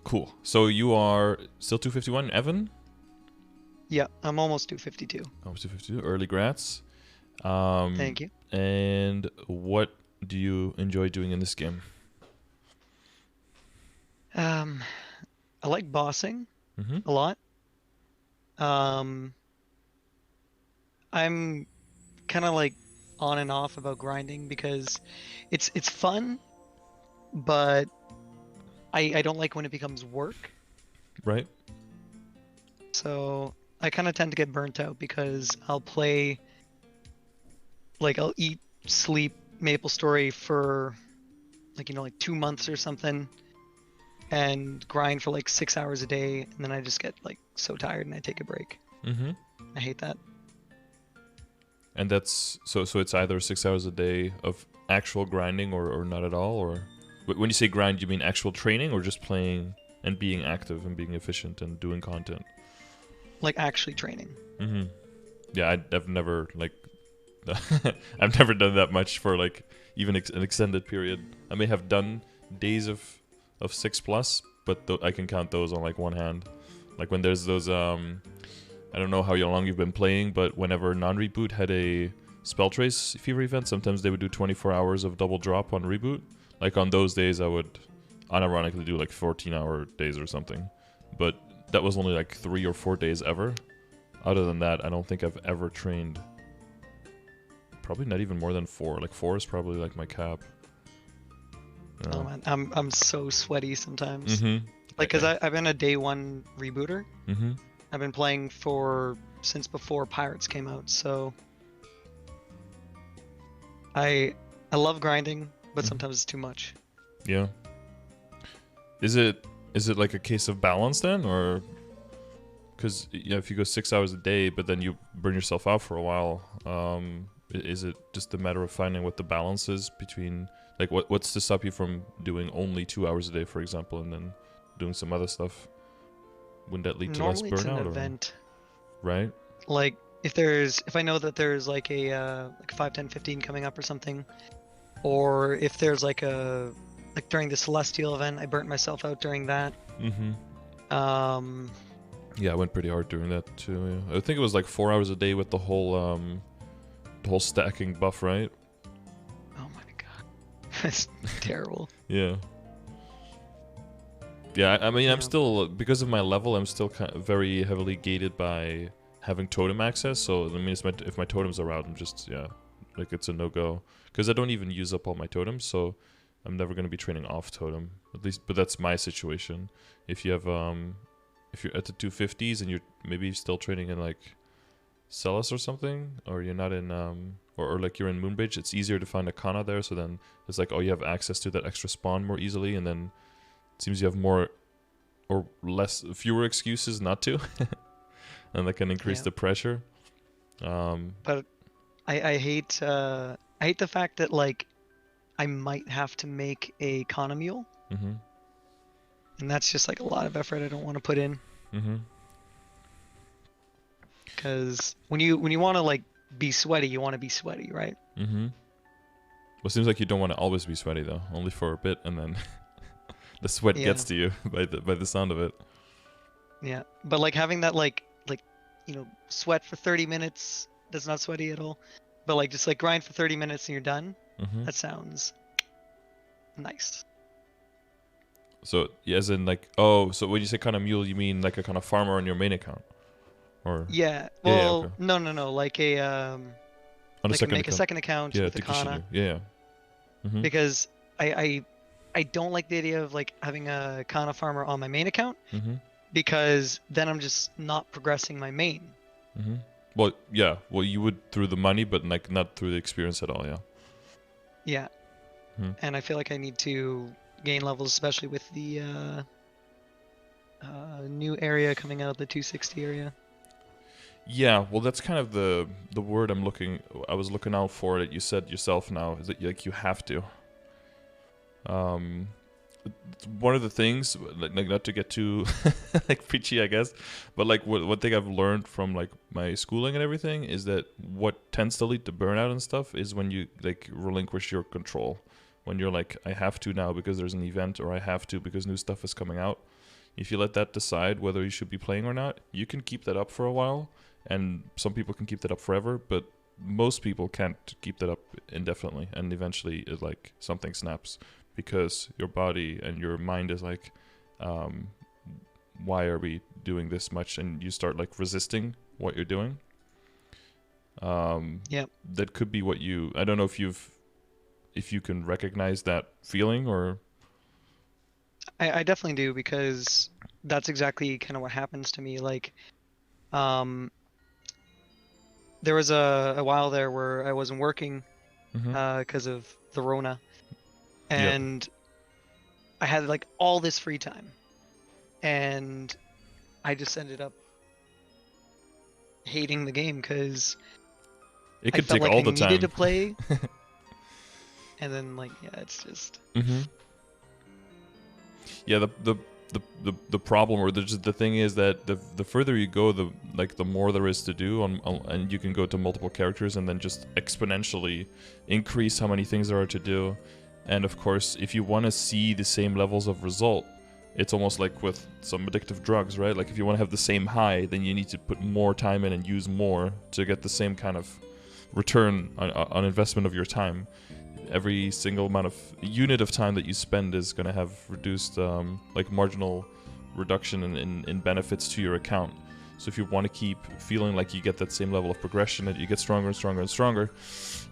Cool. So you are still 251, Evan? Yeah, I'm almost 252. Almost 252. Early grats. Thank you. And what do you enjoy doing in this game? Um, I like bossing Mm-hmm. a lot. Um, I'm kind of like on and off about grinding because it's fun, but I don't like when it becomes work. Right? So I kind of tend to get burnt out because I'll play I'll eat, sleep MapleStory for like 2 months or something and grind for like 6 hours a day, and then I just get like so tired and I take a break. Mm-hmm. I hate that. And that's so it's either 6 hours a day of actual grinding or not at all, or when you say grind, you mean actual training or just playing and being active and being efficient and doing content? Like actually training. Mm-hmm. Yeah, I've never like I've never done that much for like even an extended period. I may have done days of 6 plus, but I can count those on like one hand. Like when there's those I don't know how long you've been playing, but whenever non-reboot had a spell trace fever event, sometimes they would do 24 hours of double drop on reboot. Like on those days, I would unironically do like 14-hour days or something. But that was only like 3 or 4 days ever. Other than that, I don't think I've ever trained. Probably not even more than 4. Like 4 is probably like my cap. Oh man, I'm so sweaty sometimes. Mm-hmm. Like, cause I've been a day one rebooter. Mm-hmm. I've been playing since before Pirates came out, so I I love grinding, but Mm-hmm. sometimes it's too much. Yeah. Is it like a case of balance then, or because if you go 6 hours a day, but then you burn yourself out for a while, is it just a matter of finding what the balance is between like what's to stop you from doing only 2 hours a day, for example, and then doing some other stuff? Wouldn't that lead to less Normally it's an burnout, or event. right? Like if I know that there's like a like 5, 10, 15 coming up or something, or if there's like during the Celestial event, I burnt myself out during that. Mm-hmm. Um, Yeah, I went pretty hard doing that too. Yeah. I think it was like 4 hours a day with the whole stacking buff, right? oh my god, that's terrible. Yeah. Yeah, I mean, I'm Yeah. still, because of my level, I'm still kind of very heavily gated by having totem access. So, I mean, if my totems are out, I'm just, yeah, like it's a no-go. Because I don't even use up all my totems, so I'm never going to be training off totem. At least, but that's my situation. If you have, if you're at the 250s and you're maybe still training in like Celis or something, or you're not in, or like you're in Moonbridge, it's easier to find a Kana there. So then it's like, oh, you have access to that extra spawn more easily, and then it seems you have more or fewer excuses not to, and that can increase Yeah. the pressure. Um, But I hate the fact that like I might have to make a Kana mule, mm-hmm, and that's just like a lot of effort I don't want to put in. mm-hmm, Because when you want to like be sweaty, you want to be sweaty, right? mm-hmm. Well, it seems like you don't want to always be sweaty though, only for a bit, and then the sweat Yeah, gets to you by the sound of it. yeah. But like having that sweat for 30 minutes, that's not sweaty at all. But like just like grind for 30 minutes and you're done. Mm-hmm. That sounds nice. So yeah, as in like, oh, so when you say kind of mule, you mean like a kind of farmer on your main account, or Yeah. yeah, okay, Well, no. on a Like second make a account, second account yeah, with a to Kishinju, Kana yeah, mm-hmm, because I don't like the idea of like having a Kana farmer on my main account mm-hmm, because then I'm just not progressing my main. mm-hmm. Well, yeah, well, you would through the money, but like not through the experience at all, yeah. Yeah. Mm-hmm. And I feel like I need to gain levels, especially with the new area coming out, the 260 area. Yeah, well, that's kind of the word I was looking out for that you said yourself now, is that like you have to. Um, one of the things, like not to get too like preachy, I guess, but like one thing I've learned from like my schooling and everything is that what tends to lead to burnout and stuff is when you like relinquish your control when you're like, I have to now because there's an event, or I have to because new stuff is coming out. If you let that decide whether you should be playing or not, you can keep that up for a while, and some people can keep that up forever, but most people can't keep that up indefinitely, and eventually it like something snaps because your body and your mind is like, why are we doing this much? And you start like resisting what you're doing. That could be what I don't know if you can recognize that feeling, or I definitely do, because that's exactly kind of what happens to me. Like, there was a while there where I wasn't working because of the Rona, and I had like all this free time, and I just ended up hating the game because it I could felt take like all I the needed time to play, and then like it's just. Yeah, the problem, or the thing is that the further you go, the more there is to do and you can go to multiple characters and then just exponentially increase how many things there are to do. And of course, if you want to see the same levels of result, it's almost like with some addictive drugs, right? Like if you want to have the same high, then you need to put more time in and use more to get the same kind of return on investment of your time. Every single amount of unit of time that you spend is going to have reduced, like marginal reduction in benefits to your account. So if you want to keep feeling like you get that same level of progression, that you get stronger and stronger and stronger,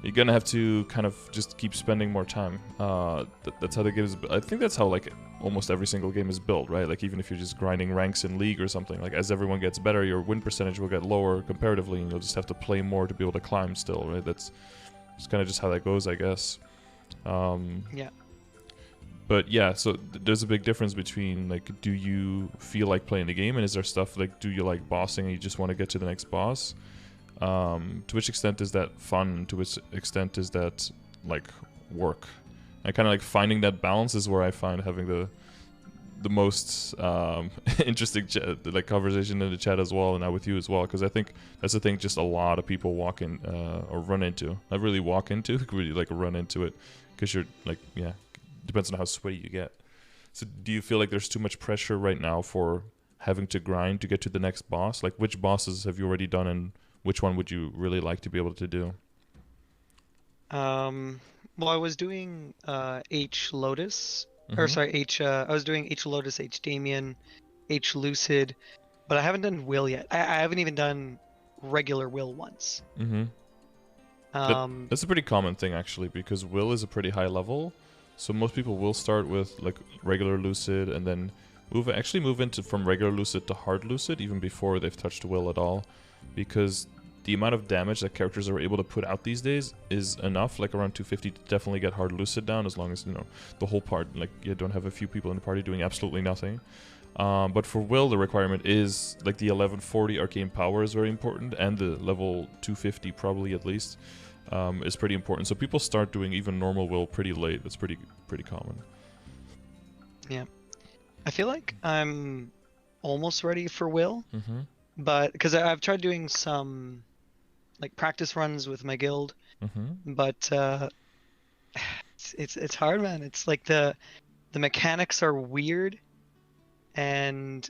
you're going to have to kind of just keep spending more time. That's how the game is. I think that's how like almost every single game is built, right? Like even if you're just grinding ranks in League or something, like as everyone gets better, your win percentage will get lower comparatively, and you'll just have to play more to be able to climb still, right? That's kind of just how that goes, I guess. But yeah, so there's a big difference between like, do you feel like playing the game, and is there stuff like, do you like bossing and you just want to get to the next boss? To which extent is that fun? To which extent is that like work? I kind of like finding that balance is where I find having the most interesting like conversation in the chat as well, and now with you as well, because I think that's the thing just a lot of people walk in or run into. Not really walk into, really like run into it, because you're like, yeah, depends on how sweaty you get. So do you feel like there's too much pressure right now for having to grind to get to the next boss? Like which bosses have you already done, and which one would you really like to be able to do? Well, I was doing H Lotus, or sorry, I was doing H Lotus, H Damien, H Lucid, but I haven't done Will yet. I haven't even done regular Will once. That's a pretty common thing actually, because Will is a pretty high level, so most people will start with like regular Lucid and then move into from regular Lucid to hard Lucid even before they've touched Will at all, because the amount of damage that characters are able to put out these days is enough, like around 250, to definitely get hard Lucid down, as long as, you know, the whole part, like you don't have a few people in the party doing absolutely nothing. But for Will, the requirement is like the 1140 arcane power is very important, and the level 250 probably at least is pretty important. So people start doing even normal Will pretty late. That's pretty common. Yeah, I feel like I'm almost ready for Will, but because I've tried doing some like practice runs with my guild, but it's hard, man. It's like the mechanics are weird, and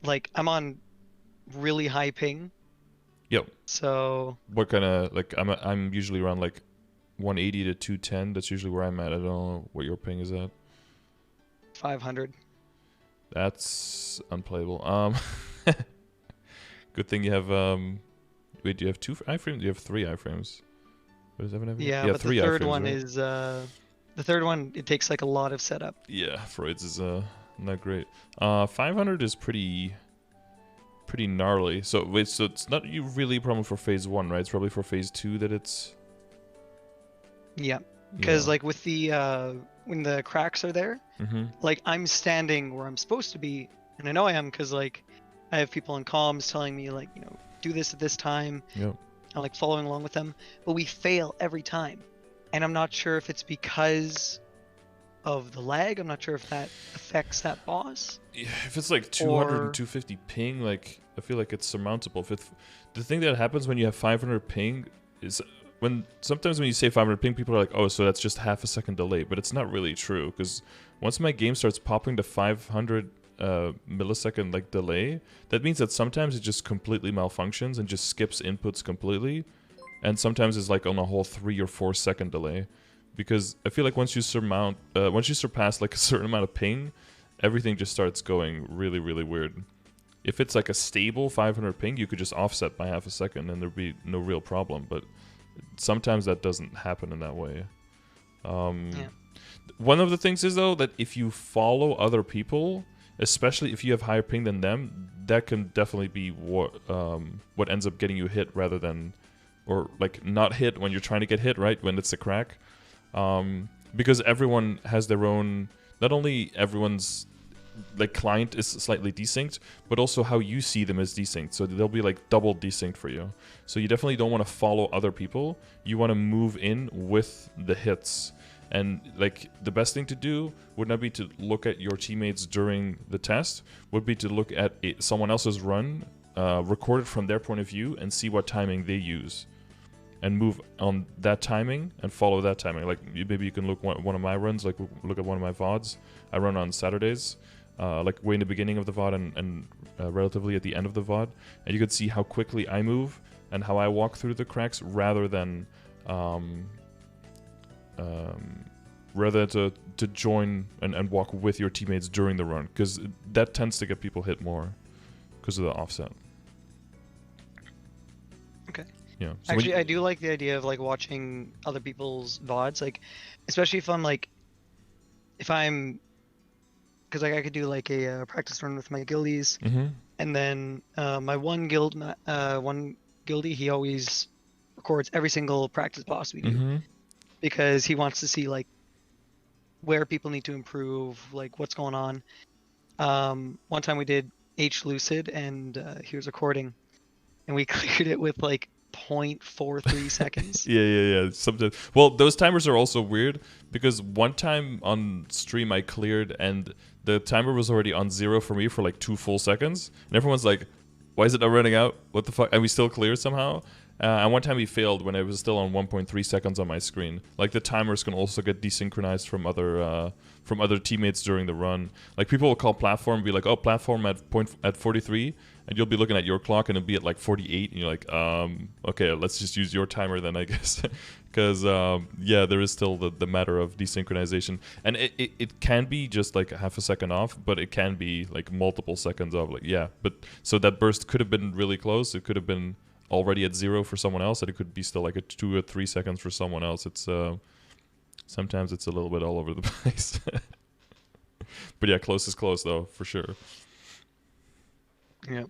like I'm on really high ping. Yep. So what kind of like I'm usually around like 180 to 210. That's usually where I'm at. I don't know what your ping is at. 500. That's unplayable. Good thing you have wait, do you have 2 iframes? Do you have 3 iframes? What does everyone have? Yeah, but 3 the third iframes, one right? is the third one, it takes like a lot of setup. Yeah, Freud's is not great. 500 is pretty gnarly. So wait, so it's not really a problem for phase 1, right? It's probably for phase 2 that it's. Yeah, because like with the when the cracks are there, like I'm standing where I'm supposed to be, and I know I am because like I have people in comms telling me like, you know, do this at this time. Yep. I'm like following along with them, but we fail every time, and I'm not sure if it's because of the lag. I'm not sure if that affects that boss. Yeah, if it's like 200 and 250 ping, like I feel like it's surmountable. The thing that happens when you have 500 ping is sometimes when you say 500 ping, people are like, oh, so that's just half a second delay, but it's not really true, because once my game starts popping to 500 millisecond like delay, that means that sometimes it just completely malfunctions and just skips inputs completely, and sometimes it's like on a whole 3 or 4 second delay, because I feel like once you surpass like a certain amount of ping, everything just starts going really, really weird. If it's like a stable 500 ping, you could just offset by half a second and there'd be no real problem, but sometimes that doesn't happen in that way. Yeah. One of the things is, though, that if you follow other people, especially if you have higher ping than them, that can definitely be what ends up getting you hit rather than, or like not hit when you're trying to get hit, right? When it's a crack. Because everyone has their own, not only everyone's like client is slightly desynced, but also how you see them is desynced. So they'll be like double desynced for you. So you definitely don't want to follow other people. You want to move in with the hits. And like the best thing to do would not be to look at your teammates during the test, would be to look at someone else's run, record it from their point of view, and see what timing they use. And move on that timing and follow that timing. Like maybe you can look one of my runs, like look at one of my VODs. I run on Saturdays. Like way in the beginning of the VOD and relatively at the end of the VOD, and you could see how quickly I move and how I walk through the cracks rather than to join and walk with your teammates during the run, because that tends to get people hit more because of the offset. Okay. Yeah. So actually, I do like the idea of like watching other people's VODs, like especially if I'm because like I could do like a practice run with my guildies, and then my one guildie, he always records every single practice boss we do, because he wants to see like where people need to improve, like what's going on. One time we did H Lucid, and he was recording, and we cleared it with like 0.43 seconds. Yeah. Sometimes, well, those timers are also weird, because one time on stream I cleared and the timer was already on 0 for me for like 2 full seconds, and everyone's like, why is it not running out? What the fuck? And we still cleared somehow. And one time he failed when it was still on 1.3 seconds on my screen. Like the timers can also get desynchronized from other teammates during the run. Like people will call platform and be like, oh, platform at 43, and you'll be looking at your clock and it'll be at like 48, and you're like, okay, let's just use your timer then, I guess. Because yeah, there is still the matter of desynchronization, and it can be just like half a second off, but it can be like multiple seconds off. Like yeah, but so that burst could have been really close. It could have been already at 0 for someone else, and it could be still like a 2 or 3 seconds for someone else. It's sometimes it's a little bit all over the place. But yeah, close is close though, for sure. Yeah.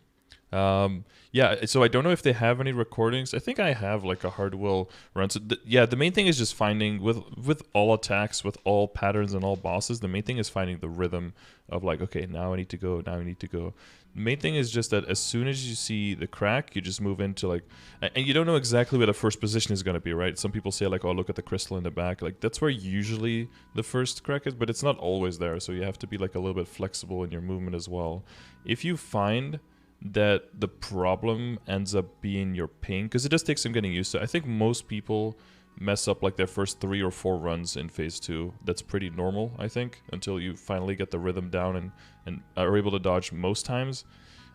Yeah, so I don't know if they have any recordings. I think I have like a Hardwell run. So yeah, the main thing is just finding with all attacks, with all patterns and all bosses, the main thing is finding the rhythm of like, okay, now I need to go, now I need to go. The main thing is just that as soon as you see the crack, you just move into like, and you don't know exactly where the first position is going to be, right? Some people say like, oh, look at the crystal in the back. Like that's where usually the first crack is, but it's not always there. So you have to be like a little bit flexible in your movement as well. If you find that the problem ends up being your ping, because it does take some getting used to. I think most people mess up like their first 3 or 4 runs in phase 2. That's pretty normal, I think, until you finally get the rhythm down and are able to dodge most times.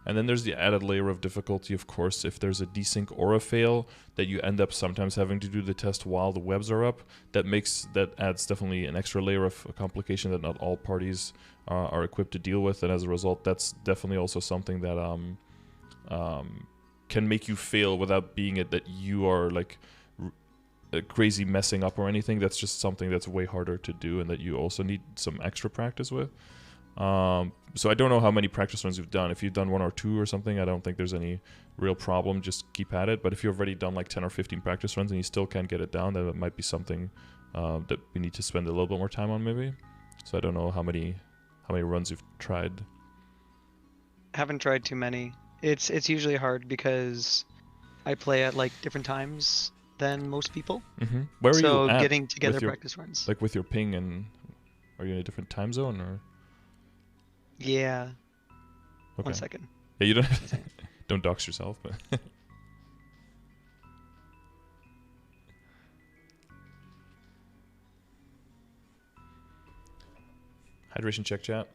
And then there's the added layer of difficulty, of course, if there's a desync or a fail, that you end up sometimes having to do the test while the webs are up. That adds definitely an extra layer of complication that not all parties are equipped to deal with, and as a result, that's definitely also something that can make you fail without being it that you are like crazy messing up or anything. That's just something that's way harder to do, and that you also need some extra practice with. So I don't know how many practice runs you've done. If you've done 1 or 2 or something, I don't think there's any real problem. Just keep at it. But if you've already done like 10 or 15 practice runs and you still can't get it down, then it might be something that we need to spend a little bit more time on maybe. So I don't know how many runs you've tried. Haven't tried too many. It's usually hard because I play at like different times than most people. Where are you at getting together your, practice runs. like with your ping, and are you in a different time zone or? Yeah. Okay. 1 second. Yeah, you don't dox yourself, but Hydration check, chat.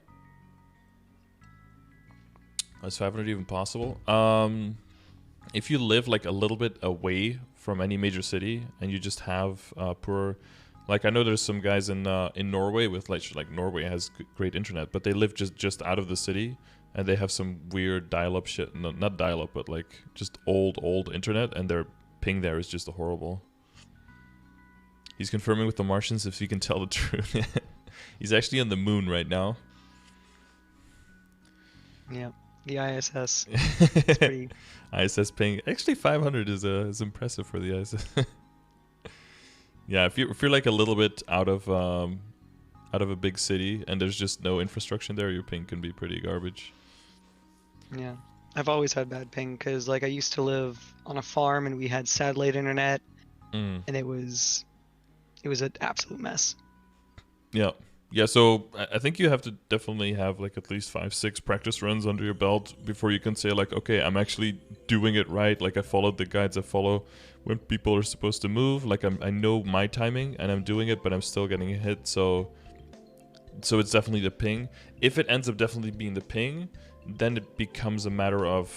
Is 500 even possible? If you live like a little bit away from any major city and you just have poor, like I know there's some guys in Norway with like Norway has great internet, but they live just out of the city and they have some weird dial-up shit. No, not dial-up, but like just old internet, and their ping there is just horrible. He's confirming with the Martians if he can tell the truth. He's actually on the moon right now. Yeah, the ISS. It's pretty... ISS ping. Actually, 500 is impressive for the ISS. Yeah, if you're like a little bit out of a big city and there's just no infrastructure there, your ping can be pretty garbage. Yeah, I've always had bad ping because like I used to live on a farm and we had satellite internet, and it was an absolute mess. Yeah. Yeah, so I think you have to definitely have like at least 5-6 practice runs under your belt before you can say like, okay, I'm actually doing it right. Like I followed the guides, I follow when people are supposed to move. Like I know my timing and I'm doing it, but I'm still getting hit. So it's definitely the ping. If it ends up definitely being the ping, then it becomes a matter of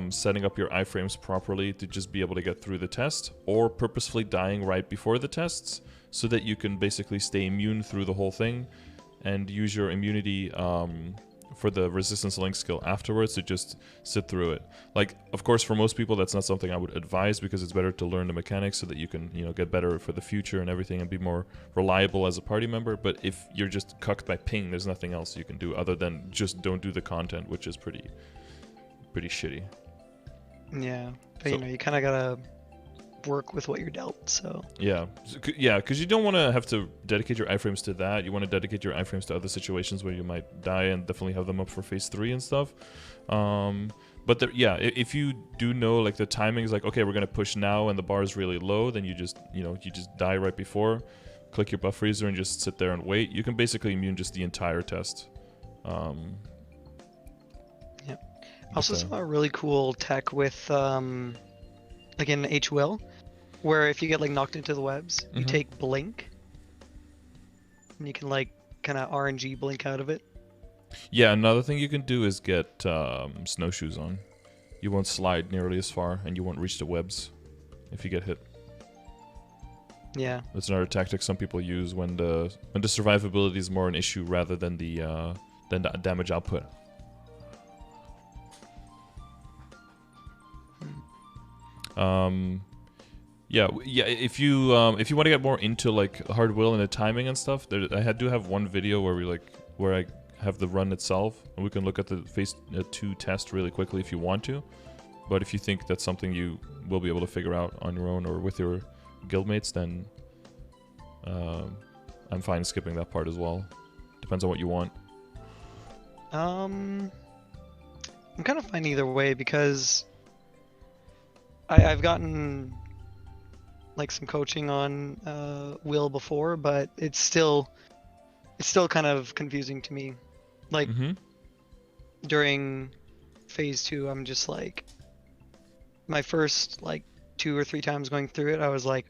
setting up your iframes properly to just be able to get through the test, or purposefully dying right before the tests, so that you can basically stay immune through the whole thing and use your immunity for the resistance link skill afterwards to just sit through it. Like, of course, for most people, that's not something I would advise, because it's better to learn the mechanics so that you can, get better for the future and everything and be more reliable as a party member. But if you're just cucked by ping, there's nothing else you can do other than just don't do the content, which is pretty shitty. Yeah, but you kind of gotta work with what you're dealt. So yeah, because you don't want to have to dedicate your iframes to that. You want to dedicate your iframes to other situations where you might die, and definitely have them up for phase 3 and stuff. But if you do know like the timing is like, okay, we're gonna push now and the bar is really low, then you just die right before, click your buff freezer and just sit there and wait. You can basically immune just the entire test. I also saw a really cool tech with like in H-Will, where if you get like knocked into the webs, you take blink, and you can like kind of RNG blink out of it. Yeah, another thing you can do is get snowshoes on. You won't slide nearly as far, and you won't reach the webs if you get hit. Yeah, that's another tactic some people use when the survivability is more an issue rather than the damage output. If you want to get more into like hard will and the timing and stuff, I do have one video where I have the run itself, and we can look at the phase 2 test really quickly if you want to. But if you think that's something you will be able to figure out on your own or with your guildmates, then I'm fine skipping that part as well. Depends on what you want. I'm kind of fine either way, because I've gotten like some coaching on will before, but it's still kind of confusing to me. Like during phase 2, I'm just like, my first like 2 or 3 times going through it, I was like,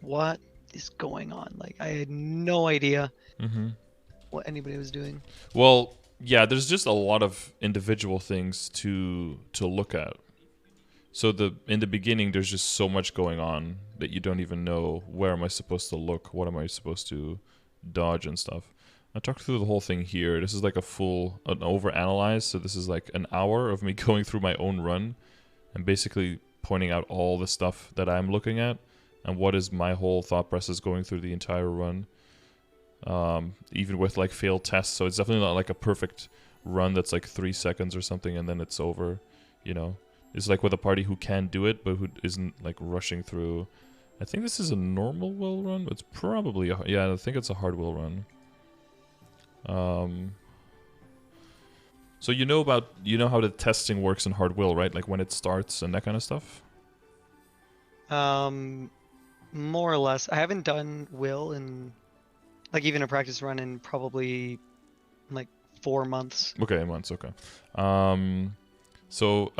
what is going on? Like I had no idea what anybody was doing. Well, yeah, there's just a lot of individual things to look at. So in the beginning, there's just so much going on that you don't even know, where am I supposed to look, what am I supposed to dodge and stuff. I talked through the whole thing here. This is like an overanalyze. So this is like an hour of me going through my own run and basically pointing out all the stuff that I'm looking at and what is my whole thought process going through the entire run. Even with like failed tests. So it's definitely not like a perfect run that's like 3 seconds or something and then it's over, It's like with a party who can do it, but who isn't like rushing through. I think this is a normal will run. It's probably I think it's a hard will run. So you know how the testing works in hard will, right? Like when it starts and that kind of stuff. More or less. I haven't done will in like even a practice run in probably like 4 months. Okay, months. Okay. So,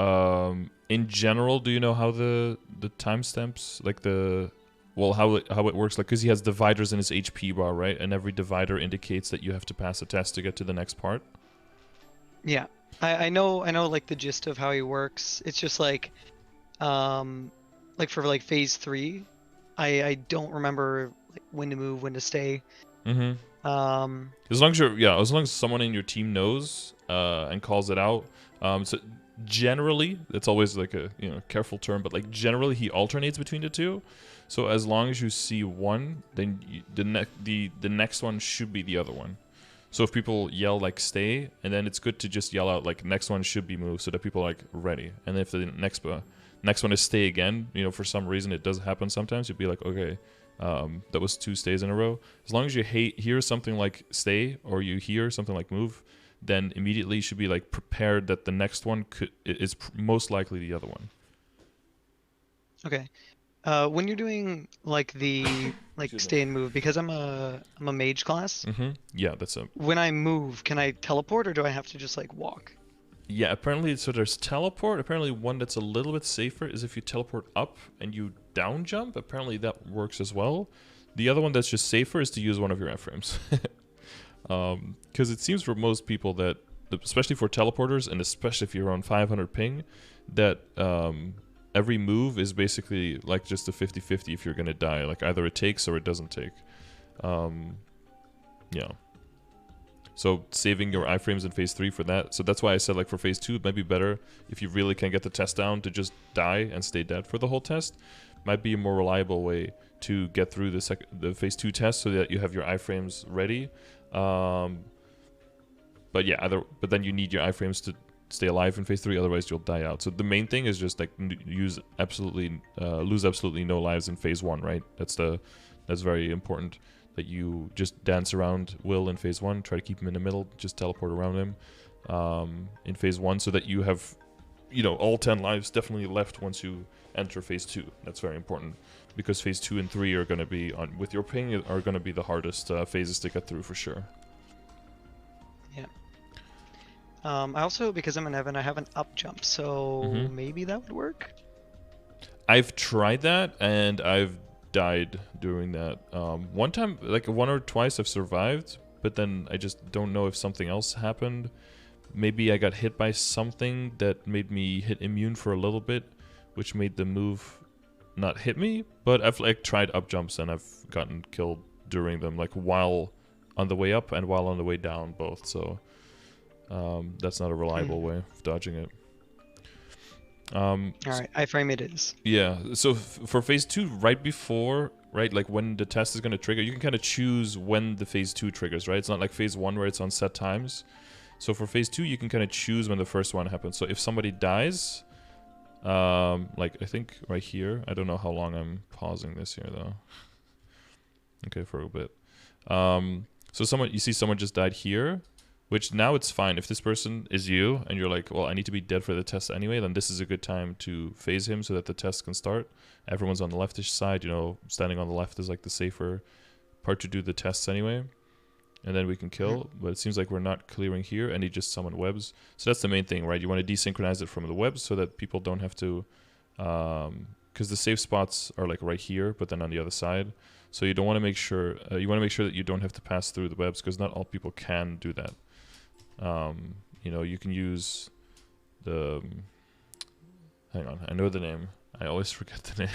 in general, do you know how the timestamps, like the Well, how it works, like, because he has dividers in his HP bar, right? And every divider indicates that you have to pass a test to get to the next part. Yeah, I know like the gist of how he works. It's just um, like for like phase three, I don't remember like when to move, when to stay. Mm-hmm. Um, As long as someone in your team knows and calls it out. So generally, it's always like a careful term, but like generally he alternates between the two. So as long as you see one, then the next one should be the other one. So if people yell like stay, and then it's good to just yell out like next one should be moved, so that people are like ready. And if the next one is stay again, for some reason it does happen sometimes, you'd be like, okay, that was 2 stays in a row. As long as you hear something like stay, or you hear something like move, then immediately you should be like prepared that the next one is most likely the other one. okay. When you're doing like the like Excuse me. stay and move, because I'm a mage class. Mm-hmm. Yeah, that's a When I move, can I teleport or do I have to just like walk? yeah. Apparently, so there's teleport. Apparently, one that's a little bit safer is if you teleport up and you down jump. Apparently, that works as well. The other one that's just safer is to use one of your iframes. Because it seems for most people that, especially for teleporters, and especially if you're on 500 ping, that every move is basically like just a 50-50 if you're going to die. Like either it takes or it doesn't take. Yeah. So saving your iframes in phase 3 for that. So that's why I said like for phase 2, it might be better if you really can get the test down to just die and stay dead for the whole test. Might be a more reliable way to get through the phase 2 test so that you have your iframes ready. But yeah, but then you need your iframes to stay alive in phase 3, otherwise you'll die out. So the main thing is just like lose absolutely no lives in phase 1, right? That's very important, that you just dance around Will in phase 1, try to keep him in the middle, just teleport around him in phase 1 so that you have all 10 lives definitely left once you enter phase 2. That's very important, because phase 2 and 3 are going to be with your ping are going to be the hardest phases to get through for sure. Yeah. I also, because I'm an Evan, I have an up jump, so maybe that would work. I've tried that and I've died doing that. One time, like 1 or twice, I've survived, but then I just don't know if something else happened. Maybe I got hit by something that made me hit immune for a little bit, which made the move not hit me. But I've like tried up jumps and I've gotten killed during them, like while on the way up and while on the way down, both. So that's not a reliable way of dodging it. Alright, iframe it is. Yeah, so for phase 2, right before, right, like when the test is going to trigger, you can kind of choose when the phase 2 triggers, right? It's not like phase 1 where it's on set times. So for phase 2, you can kind of choose when the first one happens. So if somebody dies, like I think right here, I don't know how long I'm pausing this here though. Okay, for a bit. So you see someone just died here, which now it's fine. If this person is you and you're like, well, I need to be dead for the test anyway, then this is a good time to phase him so that the test can start. Everyone's on the leftish side, standing on the left is like the safer part to do the tests anyway. And then we can kill, but it seems like we're not clearing here, and he just summoned webs. So that's the main thing, right? You want to desynchronize it from the webs so that people don't have to, because the safe spots are like right here, but then on the other side. So you don't want to make sure, you want to make sure that you don't have to pass through the webs, because not all people can do that. You can use the, hang on, I know the name. I always forget the name.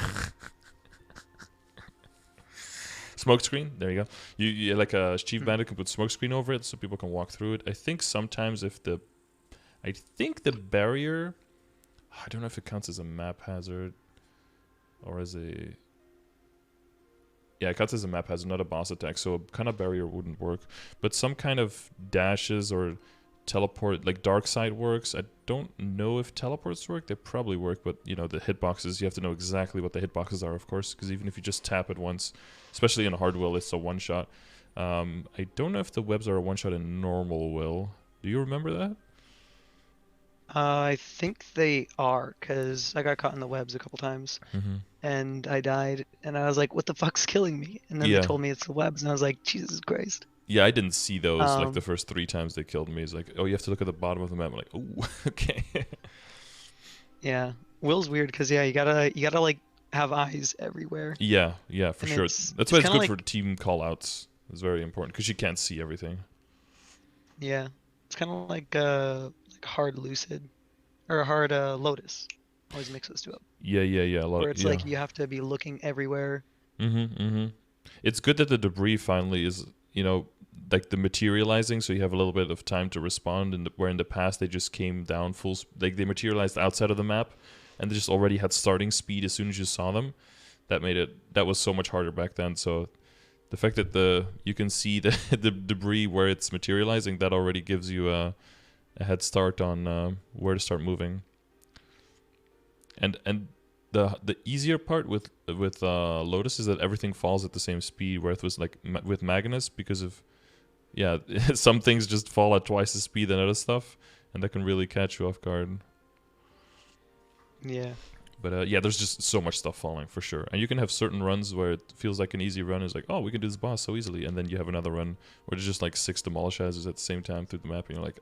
Smokescreen, there you go. You like a chief bandit can put smokescreen over it so people can walk through it. I think sometimes I think the barrier, I don't know if it counts as a map hazard or as a, yeah, it counts as a map hazard, not a boss attack, so a kind of barrier wouldn't work. But some kind of dashes or teleport, like dark side works. I don't know if teleports work. They probably work, but the hitboxes, you have to know exactly what the hitboxes are, of course, because even if you just tap it once, especially in hard will, it's a one shot. I don't know if the webs are a one shot in normal will. Do you remember that? I think they are, because I got caught in the webs a couple times, and I died, and I was like, what the fuck's killing me? And then they told me it's the webs, and I was like, Jesus Christ. Yeah, I didn't see those like the first 3 times they killed me. It's like, oh, you have to look at the bottom of the map. I'm like, oh, okay. Yeah, Will's weird, because yeah, you gotta like have eyes everywhere, Yeah, yeah, for and sure. it's That's it's why it's kind of good like for team callouts. It's very important because you can't see everything. yeah, it's kind of like hard lucid or hard lotus. Always mix those two up, Yeah, yeah, yeah. A lot. where it's Yeah. like you have to be looking everywhere. Mm-hmm. It's good that the debris finally is, like the materializing, so you have a little bit of time to respond. And where in the past they just came down like they materialized outside of the map, and they just already had starting speed as soon as you saw them. That was so much harder back then. So the fact that you can see the debris where it's materializing, that already gives you a head start on where to start moving. And the easier part with Lotus is that everything falls at the same speed, where it was like with Magnus, because of some things just fall at twice the speed than other stuff, and that can really catch you off guard. Yeah. But yeah, there's just so much stuff falling for sure, and you can have certain runs where it feels like an easy run. It's like, oh, we can do this boss so easily, and then you have another run where there's just like 6 demolish houses at the same time through the map, and you're like,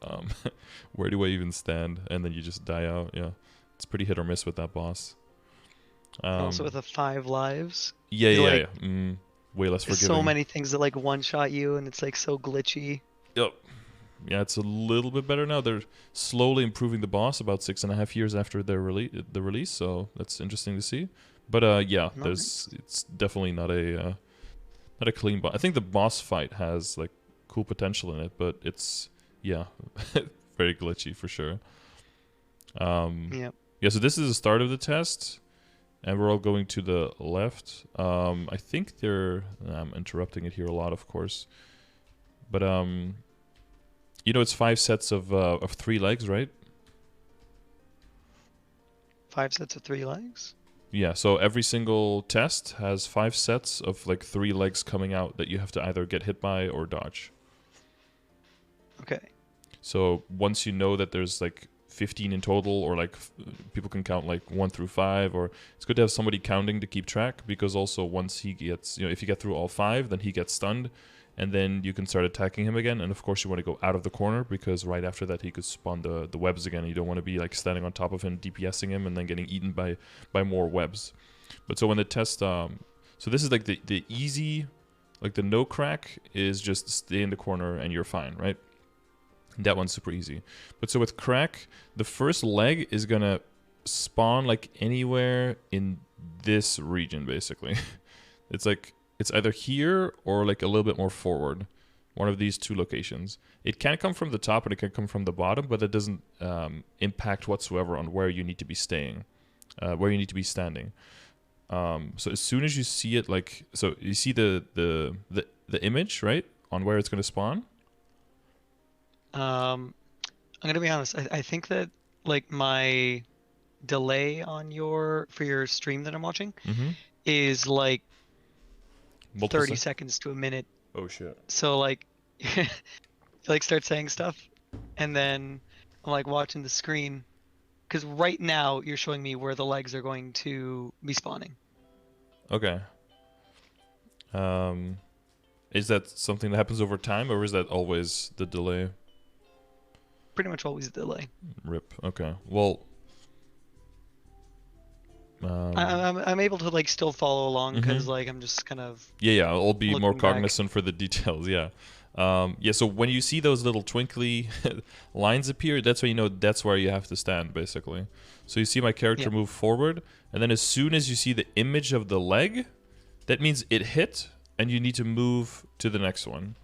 where do I even stand? And then you just die out. Yeah, it's pretty hit or miss with that boss. And also with the 5 lives, Yeah, you're yeah, like, yeah. Way less there's forgiving. so many things that like one shot you, and it's like so glitchy. Yep. Yeah, it's a little bit better now. They're slowly improving the boss about 6.5 years after the release, so that's interesting to see. But yeah, Nice. it's definitely not a clean boss. I think the boss fight has like cool potential in it, but it's very glitchy for sure. Yeah. Yeah, so this is the start of the test, and we're all going to the left. I think I'm interrupting it here a lot, of course, but it's 5 sets of 3 legs, right? 5 sets of 3 legs. Yeah, so every single test has 5 sets of like 3 legs coming out that you have to either get hit by or dodge. Okay. So once you know that there's like 15 in total, or like people can count like 1 through 5, or it's good to have somebody counting to keep track, because also once he gets, if you get through all 5, then he gets stunned, and then you can start attacking him again. And of course you want to go out of the corner, because right after that he could spawn the webs again. You don't want to be like standing on top of him, DPSing him, and then getting eaten by more webs. But so when the test, so this is like the easy, like the no crack is just stay in the corner and you're fine, right? That one's super easy. But so with crack, the first leg is gonna spawn like anywhere in this region, basically. It's like, it's either here or like a little bit more forward. One of these 2 locations. It can come from the top and it can come from the bottom, but it doesn't impact whatsoever on where you need to be staying, where you need to be standing. So as soon as you see it, like, so you see the image, right, on where it's gonna spawn. I'm gonna be honest. I think that like my delay on for your stream that I'm watching is like Multiple 30 seconds to a minute. Oh shit. So like, you like start saying stuff, and then I'm like watching the screen, because right now you're showing me where the legs are going to be spawning. Okay. Is that something that happens over time, or is that always the delay? Pretty much always a delay. Rip. Okay. Well, I'm able to like still follow along, because like I'm just kind of yeah. I'll be more looking back. cognizant for the details. Yeah. Yeah. So when you see those little twinkly lines appear, that's when you know that's where you have to stand, basically. So you see my character move forward, and then as soon as you see the image of the leg, that means it hit, and you need to move to the next one.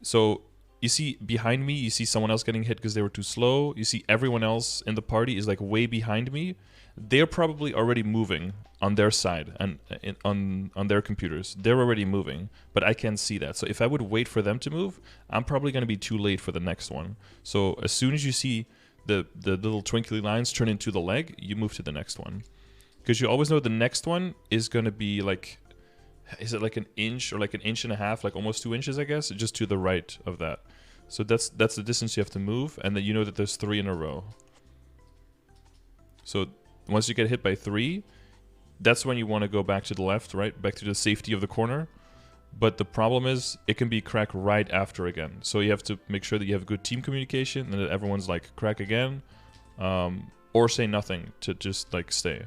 So you see behind me, you see someone else getting hit because they were too slow. You see everyone else in the party is like way behind me. They're probably already moving on their side and on their computers. They're already moving, but I can't see that. So if I would wait for them to move, I'm probably going to be too late for the next one. So as soon as you see the little twinkly lines turn into the leg, you move to the next one. Because you always know the next one is going to be like, is it like an inch or like an inch and a half, like almost 2 inches, I guess, just to the right of that. So that's the distance you have to move, and then you know that there's 3 in a row. So once you get hit by 3, that's when you want to go back to the left, right? Back to the safety of the corner. But the problem is, it can be crack right after again. So you have to make sure that you have good team communication, and that everyone's like, crack again, or say nothing to just like stay.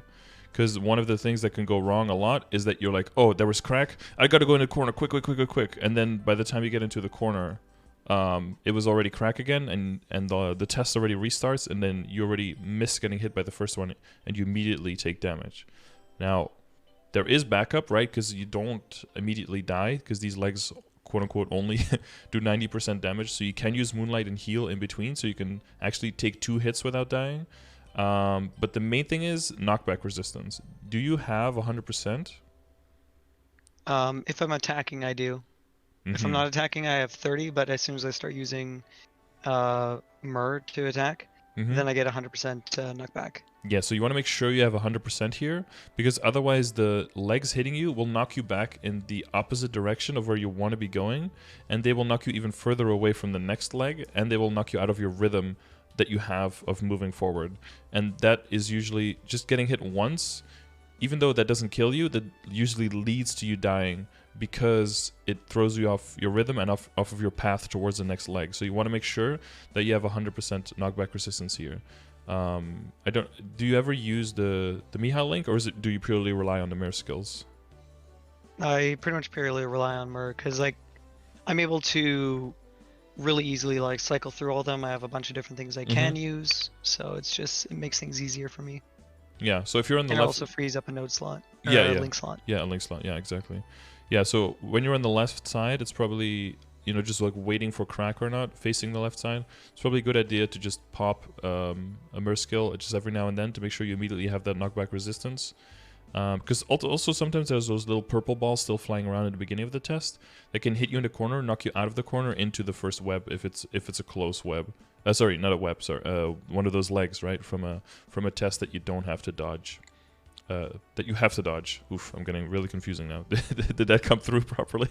because one of the things that can go wrong a lot is that you're like, oh, there was crack, I gotta go in the corner, quick, quick, quick, quick, quick, and then by the time you get into the corner, it was already crack again, and the test already restarts, and then you already miss getting hit by the first one, and you immediately take damage. Now, there is backup, right? Because you don't immediately die, because these legs, quote unquote, only do 90% damage. So you can use Moonlight and heal in between, so you can actually take 2 hits without dying. But the main thing is knockback resistance. Do you have 100%? If I'm attacking, I do. If I'm not attacking, I have 30, but as soon as I start using Myrrh to attack, then I get 100% knockback. Yeah, so you want to make sure you have 100% here, because otherwise the legs hitting you will knock you back in the opposite direction of where you want to be going, and they will knock you even further away from the next leg, and they will knock you out of your rhythm that you have of moving forward. And that is usually just getting hit once, even though that doesn't kill you, that usually leads to you dying, because it throws you off your rhythm and off of your path towards the next leg. So you want to make sure that you have 100% knockback resistance here. Do you ever use the Mihai link, or do you purely rely on the mirror skills? I pretty much purely rely on Myrrh, because like I'm able to really easily like cycle through all of them. I have a bunch of different things I can use, so it makes things easier for me. Yeah, so if you're on the and left, it also frees up a node slot. Yeah, a link slot. Yeah, a link slot. Yeah, exactly. Yeah, so when you're on the left side, it's probably, you know, just like waiting for crack or not, facing the left side. It's probably a good idea to just pop a mirror skill just every now and then to make sure you immediately have that knockback resistance. Because also sometimes there's those little purple balls still flying around at the beginning of the test that can hit you in the corner, knock you out of the corner into the first web if it's a close web. Sorry, not a web. Sorry, one of those legs, right, from a test that you don't have to dodge. That you have to dodge. Oof, I'm getting really confusing now. Did that come through properly?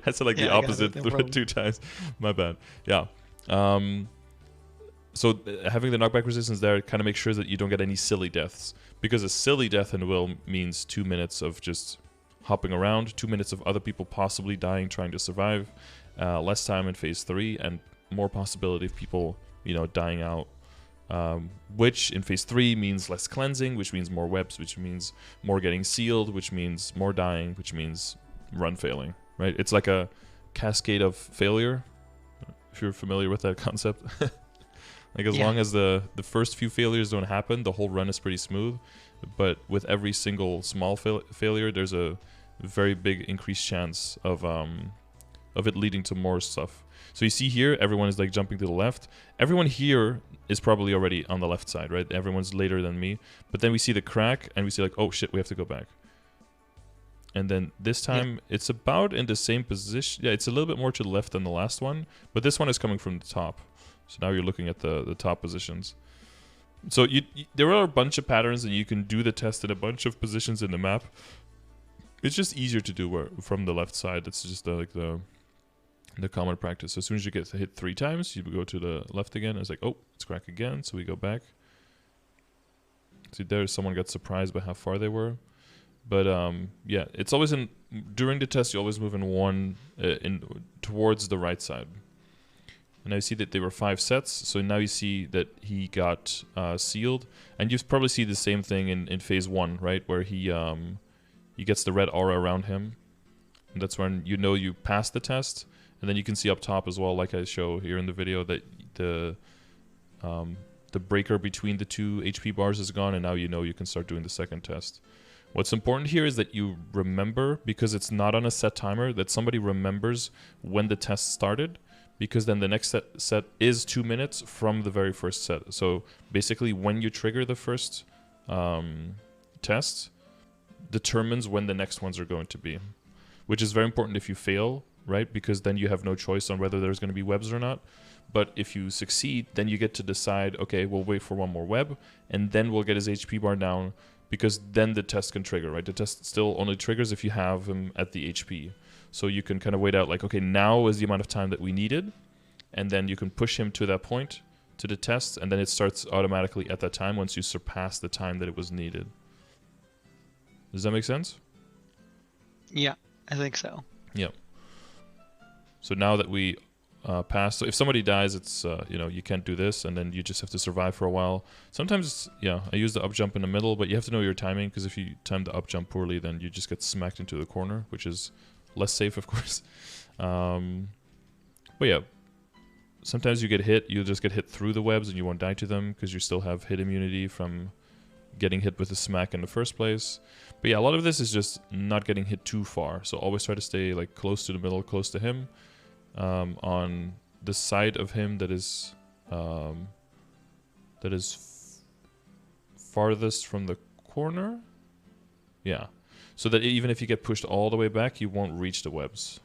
I said like the opposite 2 times. My bad. Yeah. So having the knockback resistance there kind of makes sure that you don't get any silly deaths, because a silly death in Will means 2 minutes of just hopping around, 2 minutes of other people possibly dying trying to survive, less time in phase 3, and more possibility of people, you know, dying out. Which in phase 3 means less cleansing, which means more webs, which means more getting sealed, which means more dying, which means run failing, right? It's like a cascade of failure, if you're familiar with that concept. Like as long as the first few failures don't happen, the whole run is pretty smooth. But with every single small failure, there's a very big increased chance of it leading to more stuff. So you see here, everyone is like jumping to the left. Everyone here is probably already on the left side, right? Everyone's later than me. But then we see the crack, and we see like, oh shit, we have to go back. And then this time, it's about in the same position. Yeah, it's a little bit more to the left than the last one. But this one is coming from the top. So now you're looking at the top positions. So there are a bunch of patterns, and you can do the test in a bunch of positions in the map. It's just easier to do from the left side. It's just like the common practice. So as soon as you get hit 3 times, you go to the left again. It's like, oh, it's crack again. So we go back. See, there someone got surprised by how far they were. But yeah, it's always during the test, you always move towards the right side. And now you see that there were 5 sets. So now you see that he got sealed. And you probably see the same thing in phase 1, right? Where he gets the red aura around him. And that's when you know you passed the test. And then you can see up top as well, like I show here in the video, that the breaker between the 2 HP bars is gone. And now you know you can start doing the second test. What's important here is that you remember, because it's not on a set timer, that somebody remembers when the test started. Because then the next set is 2 minutes from the very first set. So basically when you trigger the first test determines when the next ones are going to be. Which is very important if you fail, right? Because then you have no choice on whether there's going to be webs or not. But if you succeed, then you get to decide, okay, we'll wait for one more web, and then we'll get his HP bar down, because then the test can trigger, right? The test still only triggers if you have him at the HP. So you can kind of wait out like, okay, now is the amount of time that we needed. And then you can push him to that point, to the test, and then it starts automatically at that time once you surpass the time that it was needed. Does that make sense? Yeah, I think so. Yeah. So now that we pass. So if somebody dies, it's you know, you can't do this, and then you just have to survive for a while. Sometimes, yeah, I use the up jump in the middle, but you have to know your timing, because if you time the up jump poorly, then you just get smacked into the corner, which is less safe, of course. But yeah, sometimes you get hit. You just get hit through the webs, and you won't die to them because you still have hit immunity from getting hit with a smack in the first place. But yeah, a lot of this is just not getting hit too far. So always try to stay like close to the middle, close to him. On the side of him that is farthest from the corner. Yeah. So that even if you get pushed all the way back, you won't reach the webs.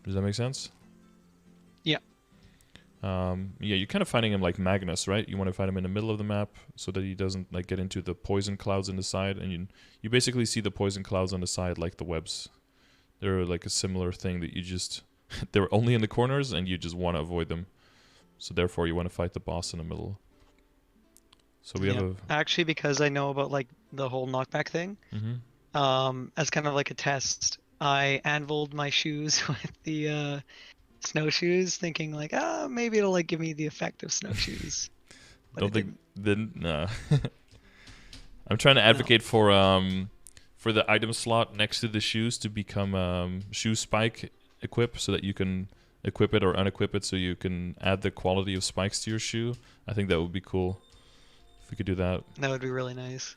Does that make sense? Yeah. Yeah, you're kind of fighting him like Magnus, right? You want to fight him in the middle of the map so that he doesn't like get into the poison clouds on the side, and you basically see the poison clouds on the side like the webs. They're like a similar thing that you just they're only in the corners, and you just want to avoid them. So therefore, you want to fight the boss in the middle. So we have actually, because I know about like the whole knockback thing. As kind of like a test, I anviled my shoes with the snowshoes, thinking like, maybe it'll like give me the effect of snowshoes. Don't think didn't. Nah. I'm trying to advocate for the item slot next to the shoes to become shoe spike equip, so that you can equip it or unequip it, so you can add the quality of spikes to your shoe. I think that would be cool if we could do that. That would be really nice.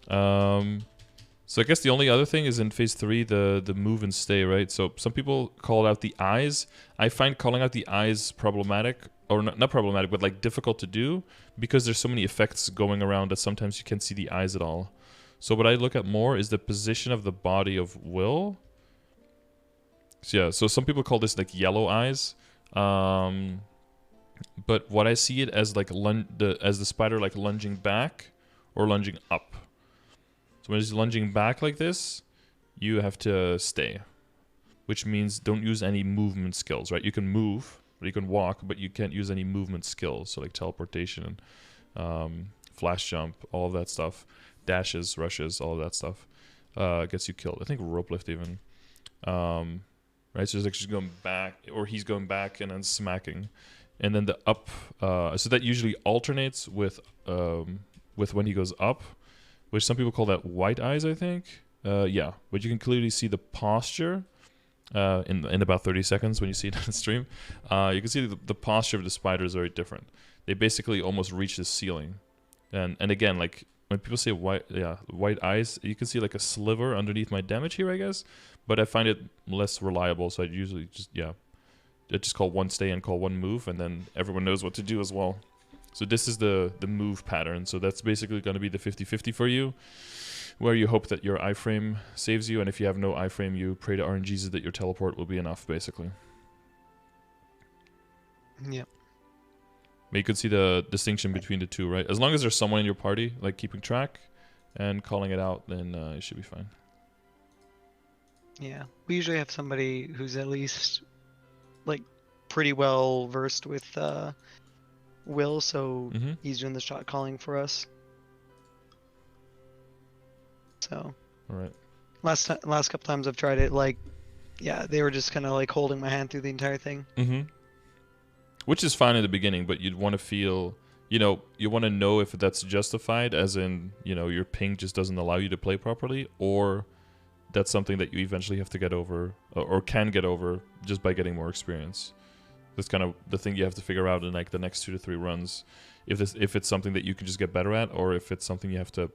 So I guess the only other thing is in phase 3, the move and stay, right? So some people call out the eyes. I find calling out the eyes problematic, or not problematic, but like difficult to do, because there's so many effects going around that sometimes you can't see the eyes at all. So what I look at more is the position of the body of Will. So yeah, so some people call this like yellow eyes. But what I see it as like as the spider like lunging back or lunging up. So when it's lunging back like this, you have to stay, which means don't use any movement skills, right? You can move, or you can walk, but you can't use any movement skills. So like teleportation, flash jump, all of that stuff, dashes, rushes, all of that stuff gets you killed. I think rope lift even. Right, so it's like she's going back, or he's going back and then smacking, and then the up. So that usually alternates with when he goes up, which some people call that white eyes, I think. Yeah, but you can clearly see the posture in about 30 seconds when you see it on the stream. You can see the posture of the spider is very different. They basically almost reach the ceiling, and again, like when people say white eyes, you can see like a sliver underneath my damage here, I guess. But I find it less reliable, so I usually just call one stay and call one move, and then everyone knows what to do as well. So this is the move pattern. So that's basically going to be the 50-50 for you, where you hope that your iframe saves you, and if you have no iframe, you pray to RNGs that your teleport will be enough, basically. Yeah. But you could see the distinction between the two, right? As long as there's someone in your party, like keeping track and calling it out, then it should be fine. Yeah, we usually have somebody who's at least like pretty well versed with Will, so he's doing the shot calling for us. So, all right. Last couple times I've tried it, like, yeah, they were just kind of like holding my hand through the entire thing. Which is fine in the beginning, but you'd want to feel, you want to know if that's justified, as in, your ping just doesn't allow you to play properly, or that's something that you eventually have to get over, or can get over, just by getting more experience. That's kind of the thing you have to figure out in like the next 2 to 3 runs, if it's something that you can just get better at, or if it's something you have to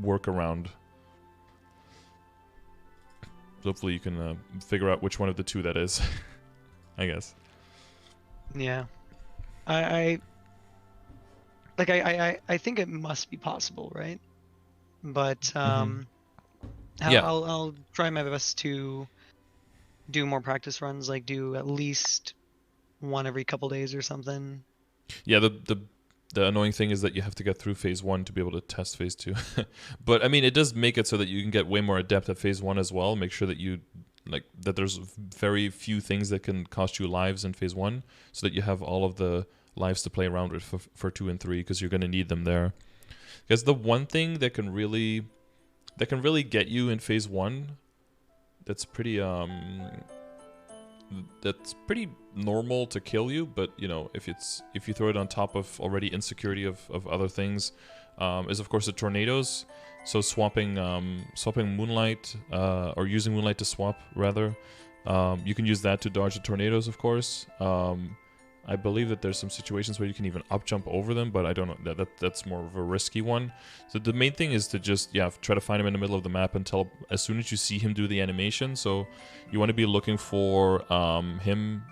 work around. So hopefully you can figure out which one of the two that is, I guess. Yeah, I think it must be possible, right? But I'll try my best to do more practice runs, like do at least one every couple days or something. Yeah, the annoying thing is that you have to get through phase 1 to be able to test phase 2. But I mean, it does make it so that you can get way more adept at phase 1 as well. Make sure that that there's very few things that can cost you lives in phase 1, so that you have all of the lives to play around with for 2 and 3, because you're going to need them there. Because the one thing that can really get you in phase 1, that's pretty that's pretty normal to kill you, but you know, if you throw it on top of already insecurity of other things, is of course the tornadoes. So swapping Moonlight, or using Moonlight to swap rather, you can use that to dodge the tornadoes, of course. I believe that there's some situations where you can even up jump over them, but I don't know, that's more of a risky one. So the main thing is to just try to find him in the middle of the map until as soon as you see him do the animation. So you want to be looking for him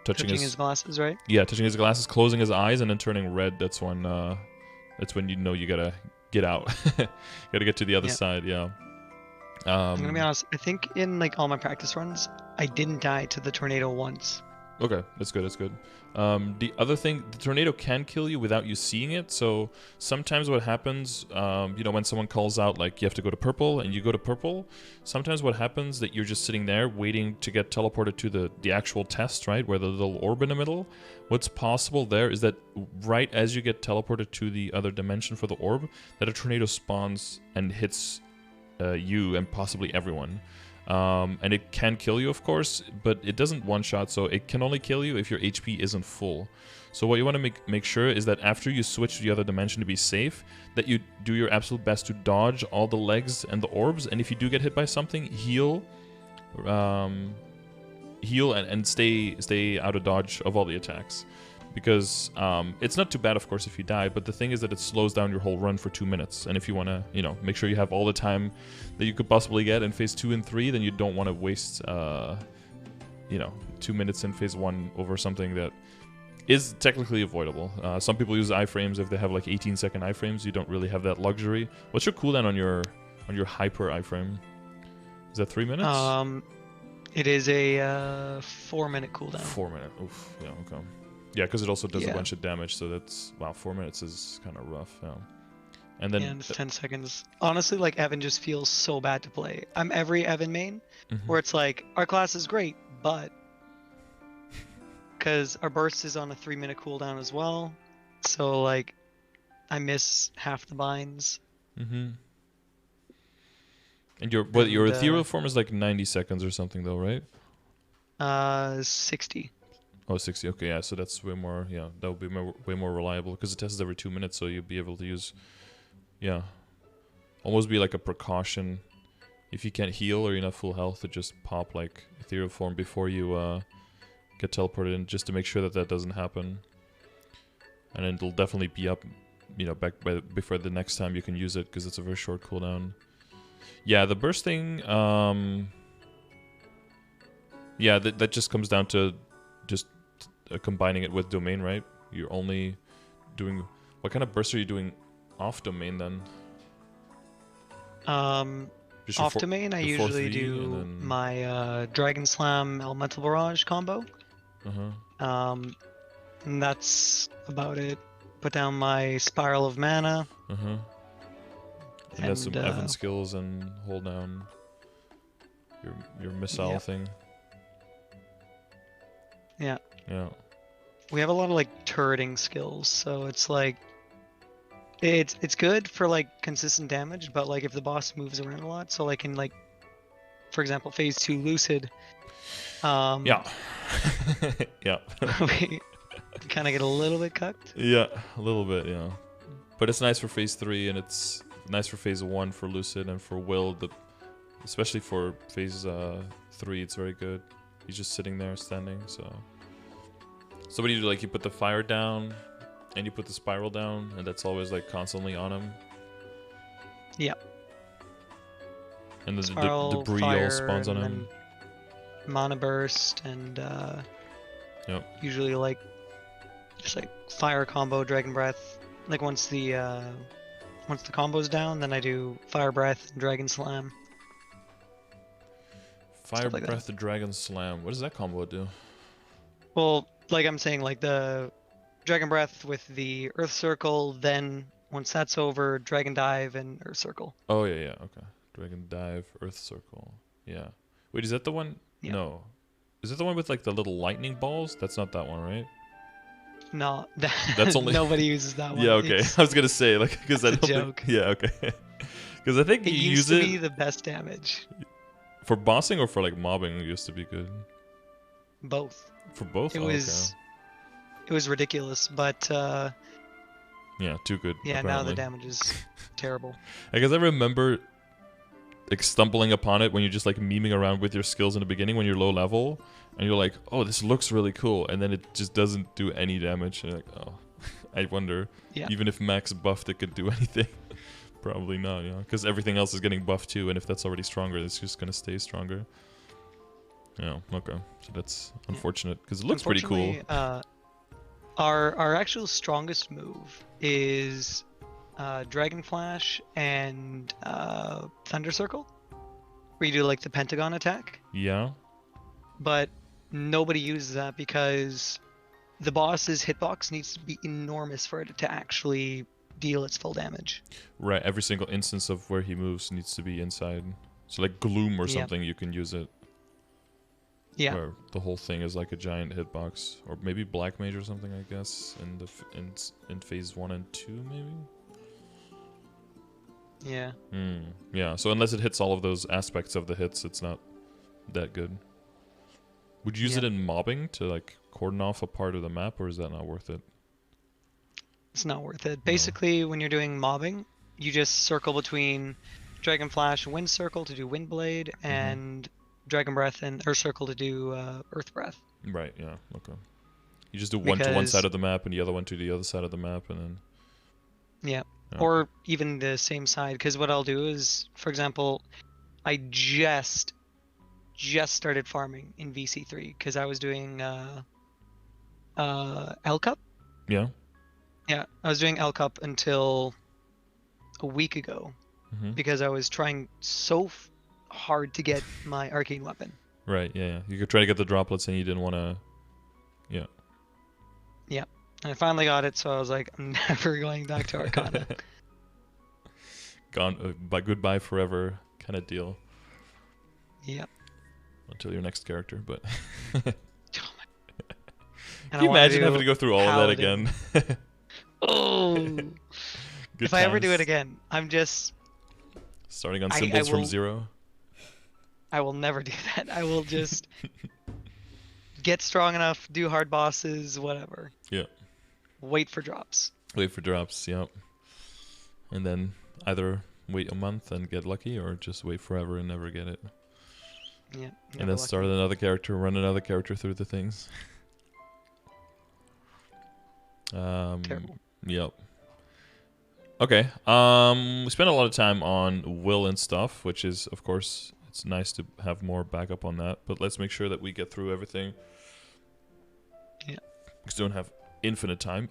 touching his glasses, right? Yeah, touching his glasses, closing his eyes, and then turning red. That's when you know you gotta get out. Gotta get to the other side. Yeah. I'm gonna be honest. I think in like all my practice runs, I didn't die to the tornado once. Okay, that's good. That's good. The other thing, the tornado can kill you without you seeing it. So sometimes what happens, when someone calls out like you have to go to purple, and you go to purple, sometimes what happens that you're just sitting there waiting to get teleported to the actual test, right, where the little orb in the middle. What's possible there is that right as you get teleported to the other dimension for the orb, that a tornado spawns and hits you and possibly everyone. And it can kill you, of course, but it doesn't one-shot, so it can only kill you if your HP isn't full. So what you want to make sure is that after you switch to the other dimension to be safe, that you do your absolute best to dodge all the legs and the orbs, and if you do get hit by something, heal and stay out of dodge of all the attacks. Because it's not too bad, of course, if you die, but the thing is that it slows down your whole run for 2 minutes. And if you want to, make sure you have all the time that you could possibly get in phase 2 and 3, then you don't want to waste, 2 minutes in phase 1 over something that is technically avoidable. Some people use iframes if they have like 18-second iframes. You don't really have that luxury. What's your cooldown on your hyper iframe? Is that 3 minutes? It is a 4-minute cooldown. 4 minute. Oof. Yeah. Okay. Yeah, because it also does a bunch of damage, so that's 4 minutes is kind of rough. Yeah, and then it's 10 seconds. Honestly, like Evan just feels so bad to play. I'm every Evan main, where it's like our class is great, but because our burst is on a 3-minute cooldown as well, so like I miss half the binds. And your ethereal form is like 90 seconds or something, though, right? 60. Oh, 60. Okay, yeah. So that's way more. Yeah, that would be way more reliable because it tests every 2 minutes, so you'll be able to use. Yeah, almost be like a precaution if you can't heal or you're not full health to just pop like ethereal form before you get teleported in, just to make sure that doesn't happen. And then it'll definitely be up, before the next time you can use it because it's a very short cooldown. Yeah, the burst thing. Yeah, that just comes down to just combining it with domain, right? You're only doing... What kind of burst are you doing off domain then? Off domain, I usually do my Dragon Slam Elemental Barrage combo. And that's about it. Put down my Spiral of Mana. And that's some Evan skills and hold down your missile thing. Yeah. Yeah. We have a lot of like turreting skills, so it's like it's good for like consistent damage, but like if the boss moves around a lot, so like in like for example phase 2 Lucid, yeah. Yeah. we kind of get a little bit cucked. Yeah, a little bit, yeah. But it's nice for phase 3 and it's nice for phase 1 for Lucid and for Will, especially for phase 3 it's very good. He's just sitting there, standing, so what do you do? Like, you put the fire down, and you put the spiral down, and that's always, like, constantly on him? Yeah. And the debris all spawns on him? Mana burst, and, usually, like, just, like, fire combo, dragon breath. Like, once the combo's down, then I do fire breath and dragon slam. Fire breath, the dragon slam. What does that combo do? Well, like I'm saying, like the dragon breath with the earth circle, then once that's over, dragon dive and earth circle. Oh yeah, okay. Dragon dive, earth circle. Yeah. Wait, is that the one? Yeah. No. Is it the one with like the little lightning balls? That's not that one, right? No, that's only nobody uses that one. Yeah, okay. I was gonna say like because I don't joke. Think... Yeah, okay. Because I think it used to be the best damage. For bossing or for like mobbing, it used to be good. both. For both? It Oh, okay. it was ridiculous, but Yeah, too good, yeah, now the apparently. damage is terrible. I guess I remember like stumbling upon it when you're just like memeing around with your skills in the beginning when you're low level, and you're like, oh, this looks really cool, and then it just doesn't do any damage. And you're like, oh, I wonder, Yeah. even if max buffed, it could do anything. Probably not, yeah, because everything else is getting buffed too, and if that's already stronger, it's just gonna stay stronger. Yeah, okay, so that's unfortunate because it looks pretty cool. Our actual strongest move is Dragon Flash and Thunder Circle, where you do like the Pentagon attack. Yeah. But nobody uses that because the boss's hitbox needs to be enormous for it to actually deal its full damage. Right, every single instance of where he moves needs to be inside. So like Gloom or Yep. something, you can use it. Yeah. Where the whole thing is like a giant hitbox, or maybe Black Mage or something, I guess, in the in phase 1 and 2, maybe. Yeah. Yeah. So unless it hits all of those aspects of the hits, it's not that good. Would you use Yeah. it in mobbing to like cordon off a part of the map, or is that not worth it? It's not worth it. Basically, when you're doing mobbing, you just circle between Dragon Flash and Wind Circle to do Wind Blade, and Dragon Breath or Circle to do Earth Breath. Right. Yeah. Okay. You just do one to one Because- side of the map and the other one to the other side of the map, and then. Yeah. Yeah. Or even the same side. Because what I'll do is, for example, I just started farming in VC3 because I was doing L Cup. Yeah. Yeah, I was doing L Cup until a week ago because I was trying so hard to get my arcane weapon. Right. Yeah. Yeah. You could try to get the droplets, and you didn't want to. Yeah. Yeah, and I finally got it, so I was like, I'm never going back to Arcana. Gone. Goodbye forever kind of deal. Yep. Until your next character, but. And Can you imagine having to go through all Paladin. of that again? Oh. Good If I ever do times. it again, I'm just. Starting on I symbols from will- 0. I will never do that. I will just get strong enough, do hard bosses, whatever. Yeah. Wait for drops. Wait for drops, yep. And then either wait a month and get lucky, or just wait forever and never get it. Yeah. And then start another character, run another character through the things. Terrible. Yep. Okay. We spent a lot of time on will and stuff, which is, of course, it's nice to have more backup on that. But let's make sure that we get through everything. Yeah. Because we don't have infinite time.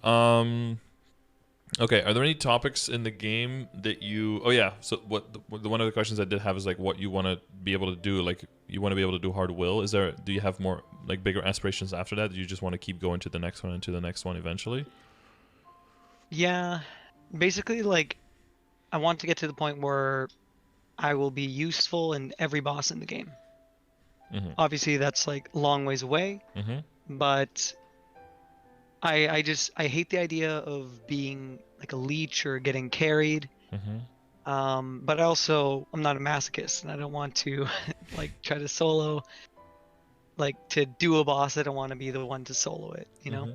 Okay. Are there any topics in the game that you? Oh yeah. So the one of the questions I did have is like what you want to be able to do. Like you want to be able to do hard will. Do you have more like bigger aspirations after that? Do you just want to keep going to the next one and to the next one eventually? Yeah. Basically, like, I want to get to the point where I will be useful in every boss in the game. Obviously, that's like a long ways away, but I hate the idea of being like a leech or getting carried. But also, I'm not a masochist, and I don't want to like try to solo. Like to do a boss, I don't want to be the one to solo it, you know?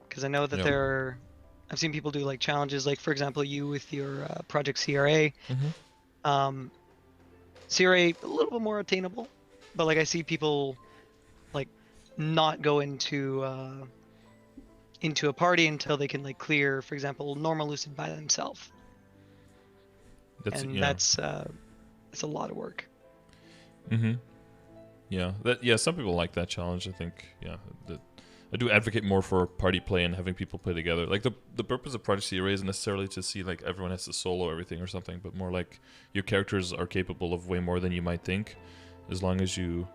Because I know that I've seen people do like challenges, like for example, you with your project CRA. CRA a little bit more attainable, but like I see people like not go into a party until they can like clear, for example, normal lucid by themselves. That's a lot of work. Yeah. Some people like that challenge. I think. Yeah. I do advocate more for party play and having people play together. Like the purpose of Project CRA isn't necessarily to see like everyone has to solo everything or something, but more like your characters are capable of way more than you might think, as long as you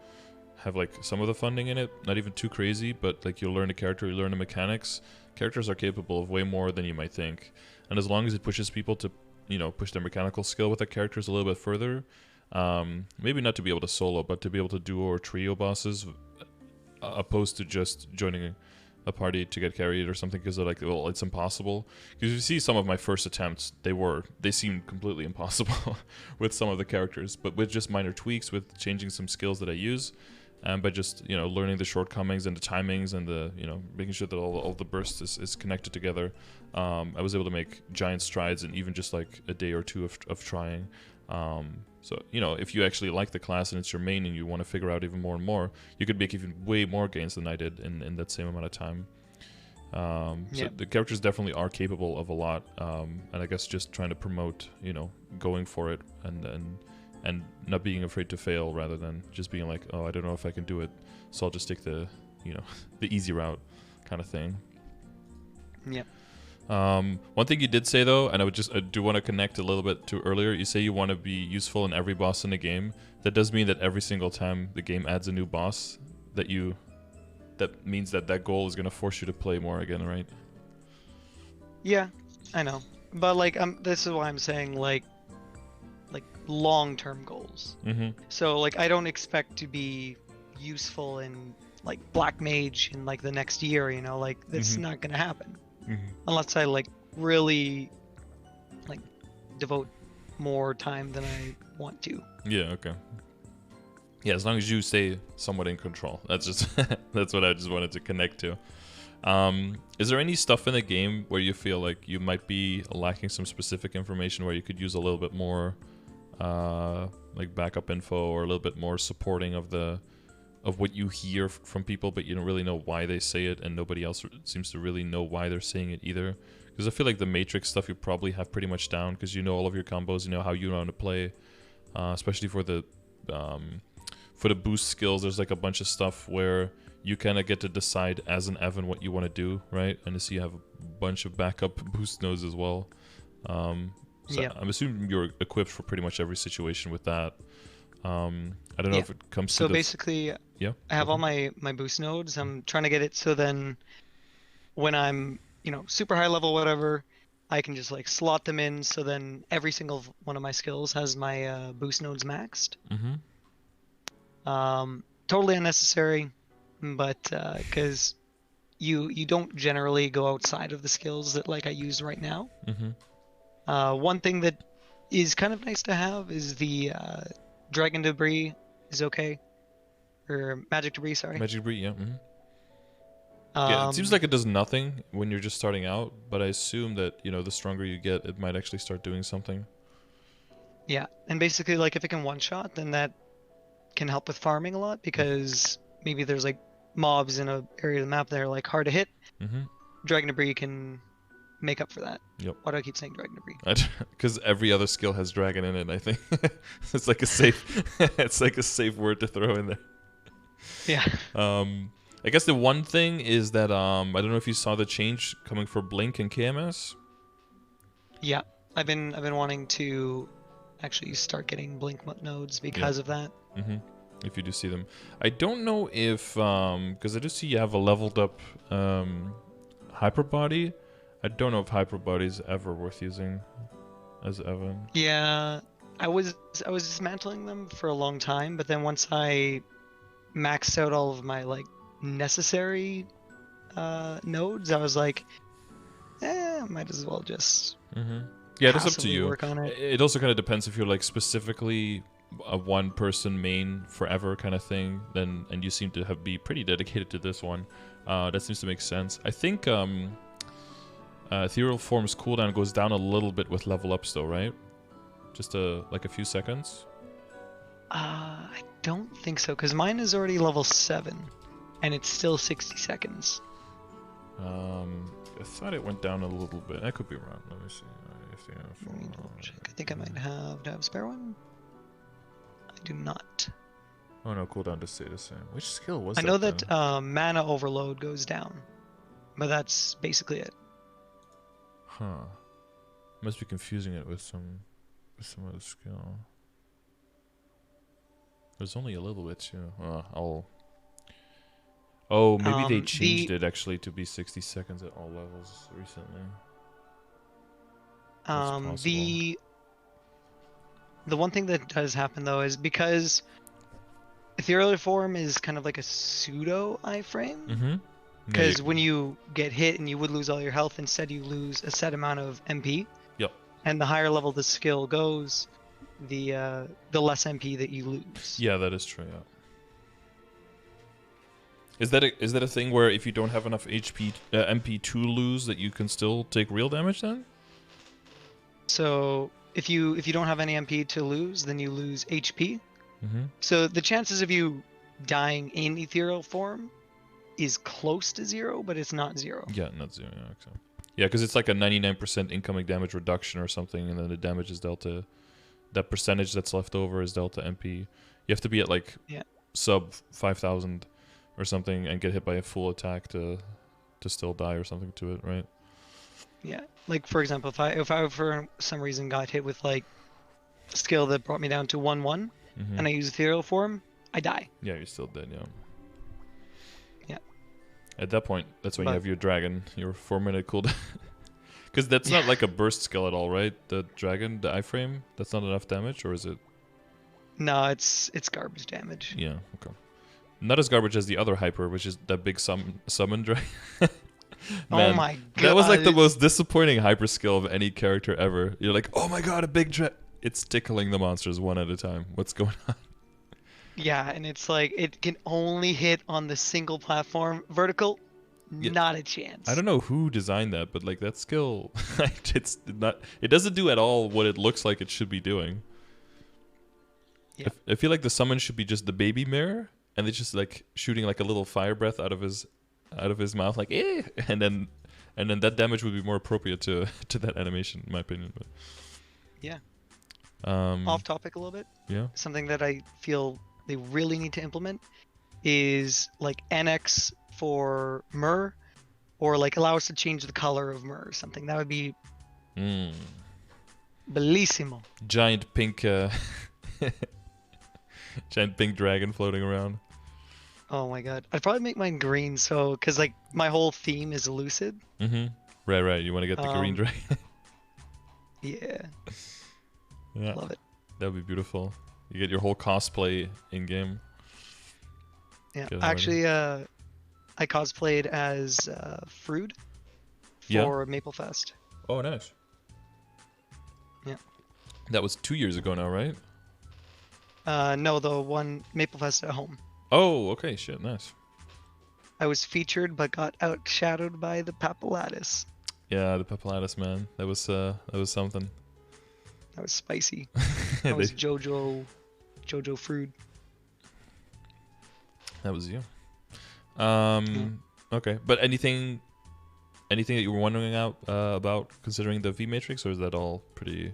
have like some of the funding in it, not even too crazy, but like you'll learn a character, you learn the mechanics. Characters are capable of way more than you might think, and as long as it pushes people to, push their mechanical skill with the characters a little bit further, maybe not to be able to solo, but to be able to duo or trio bosses. Opposed to just joining a party to get carried or something, because they're like, well, it's impossible. Because you see some of my first attempts, they seemed completely impossible with some of the characters, but with just minor tweaks, with changing some skills that I use, and by just learning the shortcomings and the timings and the making sure that all the bursts is connected together, I was able to make giant strides in even just like a day or two of trying. So if you actually like the class and it's your main and you want to figure out even more and more, you could make even way more gains than I did in that same amount of time. So the characters definitely are capable of a lot, and I guess just trying to promote going for it and not being afraid to fail rather than just being like, oh, I don't know if I can do it, so I'll just take the the easy route kind of thing. Yeah. One thing you did say though, and I do want to connect a little bit to earlier, you say you want to be useful in every boss in the game. That does mean that every single time the game adds a new boss, that means that goal is going to force you to play more again, right? Yeah, I know. But like this is why I'm saying like long-term goals. So like I don't expect to be useful in like Black Mage in like the next year, like that's not gonna happen unless I like really like devote more time than I want to. Yeah, okay. Yeah, as long as you stay somewhat in control. That's just that's what I just wanted to connect to. Is there any stuff in the game where you feel like you might be lacking some specific information where you could use a little bit more like backup info or a little bit more supporting of what you hear from people, but you don't really know why they say it, and nobody else seems to really know why they're saying it either? Because I feel like the Matrix stuff you probably have pretty much down, because you know all of your combos, you know how you want to play, especially for the boost skills. There's like a bunch of stuff where you kind of get to decide as an Evan what you want to do, right? And so you have a bunch of backup boost nodes as well. So yeah. I'm assuming you're equipped for pretty much every situation with that. I don't know if it comes to so basically, I have all my boost nodes. I'm trying to get it so then when I'm super high level whatever, I can just like slot them in, so then every single one of my skills has my boost nodes maxed. Totally unnecessary, but because you don't generally go outside of the skills that like I use right now. One thing that is kind of nice to have is the Dragon Debris is okay, or Magic Debris, sorry. Magic Debris, yeah. Yeah, it seems like it does nothing when you're just starting out, but I assume that the stronger you get, it might actually start doing something. Yeah, and basically like if it can one-shot, then that can help with farming a lot, because maybe there's like mobs in a area of the map that are like hard to hit. Dragon Debris can make up for that. Yep. Why do I keep saying Dragon Debris? Because every other skill has dragon in it, I think. It's like a safe word to throw in there. Yeah. I guess the one thing is that I don't know if you saw the change coming for Blink and KMS. Yeah, I've been wanting to actually start getting Blink nodes because of that. If you do see them, I don't know if because I do see you have a leveled up Hyper Body. I don't know if Hyper Body's ever worth using as Evan. Yeah, I was dismantling them for a long time, but then once I maxed out all of my like necessary nodes, I was like, might as well just yeah, that's up to you. Work on it. It also kind of depends if you're like specifically a one person main forever kind of thing, then, and you seem to be pretty dedicated to this one. That seems to make sense. I think Ethereal Form's cooldown goes down a little bit with level ups though, right? Just like a few seconds? I don't think so, because mine is already level 7, and it's still 60 seconds. I thought it went down a little bit. I could be wrong. Let me see. Let me double check. I think I might have. Do I have a spare one? I do not. Oh no, cooldown does stay the same. Which skill was that? I know that mana overload goes down, but that's basically it. Huh. Must be confusing it with some other skill. There's only a little bit too. Oh, maybe they changed it actually to be 60 seconds at all levels recently. The one thing that does happen though is because Ethereal Form is kind of like a pseudo iframe. Because when you get hit and you would lose all your health, instead you lose a set amount of MP. Yep. And the higher level the skill goes, the less MP that you lose. Yeah, that is true. Yeah. Is that a thing where if you don't have enough HP MP to lose that you can still take real damage then? So if you don't have any MP to lose, then you lose HP. Mm-hmm. So the chances of you dying in ethereal form is close to 0, but it's not 0. Yeah, not 0. Yeah, okay. Yeah, because it's like a 99% incoming damage reduction or something, and then the damage is dealt to that percentage that's left over is dealt to MP. You have to be at like sub 5,000 or something and get hit by a full attack to still die or something to it, right? Yeah, like for example, if I for some reason got hit with like a skill that brought me down to 1/1, and I use ethereal form, I die. Yeah, you're still dead. Yeah. Yeah. At that point, that's when you have your dragon, your 4-minute cooldown. Because that's not like a burst skill at all, right? The dragon, the iframe, that's not enough damage, or is it? No, it's garbage damage. Yeah. Okay. Not as garbage as the other hyper, which is that big summon dragon. Man, oh my god. That was like the most disappointing hyper skill of any character ever. You're like, oh my god, a big dragon. It's tickling the monsters one at a time. What's going on? Yeah, and it's like it can only hit on the single platform. Vertical, not a chance. I don't know who designed that, but like that skill, it's not. It doesn't do at all what it looks like it should be doing. Yeah. I feel like the summon should be just the baby mirror, and they're just like shooting like a little fire breath out of his mouth, like eh, and then that damage would be more appropriate to that animation, in my opinion. But yeah. Off topic a little bit. Yeah. Something that I feel they really need to implement is like NX for Myrrh, or like allow us to change the color of Myrrh or something. That would be bellissimo. Giant pink dragon floating around. Oh my god. I'd probably make mine green, so because like my whole theme is lucid. Right. You want to get the green dragon. Yeah. Yeah. Love it. That would be beautiful. You get your whole cosplay in game. Yeah. Actually, I cosplayed as Frood for Maplefest. Oh, nice. Yeah. That was 2 years ago now, right? No, the one Maplefest at home. Oh, okay. Shit, nice. I was featured, but got outshadowed by the Papulatus. Yeah, the Papulatus, man. That was something. That was spicy. That was Jojo Frood. That was you. Okay, but anything that you were wondering about considering the V Matrix, or is that all pretty?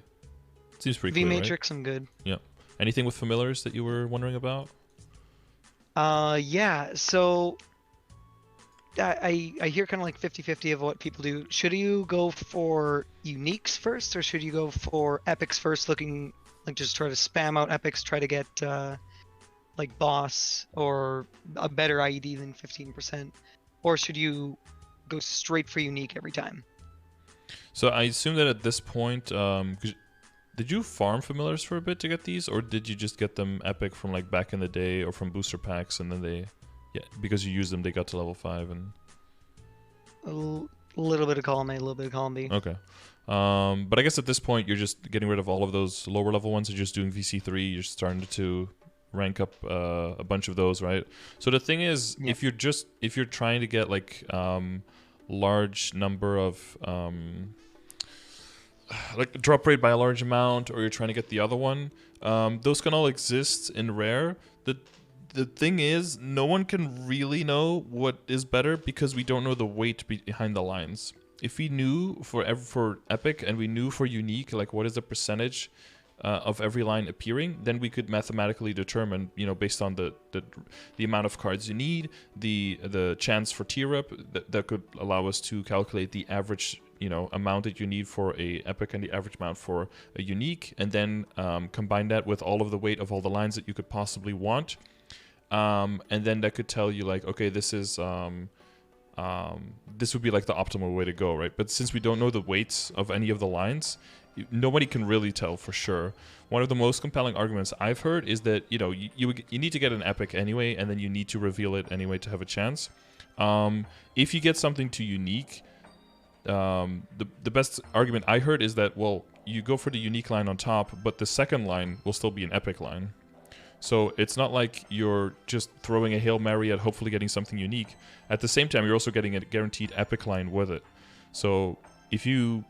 Seems pretty clear, V Matrix, right? I'm good. Yeah. Anything with familiars that you were wondering about? Yeah. So I hear kind of like 50-50 of what people do. Should you go for uniques first, or should you go for epics first, looking like just try to spam out epics, try to get like boss or a better IED than 15%, or should you go straight for unique every time? So I assume that at this point, did you farm familiars for a bit to get these, or did you just get them epic from like back in the day, or from booster packs, and then because you used them, they got to level 5 and a little bit of column A, a little bit of column B. Okay. But I guess at this point you're just getting rid of all of those lower level ones. You're just doing VC3. You're starting to rank up a bunch of those, right? So the thing is, if you're trying to get like large number of like drop rate by a large amount, or you're trying to get the other one, those can all exist in rare. The thing is, no one can really know what is better because we don't know the weight behind the lines. If we knew for epic and we knew for unique, like what is the percentage of every line appearing, then we could mathematically determine, based on the amount of cards you need, the chance for tier up, that could allow us to calculate the average amount that you need for a epic and the average amount for a unique, and then combine that with all of the weight of all the lines that you could possibly want. And then that could tell you like, okay, this is this would be like the optimal way to go, right? But since we don't know the weights of any of the lines, nobody can really tell for sure. One of the most compelling arguments I've heard is that you need to get an epic anyway, and then you need to reveal it anyway to have a chance. If you get something too unique, the best argument I heard is that, well, you go for the unique line on top, but the second line will still be an epic line. So it's not like you're just throwing a Hail Mary at hopefully getting something unique. At the same time, you're also getting a guaranteed epic line with it. So if you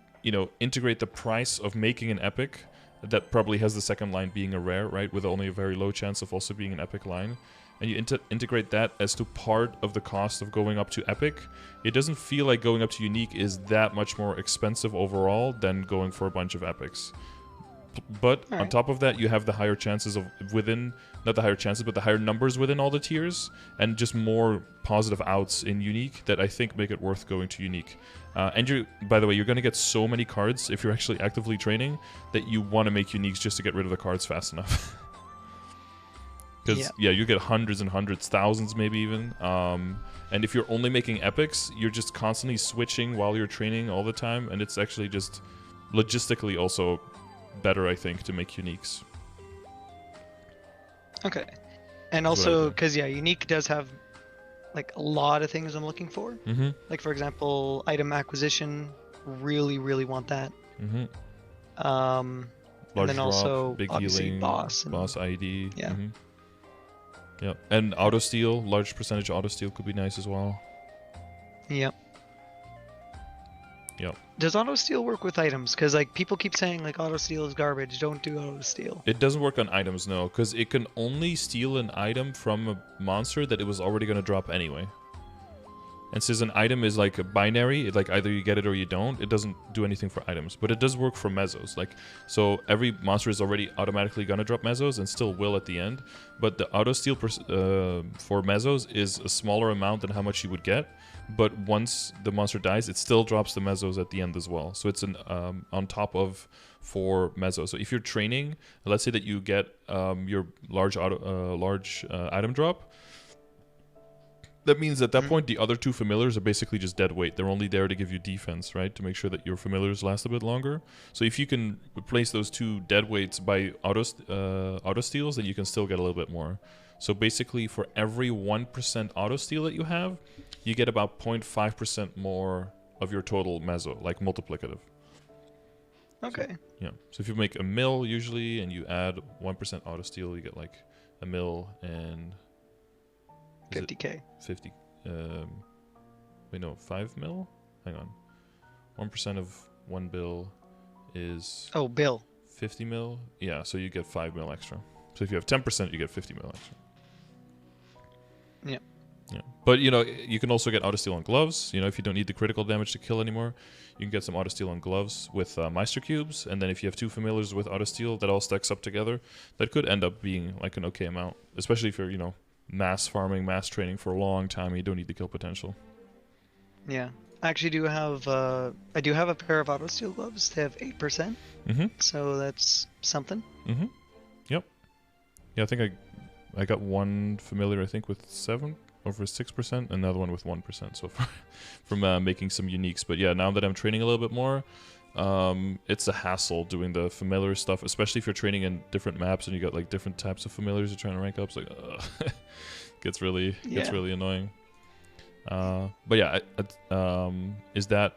integrate the price of making an epic, that probably has the second line being a rare, right, with only a very low chance of also being an epic line, and you integrate that as to part of the cost of going up to epic, it doesn't feel like going up to unique is that much more expensive overall than going for a bunch of epics. But on top of that, you have the higher chances of not the higher chances, but the higher numbers within all the tiers, and just more positive outs in unique that I think make it worth going to unique. And by the way, you're going to get so many cards if you're actually actively training that you want to make uniques just to get rid of the cards fast enough. Because you get hundreds and hundreds, thousands maybe even. And if you're only making epics, you're just constantly switching while you're training all the time, and it's actually just logistically also better, I think, to make uniques. Okay. And also, because unique does have like a lot of things I'm looking for. Mm-hmm. Like, for example, item acquisition. Really, really want that. Mm-hmm. And then drop, also big obviously healing, boss ID. Yeah. Mm-hmm. Yeah, and auto steal, large percentage auto steal could be nice as well. Yep. Yep. Does auto steal work with items? Because like people keep saying like auto steal is garbage. Don't do auto steal. It doesn't work on items, no, because it can only steal an item from a monster that it was already going to drop anyway. And since an item is like a binary, like either you get it or you don't, it doesn't do anything for items. But it does work for mesos. Like, so every monster is already automatically going to drop mesos and still will at the end. But the auto steal for mesos is a smaller amount than how much you would get. But once the monster dies, it still drops the mesos at the end as well. So it's an on top of 4 mesos. So if you're training, let's say that you get your large item drop. That means at that point, the other 2 familiars are basically just dead weight. They're only there to give you defense, right? To make sure that your familiars last a bit longer. So if you can replace those 2 dead weights by auto steals, then you can still get a little bit more. So basically, for every 1% auto steal that you have, you get about 0.5% more of your total meso, like multiplicative. Okay. So, yeah. So if you make a mil usually, and you add 1% auto steal, you get like a mil and 50k. 50. Wait, no, 5 mil? Hang on. 1% of 1 bill is... Oh, bill. 50 mil? Yeah, so you get 5 mil extra. So if you have 10%, you get 50 mil extra. Yeah. Yeah. But, you can also get auto-steal on gloves. If you don't need the critical damage to kill anymore, you can get some auto-steal on gloves with Meister Cubes. And then if you have 2 familiars with auto-steal, that all stacks up together. That could end up being like an okay amount. Especially if you're, mass farming, mass training for a long time, and you don't need the kill potential. Yeah. I actually do have a pair of auto steel gloves. They have 8%. Mm-hmm. So that's something. Mm-hmm. Yep. Yeah, I think I got one familiar, I think, with 7 over 6%, and another one with 1% so far from making some uniques. But yeah, now that I'm training a little bit more, it's a hassle doing the familiar stuff, especially if you're training in different maps and you got like different types of familiars you're trying to rank up. It's like, gets really annoying. But yeah, is that,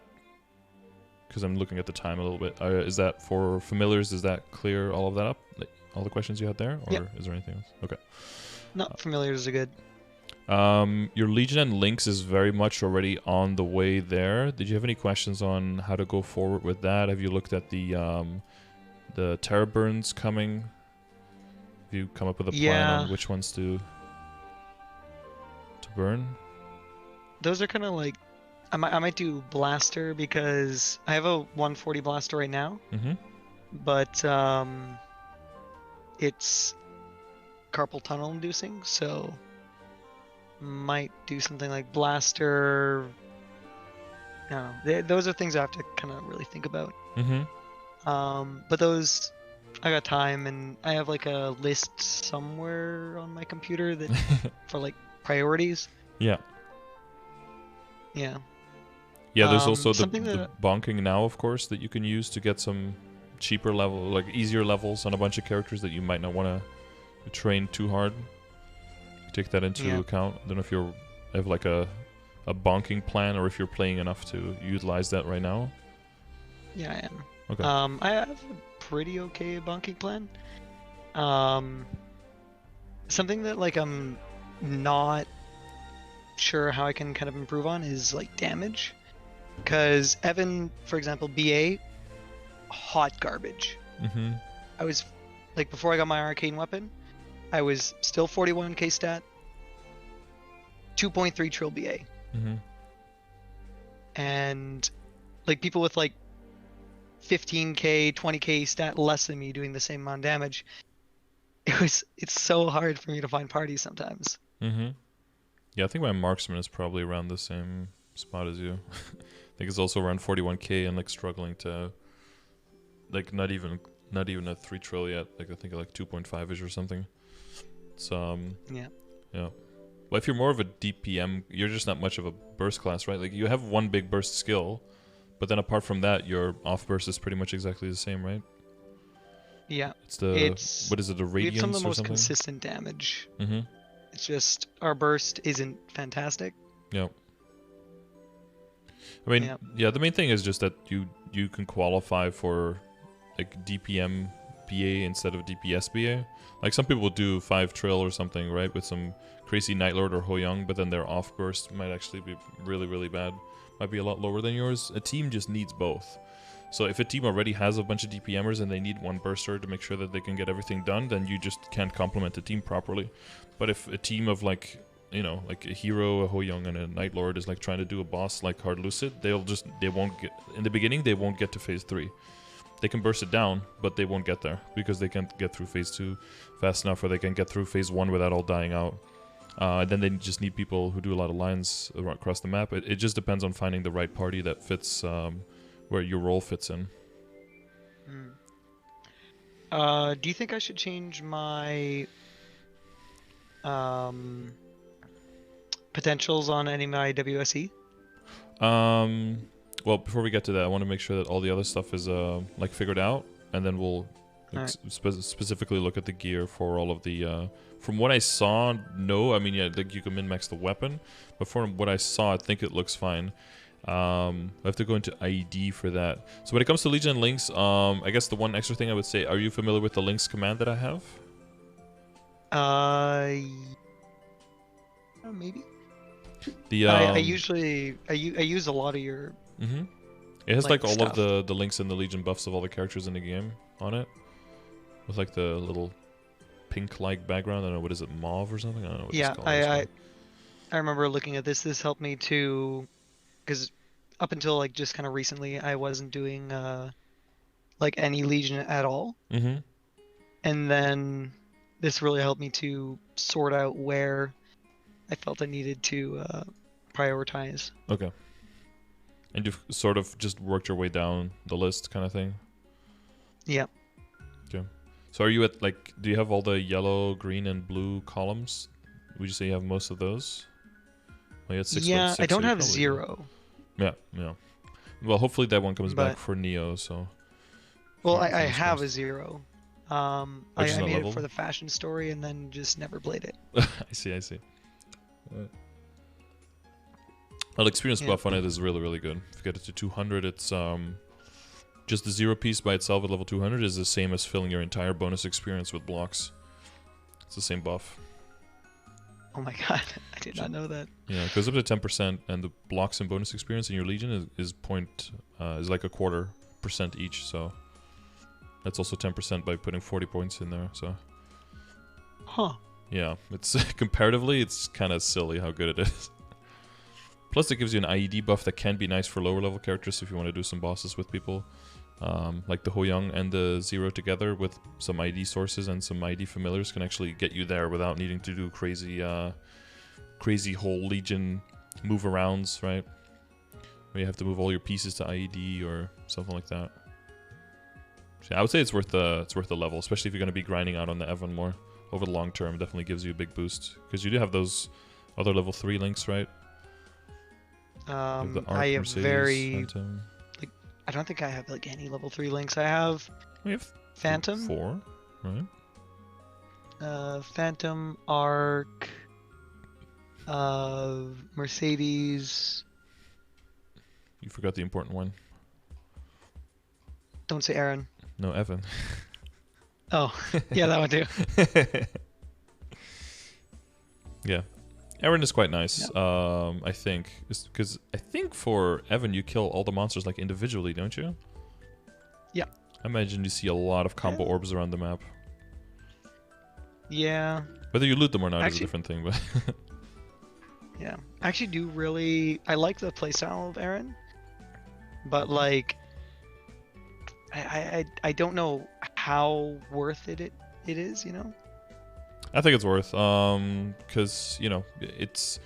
because I'm looking at the time a little bit, is that for familiars, does that clear all of that up? Like, all the questions you had there? Or is there anything else? Okay. No, familiars are good. Your Legion and Lynx is very much already on the way there. Did you have any questions on how to go forward with that? Have you looked at the Terra Burns coming? Have you come up with a plan on which ones to burn? Those are kind of like, I might do Blaster because I have a 140 Blaster right now. Mm-hmm. But it's carpal tunnel inducing, so might do something like Blaster. I don't know. Those are things I have to kind of really think about. Mm-hmm. But those, I got time, and I have like a list somewhere on my computer that for like priorities. Yeah. Yeah. Yeah, there's also the bonking now, of course, that you can use to get some cheaper level, like easier levels on a bunch of characters that you might not want to train too hard. Take that into account. I don't know if you have like a bonking plan or if you're playing enough to utilize that right now. Yeah, I am. Okay. I have a pretty okay bonking plan. something that like I'm not sure how I can kind of improve on is like damage. Because Evan, for example, BA, hot garbage. Mm-hmm. I was like before I got my arcane weapon, I was still 41k stat, 2.3 trill BA, Mm-hmm. and like people with like 15k, 20k stat less than me doing the same amount of damage. It's so hard for me to find parties sometimes. Mm-hmm. Yeah, I think my marksman is probably around the same spot as you. I think it's also around 41k and like struggling to like not even a 3 trill yet. Like I think like 2.5ish or something. So Yeah. yeah. Well, if you're more of a DPM, you're just not much of a burst class, right? Like you have one big burst skill, but then apart from that, your off burst is pretty much exactly the same, right? Yeah. It's the what is it, the We have some of radiance the or most something? consistent damage. Mm-hmm. It's just our burst isn't fantastic. Yeah. I mean, Yeah. yeah, the main thing is just that you can qualify for like DPM BA instead of DPS BA. Like some people do 5 trill or something, right, with some crazy Night Lord or Ho Young, but then their off burst might actually be really, really bad. Might be a lot lower than yours. A team just needs both. So if a team already has a bunch of DPMers and they need one burster to make sure that they can get everything done, then you just can't complement the team properly. But if a team of like, you know, like a hero, a Ho Young, and a Night Lord is like trying to do a boss like Hard Lucid, they won't get, in the beginning, they won't get to phase 3. They can burst it down, but they won't get there because they can't get through phase 2 fast enough, or they can get through phase 1 without all dying out. Then they just need people who do a lot of lines across the map. It just depends on finding the right party that fits where your role fits in. Do you think I should change my potentials on any of my WSE? Well, before we get to that, I want to make sure that all the other stuff is like figured out, and then we'll like, specifically look at the gear for all of the. From what I saw, no. I mean, yeah, like you can min-max the weapon, but from what I saw, I think it looks fine. I have to go into IED for that. So when it comes to Legion and Lynx, I guess the one extra thing I would say: are you familiar with the Lynx command that I have? Maybe. The I usually I use a lot of your. Mm-hmm. It has like all stuff. of the Lynx and the Legion buffs of all the characters in the game on it, with like the little pink-like background. I don't know, what is it, mauve or something? I don't know what Yeah, this color is called. I remember looking at this. This helped me to, because up until like just kind of recently, I wasn't doing like any Legion at all. Mm-hmm. And then this really helped me to sort out where I felt I needed to prioritize. Okay. And you've sort of just worked your way down the list, kind of thing. Yeah. Okay. So are you at like? Do you have all the yellow, green, and blue columns? Would you say you have most of those? Well, you had 6.6. Yeah, I don't so have probably 0. Yeah, yeah. Well, hopefully that one comes back But- for Neo. So. Well, Fingers I have crossed. a 0. Just I not made level? it for the fashion story and then just never played it. I see. Well, experience Yeah. buff on it is really, really good. If you get it to 200, it's just the 0 piece by itself at level 200 is the same as filling your entire bonus experience with blocks. It's the same buff. Oh my god, I did not know that. Yeah, it goes up to 10%, and the blocks and bonus experience in your Legion is like a 0.25% each. So that's also 10% by putting 40 points in there. So Huh. yeah, it's comparatively, it's kind of silly how good it is. Plus, it gives you an IED buff that can be nice for lower level characters if you want to do some bosses with people. Like the Ho Young and the 0 together with some ID sources and some ID familiars can actually get you there without needing to do crazy whole Legion move arounds, right? Where you have to move all your pieces to IED or something like that. So yeah, I would say it's worth the level, especially if you're going to be grinding out on the Evan more over the long term. Definitely gives you a big boost because you do have those other level 3 links, right? The Arc, I have Mercedes, Phantom. I don't think I have like any level 3 links. I have We have Phantom, 4, right? Phantom, Arc, Mercedes. You forgot the important one. Don't say Aaron. No, Evan. Oh, yeah, that one too. Aaron is quite nice. Yeah. I think because I think for Evan you kill all the monsters like individually, don't you? Yeah. I imagine you see a lot of combo orbs around the map. Yeah. Whether you loot them or not is a Actually, different thing, but yeah. I actually do really. I like the playstyle of Aaron, but like, I don't know how worth it is. You know. I think it's worth. Because you know it's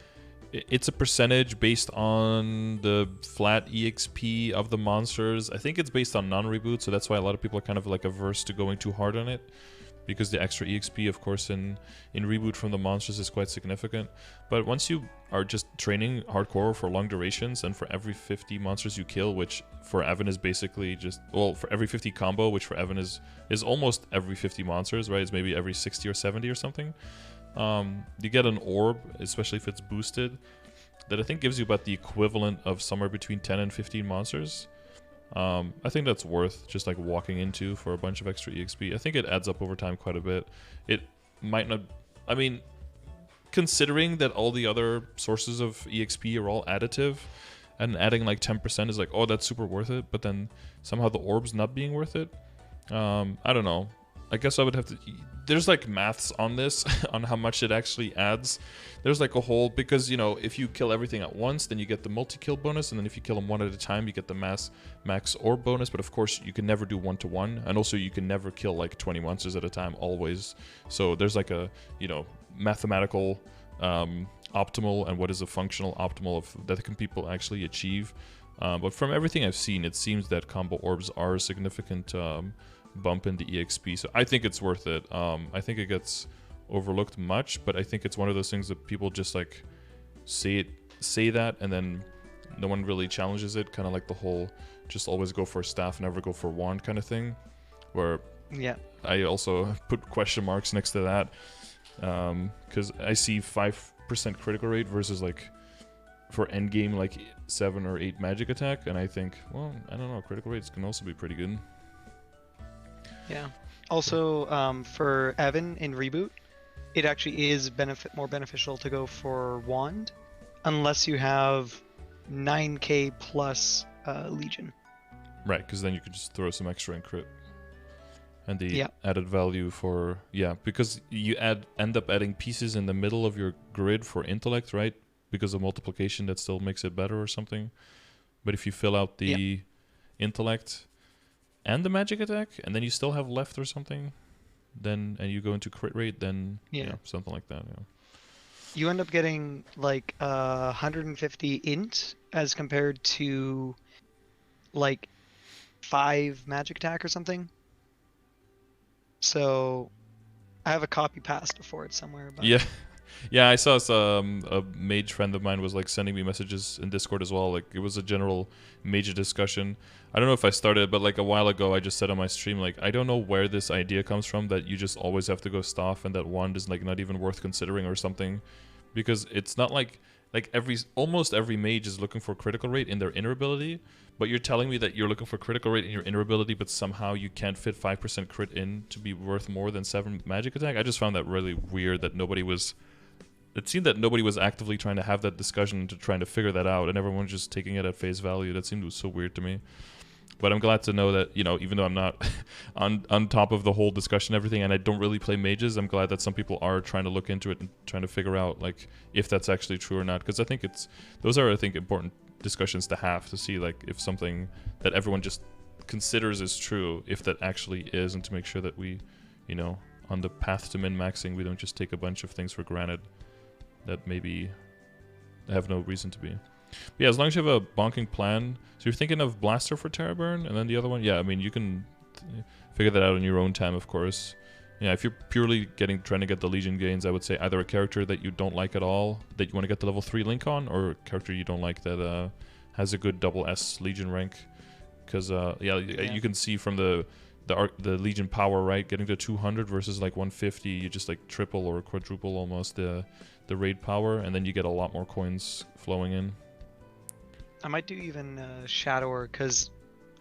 a percentage based on the flat EXP of the monsters. I think it's based on non-reboot, so that's why a lot of people are kind of like averse to going too hard on it. Because the extra EXP, of course, in reboot from the monsters is quite significant. But once you are just training hardcore for long durations, and for every 50 monsters you kill, which for Evan is basically just, well, for every 50 combo, which for Evan is almost every 50 monsters, right? It's maybe every 60 or 70 or something. You get an orb, especially if it's boosted, that I think gives you about the equivalent of somewhere between 10 and 15 monsters. I think that's worth just like walking into for a bunch of extra EXP. I think it adds up over time quite a bit. It might not, I mean, considering that all the other sources of EXP are all additive, and adding like 10% is like, oh, that's super worth it, but then somehow the orbs not being worth it. I don't know. I guess I would have to, there's like maths on this on how much it actually adds. There's like a whole, because you know, if you kill everything at once, then you get the multi-kill bonus, and then if you kill them one at a time, you get the max orb bonus. But of course you can never do 1-to-1, and also you can never kill like 20 monsters at a time always. So there's like a, you know, mathematical optimal and what is a functional optimal of that can people actually achieve. But from everything I've seen, it seems that combo orbs are a significant bump in the EXP, so I think it's worth it. I think it gets overlooked much, but I think it's one of those things that people just like say that, and then no one really challenges it. Kind of like the whole just always go for staff, never go for wand kind of thing, where Yeah. I also put question marks next to that, because I see 5% critical rate versus like for endgame like 7 or 8 magic attack, and I think, well, I don't know, critical rates can also be pretty good. Yeah. Also, for Evan in reboot, it actually is more beneficial to go for wand, unless you have 9k plus Legion. Right, because then you could just throw some extra in crit. And the Yeah. added value for, yeah, because you end up adding pieces in the middle of your grid for intellect, right? Because of multiplication, that still makes it better or something. But if you fill out the intellect and the magic attack, and then you still have left or something, then, and you go into crit rate, then yeah, something like that. Yeah. You end up getting like 150 int as compared to like 5 magic attack or something. So I have a copy pasted for it somewhere. But Yeah, I saw some a mage friend of mine was like sending me messages in Discord as well. Like it was a general major discussion. I don't know if I started, but like a while ago, I just said on my stream, like, I don't know where this idea comes from that you just always have to go staff and that wand is like not even worth considering or something, because it's not like almost every mage is looking for critical rate in their inner ability, but you're telling me that you're looking for critical rate in your inner ability, but somehow you can't fit 5% crit in to be worth more than 7 magic attack. I just found that really weird that nobody was. It seemed that nobody was actively trying to have that discussion to trying to figure that out, and everyone was just taking it at face value. That seemed so weird to me. But I'm glad to know that, you know, even though I'm not on top of the whole discussion and everything, and I don't really play mages, I'm glad that some people are trying to look into it and trying to figure out like if that's actually true or not. Because I think those are, I think, important discussions to have, to see like if something that everyone just considers is true, if that actually is, and to make sure that we, you know, on the path to min-maxing, we don't just take a bunch of things for granted that maybe have no reason to be. But yeah, as long as you have a bonking plan. So you're thinking of Blaster for Terra Burn, and then the other one, yeah, I mean, you can figure that out in your own time, of course. Yeah, if you're purely trying to get the Legion gains, I would say either a character that you don't like at all, that you want to get the level 3 link on, or a character you don't like that has a good double S Legion rank. Because, you can see from the Legion power, right, getting to 200 versus like 150, you just like triple or quadruple almost the raid power, and then you get a lot more coins flowing in. I might do even Shadower, because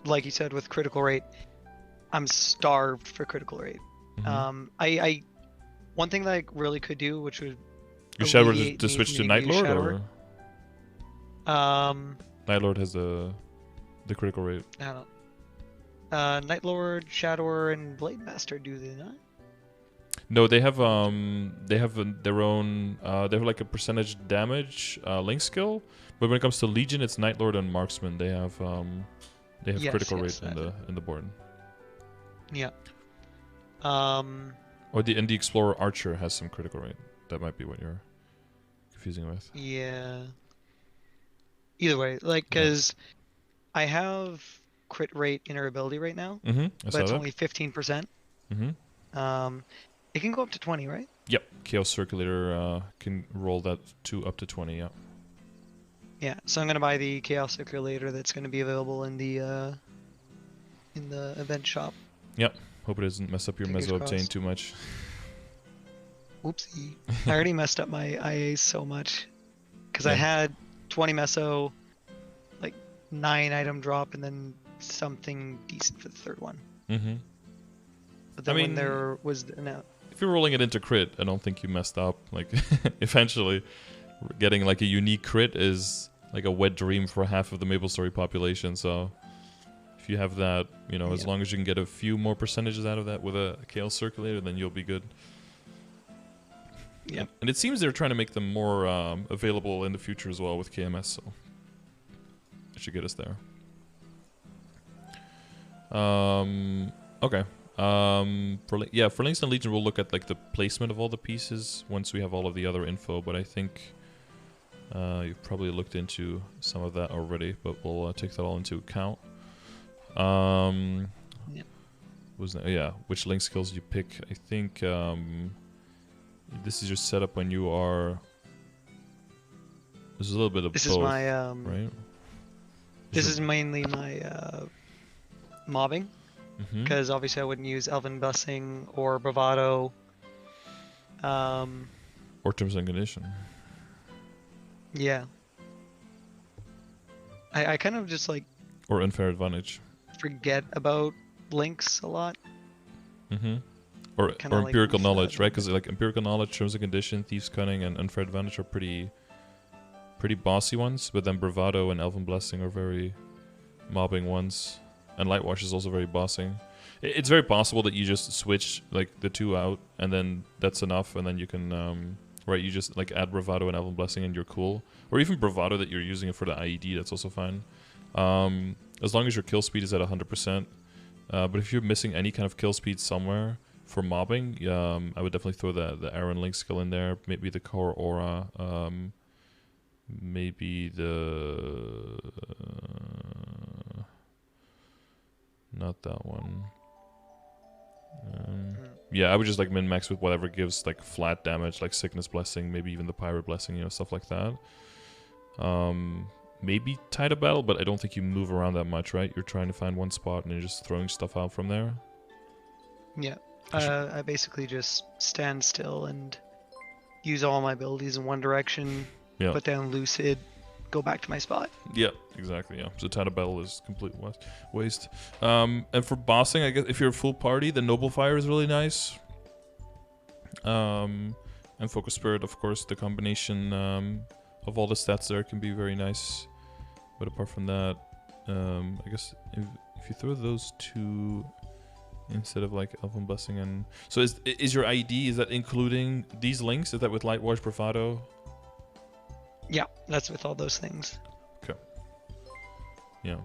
like you said with critical rate, I'm starved for critical rate. Mm-hmm. I one thing that I really could do, which would Your Shadow Lord is alleviate to me switch from to needing Night to use Lord, Shadow or Lord. Night Lord has the critical rate. I don't know. Night Lord, Shadower, and Blade Master, do they not? No, they have their own they have like a percentage damage link skill, but when it comes to Legion, it's Night Lord and Marksman. They have Yes, critical yes, rate in the board. Yeah. Or the Explorer Archer has some critical rate. That might be what you're confusing with. Yeah. Either way, like, Yeah. because I have crit rate in her ability right now, I but saw it's that. only 15%. It can go up to 20, right? Yep. Chaos Circulator can roll that up to 20. Yeah. Yeah. So I'm gonna buy the Chaos Circulator that's gonna be available in the event shop. Yep. Hope it doesn't mess up your Fingers Meso Obtain crossed. too much. Whoopsie. I already messed up my IAs so much. Because I Yeah. had 20 meso, like 9 item drop, and then something decent for the third one. Mm-hmm. But then I when mean, there was no. If you're rolling it into crit, I don't think you messed up. Like, eventually, getting like a unique crit is like a wet dream for half of the MapleStory population. So, if you have that, you know, as long as you can get a few more percentages out of that with a Chaos Circulator, then you'll be good. Yeah. And it seems they're trying to make them more available in the future as well with KMS, so it should get us there. Okay. For Links and Legion, we'll look at like the placement of all the pieces once we have all of the other info. But I think you've probably looked into some of that already. But we'll take that all into account. Which link skills you pick? I think this is your setup when you are. There's a little bit of This both, is my right? This is mainly my mobbing, because obviously I wouldn't use Elven Blessing or Bravado. Or Terms and Condition. Yeah. I kind of just like Or Unfair Advantage. forget about links a lot. Or Kinda like Empirical lose Knowledge, that. right? Because like Empirical Knowledge, Terms and Condition, Thieves' Cunning, and Unfair Advantage are pretty bossy ones. But then Bravado and Elven Blessing are very mobbing ones. And Lightwash is also very bossing. It's very possible that you just switch like the two out, and then that's enough, and then you can you just like add Bravado and Elven Blessing, and you're cool. Or even Bravado that you're using it for the IED, that's also fine. As long as your kill speed is at 100%. But if you're missing any kind of kill speed somewhere for mobbing, I would definitely throw the Aaron Link skill in there. Maybe the Core Aura. Maybe the... not that one. Yeah, I would just like min-max with whatever gives like flat damage, like Sickness Blessing, maybe even the Pirate Blessing, you know, stuff like that. Maybe Tide of Battle, but I don't think you move around that much, right? You're trying to find one spot and you're just throwing stuff out from there. Yeah. I basically just stand still and use all my abilities in one direction, put down Lucid, go back to my spot. Yeah, exactly, yeah. So Tide of Battle is complete waste. And for bossing, I guess if you're a full party, the Noble Fire is really nice. And Focus Spirit, of course, the combination of all the stats there can be very nice. But apart from that, I guess if you throw those two instead of like Elven Blessing and... So is your ID, is that including these links? Is that with Lightwash, Bravado? Yeah, that's with all those things. Okay. Yeah.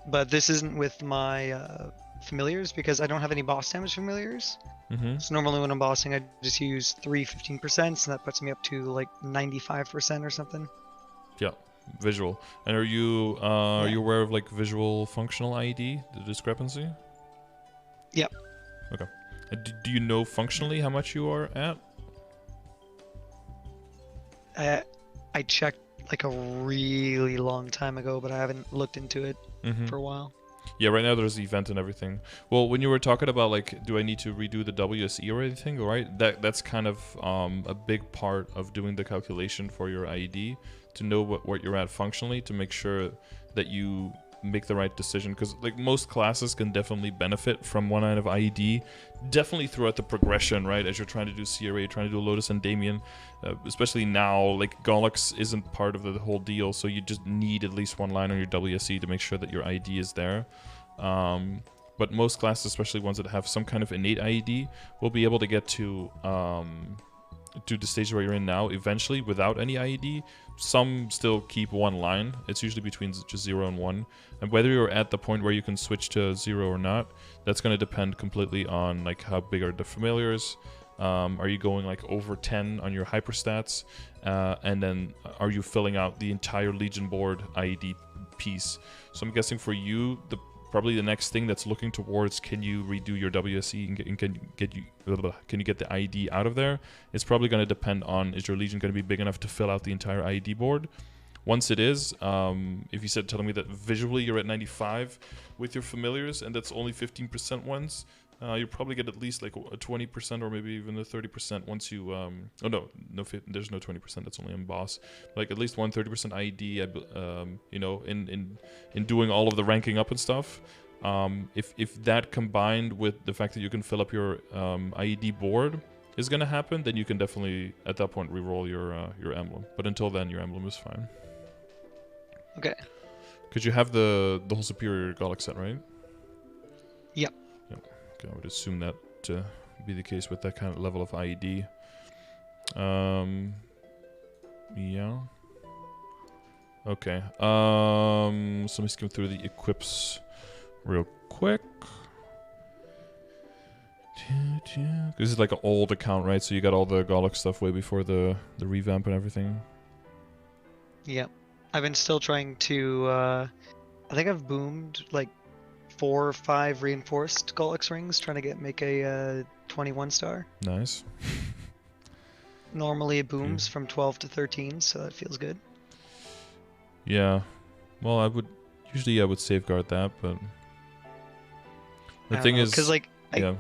But this isn't with my familiars because I don't have any boss damage familiars. So normally when I'm bossing, I just use 15%, so that puts me up to like 95% or something. Yeah, visual. And are you aware of like visual functional ID, the discrepancy? Yep. Okay. Do you know functionally how much you are at? I checked like a really long time ago, but I haven't looked into it for a while. Yeah, right now there's the event and everything. Well, when you were talking about like, do I need to redo the WSE or anything, right? That's kind of a big part of doing the calculation for your IED, to know what you're at functionally, to make sure that you make the right decision, because like most classes can definitely benefit from one line of IED, definitely throughout the progression, right? As you're trying to do CRA, trying to do Lotus and Damien, especially now, like Gollux isn't part of the whole deal, so you just need at least one line on your WSE to make sure that your IED is there. But most classes, especially ones that have some kind of innate IED, will be able to get to the stage where you're in now eventually without any IED. Some still keep one line. It's usually between just 0 and 1. And whether you're at the point where you can switch to 0 or not, that's going to depend completely on like how big are the familiars. Are you going like over 10 on your hyperstats? And then are you filling out the entire Legion board IED piece? So I'm guessing for you, probably the next thing that's looking towards, can you redo your WSE and can you get the IED out of there? It's probably going to depend on, is your Legion going to be big enough to fill out the entire IED board? Once it is, if you said telling me that visually you're at 95 with your familiars and that's only 15% ones, you'll probably get at least like a 20% or maybe even a 30% once you there's no 20%, that's only on boss, like at least 30% IED, you know, in doing all of the ranking up and stuff. If that combined with the fact that you can fill up your IED board is going to happen, then you can definitely at that point reroll your emblem, but until then your emblem is fine. Okay. Because you have the whole superior Golic set, right? Yep. Okay, I would assume that to be the case with that kind of level of IED. Yeah. Okay. So let me skim through the equips real quick. This is like an old account, right? So you got all the Golic stuff way before the revamp and everything. Yep. I've been still trying to, I think I've boomed like 4 or 5 reinforced Golix rings, trying to make a 21 star. Nice. Normally it booms from 12 to 13, so that feels good. Yeah. Well, I would safeguard that, but the thing is, because like yeah.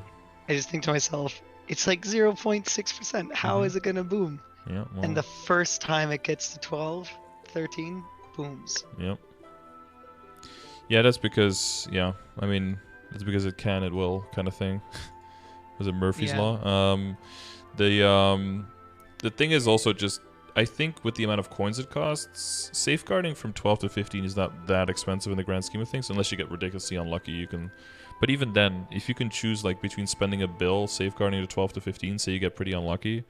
I just think to myself, it's like 0.6%. How is it gonna boom? Yeah. Well, and the first time it gets to 12, 13, booms. Yep. Yeah, that's because, yeah, I mean, it's because it can, it will kind of thing. Was it Murphy's Law? The thing is also just, I think with the amount of coins it costs, safeguarding from 12 to 15 is not that expensive in the grand scheme of things, unless you get ridiculously unlucky. You can, but even then, if you can choose like between spending a bill safeguarding to 12 to 15, say you get pretty unlucky,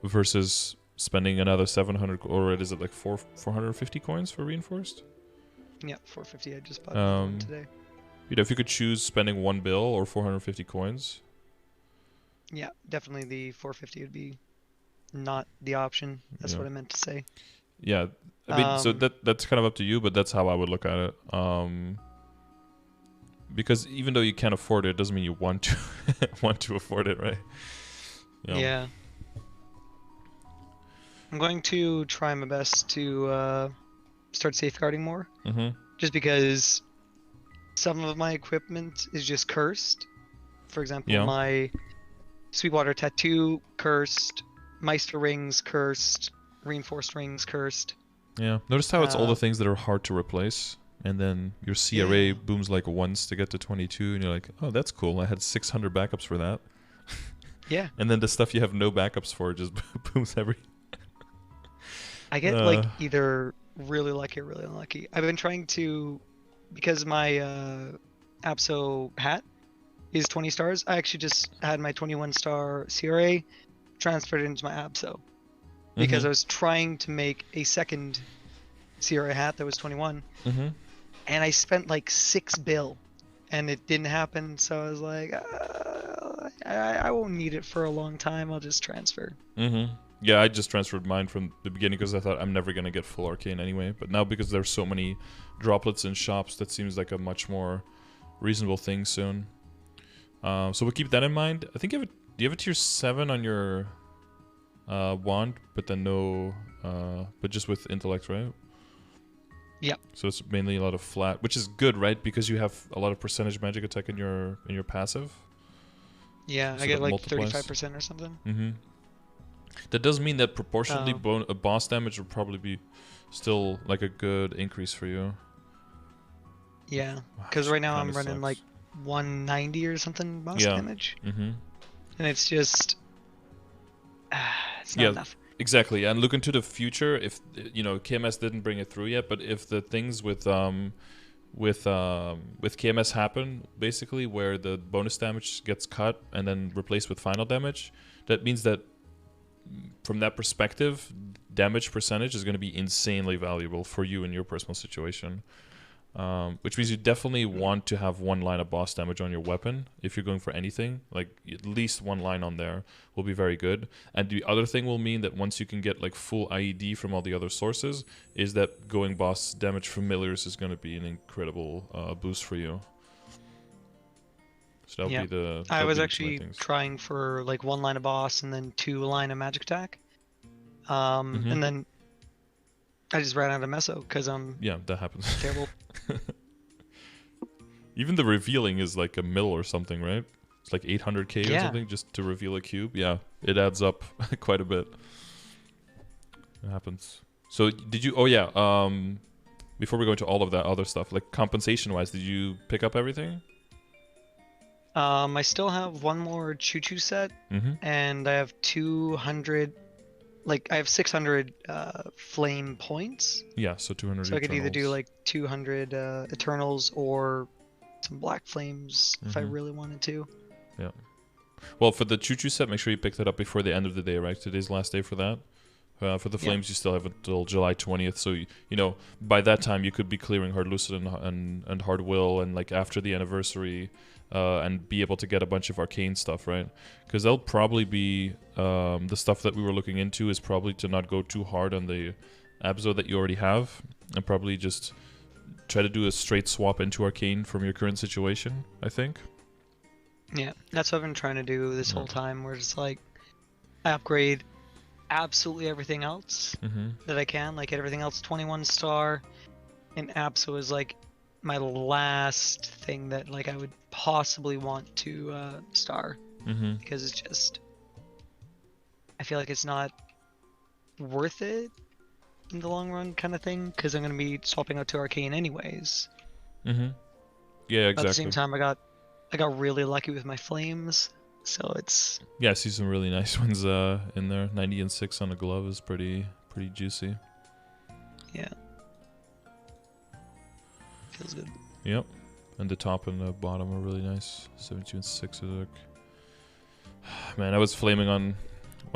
versus spending another 700, or is it like 450 coins for reinforced? Yeah, 450. I just bought one today. You know, if you could choose spending one bill or 450 coins. Yeah, definitely the 450 would be not the option. That's what I meant to say. Yeah, I mean, so that's kind of up to you, but that's how I would look at it. Because even though you can't afford it, doesn't mean you want to want to afford it, right? Yeah. I'm going to try my best to start safeguarding more. Just because some of my equipment is just cursed. For example, my Sweetwater Tattoo cursed, Meister rings cursed, reinforced rings cursed. Yeah. Notice how it's all the things that are hard to replace, and then your CRA booms like once to get to 22, and you're like, oh, that's cool. I had 600 backups for that. Yeah. And then the stuff you have no backups for just booms every. I get like either really lucky or really unlucky. I've been trying to, because my Apso hat is 20 stars. I actually just had my 21 star CRA transferred into my Apso because I was trying to make a second CRA hat that was 21, and I spent like 6 bill, and it didn't happen. So I was like, I won't need it for a long time. I'll just transfer. Yeah, I just transferred mine from the beginning because I thought I'm never gonna get full arcane anyway. But now because there's so many droplets in shops, that seems like a much more reasonable thing soon. So we'll keep that in mind. I think do you have a tier 7 on your wand, but then no, but just with intellect, right? Yeah. So it's mainly a lot of flat, which is good, right? Because you have a lot of percentage magic attack in your passive. Yeah, so I get like 35% or something. That does mean that proportionally boss damage will probably be still like a good increase for you. Yeah, because Which right now kind I'm of running like sucks. 190 or something boss Yeah. damage, Mm-hmm. and it's just it's not Yeah, enough. exactly. And look into the future. If KMS didn't bring it through yet, but if the things with KMS happen, basically where the bonus damage gets cut and then replaced with final damage, that means that from that perspective, damage percentage is going to be insanely valuable for you in your personal situation. Which means you definitely want to have one line of boss damage on your weapon if you're going for anything. Like at least one line on there will be very good. And the other thing will mean that once you can get like full IED from all the other sources, is that going boss damage familiars is going to be an incredible boost for you. So Yeah, I that'll was be the two main actually things. trying for like one line of boss and then two line of magic attack. Mm-hmm. And then I just ran out of meso because I'm Yeah, that happens. terrible. Even the revealing is like a mil or something, right? It's like 800k or Yeah. something just to reveal a cube. Yeah, it adds up quite a bit. It happens. So did you? Oh yeah. Before we go into all of that other stuff, like compensation wise, did you pick up everything? I still have one more choo-choo set, Mm-hmm. and I have 200. Like I have 600 flame points, Yeah. So 200 so I could either do Eternals. like 200 Eternals or some Black Flames if I Mm-hmm. really wanted to. Yeah. Well, for the choo-choo set, make sure you pick that up before the end of the day, right? Today's the last day for that. For the Yeah. flames, you still have until July 20th. So by that time you could be clearing hard lucid and hard will, and like after the anniversary, and be able to get a bunch of arcane stuff, right? Because they'll probably be the stuff that we were looking into is probably to not go too hard on the abso that you already have, and probably just try to do a straight swap into arcane from your current situation. I think. Yeah, that's what I've been trying to do this Yeah. whole time, where it's like I upgrade absolutely everything else Mm-hmm. that I can, like everything else 21 star, and Abso is like my last thing that like I would possibly want to star, Mm-hmm. because it's just I feel like it's not worth it in the long run kind of thing, because I'm gonna be swapping out to Arcane anyways. Mm-hmm. Yeah, But at the same exactly. time, I got really lucky with my flames, so it's Yeah, I see some really nice ones in there. 90 and 6 on the glove is pretty juicy. yeah, feels good. Yep. And the top and the bottom are really nice. 72 and 6 are like... Man, I was flaming on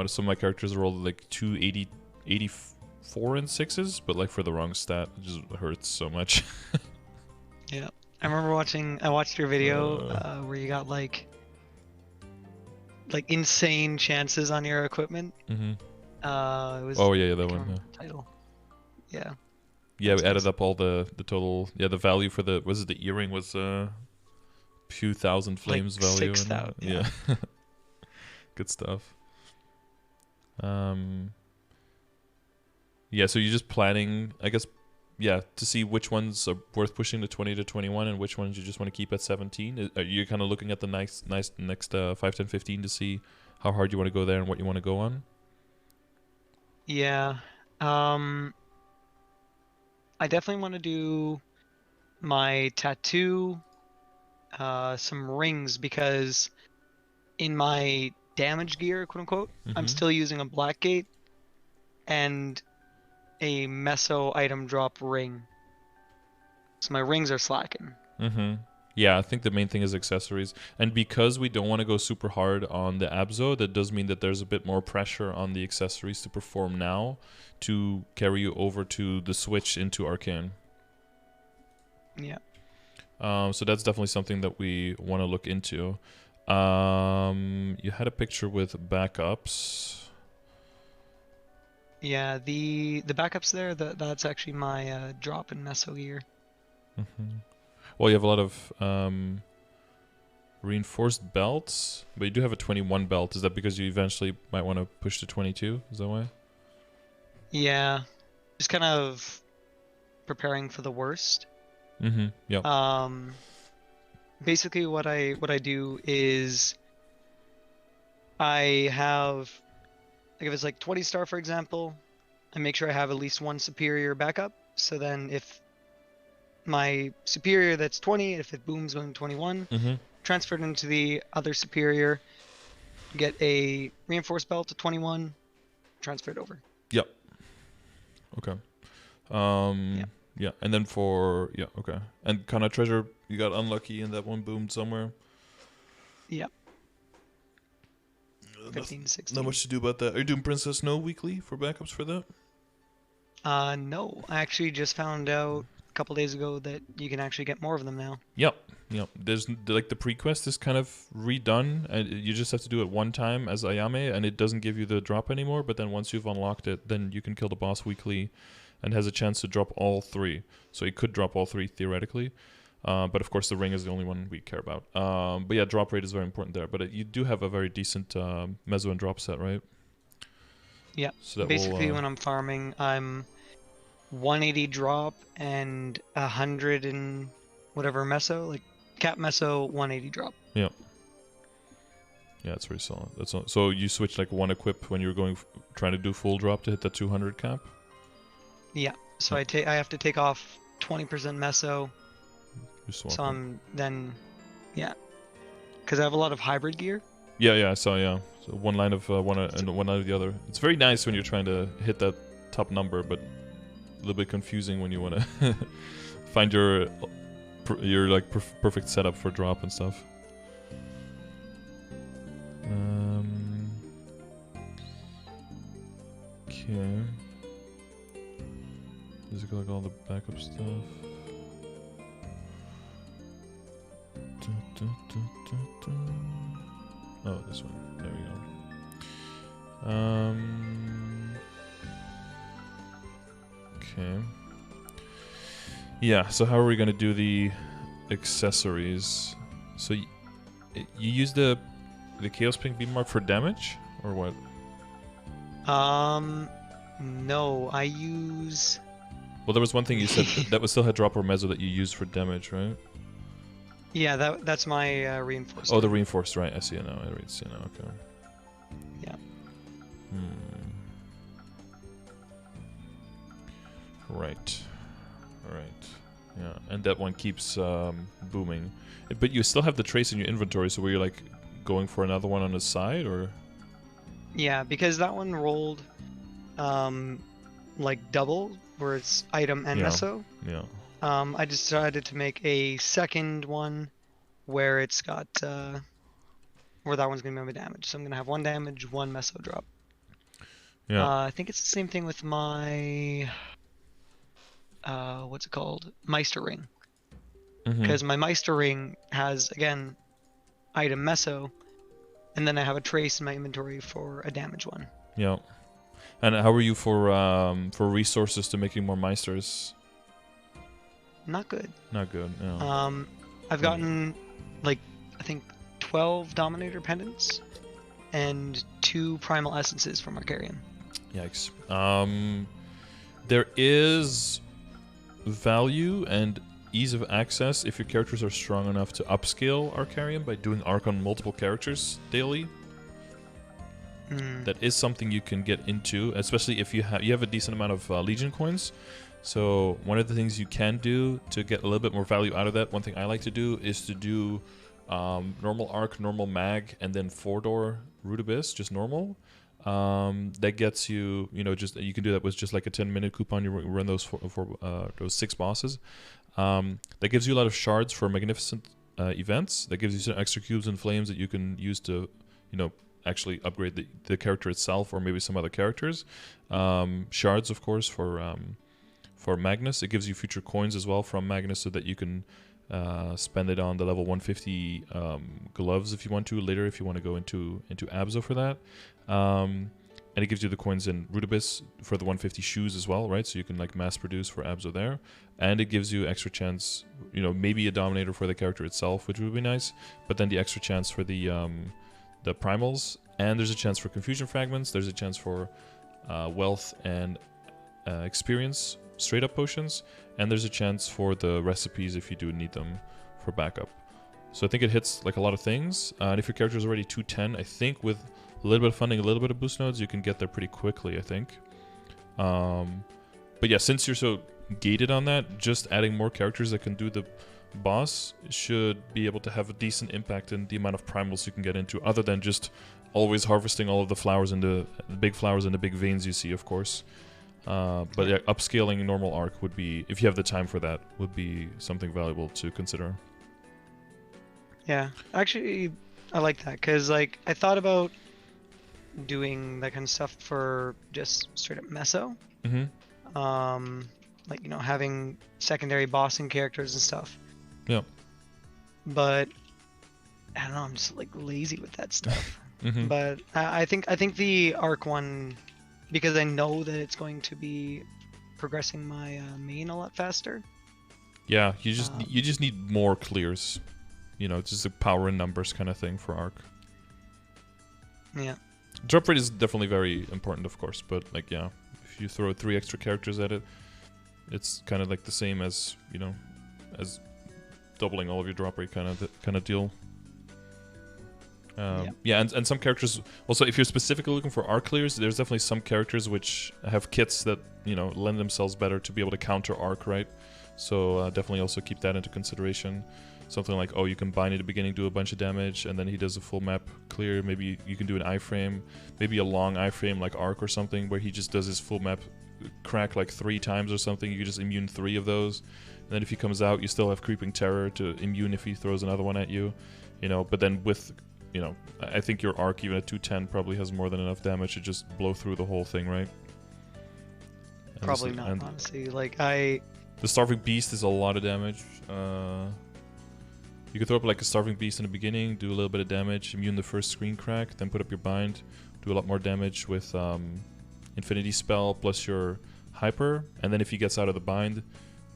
some of my characters rolled like 280, 84 and 6s, but like for the wrong stat. It just hurts so much. Yeah, I remember I watched your video where you got like insane chances on your equipment. Mm-hmm. It was Oh, yeah, I that can't one. remember Yeah. the title. Yeah, Yeah, that's we added nice. up all the total... Yeah, the value for the... Was it the earring was few thousand Like flames value. 6,000. Yeah. Good stuff. Yeah, so you're just planning, I guess, yeah, to see which ones are worth pushing to 20 to 21 and which ones you just want to keep at 17. Are you kind of looking at the next 5, 10, 15 to see how hard you want to go there and what you want to go on? Yeah. Um, I definitely want to do my tattoo, some rings, because in my damage gear, quote unquote, I'm Mm-hmm. still using a Blackgate and a Meso item drop ring. So my rings are slacking. Mm-hmm. Yeah, I think the main thing is accessories. And because we don't want to go super hard on the Abzo, that does mean that there's a bit more pressure on the accessories to perform now to carry you over to the switch into Arcane. Yeah. So that's definitely something that we want to look into. You had a picture with backups. Yeah, the backups there, that's actually my drop in Meso gear. Mm-hmm. Well, you have a lot of reinforced belts, but you do have a 21 belt. Is that because you eventually might want to push to 22? Is that why? Yeah, just kind of preparing for the worst. Mm-hmm. Yep. Basically what I do is I have, like, if it's like 20 star, for example, I make sure I have at least one superior backup. So then if my superior that's 20. If it booms when 21, Mm-hmm. transfer it into the other superior. Get a reinforced belt to 21. Transfer it over. Yep. Okay. Yeah. Yeah, and then okay. And Kana Treasure, you got unlucky and that one boomed somewhere. Yep. Nothing, 15 to 16. not much to do about that. Are you doing Princess Snow weekly for backups for that? No. I actually just found out a couple days ago that you can actually get more of them now. Yep. There's like the pre-quest is kind of redone, and you just have to do it one time as Ayame, and it doesn't give you the drop anymore. But then once you've unlocked it, then you can kill the boss weekly, and has a chance to drop all 3. So it could drop all 3 theoretically, but of course the ring is the only one we care about. But yeah, drop rate is very important there. But you do have a very decent meso and drop set, right? Yeah. So that Basically, will, when I'm farming, I'm 180 drop and 100 and whatever meso, like cap meso, 180 drop. yeah, it's very solid. That's all. So you switch like one equip when you're trying to do full drop to hit that 200 cap. Yeah. So I have to take off 20% meso. You swap So it. I'm then, yeah, because I have a lot of hybrid gear. Yeah, I saw. Yeah, so one line of one and one line of the other. It's very nice when you're trying to hit that top number, but a little bit confusing when you want to find your like perfect setup for drop and stuff. Okay. Does it go like all the backup stuff? Oh, this one. There we go. Okay. Yeah, so how are we going to do the accessories? So you use the Chaos Pink Beam Mark for damage, or what? No, I use. Well, there was one thing you said that was still had drop or meso that you used for damage, right? Yeah, that's my reinforced. Oh, the reinforced, right? I see it now. I see it now. Okay. Yeah. Right. Yeah, and that one keeps booming, but you still have the trace in your inventory. So were you like going for another one on the side, or? Yeah, because that one rolled, like double, where it's item and meso. Yeah. I decided to make a second one where it's got where that one's gonna be my damage. So I'm gonna have 1 damage, 1 meso drop. Yeah. I think it's the same thing with my what's it called? Meister ring. Because my Meister ring has again item meso, and then I have a trace in my inventory for a damage one. Yeah. And how are you for resources to making more Meisters? Not good. Not good. No. I've gotten like I think 12 Dominator pendants and 2 Primal Essences from Arcarian. Yikes. There is value and ease of access if your characters are strong enough to upscale Arcarian by doing Arc on multiple characters daily. That is something you can get into, especially if you have a decent amount of Legion coins. So one of the things you can do to get a little bit more value out of that, one thing I like to do is to do normal Arc, normal Mag, and then 4-door Root Abyss, just normal. That gets you, just you can do that with just like a 10-minute coupon. You run those those 6 bosses. That gives you a lot of shards for magnificent events. That gives you some extra cubes and flames that you can use to, actually upgrade the character itself or maybe some other characters. Shards, of course, for Magnus. It gives you future coins as well from Magnus so that you can spend it on the level 150 gloves if you want to later, if you want to go into Abzo for that. And it gives you the coins in Root Abyss for the 150 shoes as well, right? So you can like mass produce for Abzo there. And it gives you extra chance, maybe a Dominator for the character itself, which would be nice. But then the extra chance for the primals, and there's a chance for confusion fragments. There's a chance for wealth and experience straight up potions, and there's a chance for the recipes if you do need them for backup. So I think it hits like a lot of things. And if your character is already 210, I think with a little bit of funding, a little bit of boost nodes, you can get there pretty quickly, I think. But yeah, since you're so gated on that. Just adding more characters that can do the boss should be able to have a decent impact in the amount of primals you can get into, other than just always harvesting all of the flowers and the big flowers and the big veins you see, of course. But yeah, upscaling normal arc would be, if you have the time for that, would be something valuable to consider. Yeah, actually, I like that because like I thought about doing that kind of stuff for just straight up meso. Like, you know, having secondary bossing characters and stuff. Yeah. But I don't know, I'm just like lazy with that stuff. But I think the arc one, because I know that it's going to be progressing my main a lot faster. Yeah, you just need more clears. You know, it's just a power in numbers kind of thing for arc. Yeah. Drop rate is definitely very important, of course, but like, yeah, if you throw 3 extra characters at it, it's kind of like the same as, you know, as doubling all of your drop rate kind of deal. Yeah, and some characters also, if you're specifically looking for arc clears, there's definitely some characters which have kits that, you know, lend themselves better to be able to counter arc, right? So definitely also keep that into consideration. Something like, oh, you can bind at the beginning, do a bunch of damage, and then he does a full map clear. Maybe you can do an iframe, maybe a long iframe like arc or something, where he just does his full map crack like 3 times or something. You can just immune 3 of those, and then if he comes out, you still have creeping terror to immune if he throws another one at you, you know. But then with, you know, I think your arc even at 210 probably has more than enough damage to just blow through the whole thing, right? And probably not, honestly. Like the Starving Beast is a lot of damage. You can throw up like a Starving Beast in the beginning, do a little bit of damage, immune the first screen crack, then put up your bind, do a lot more damage with Infinity Spell plus your Hyper, and then if he gets out of the bind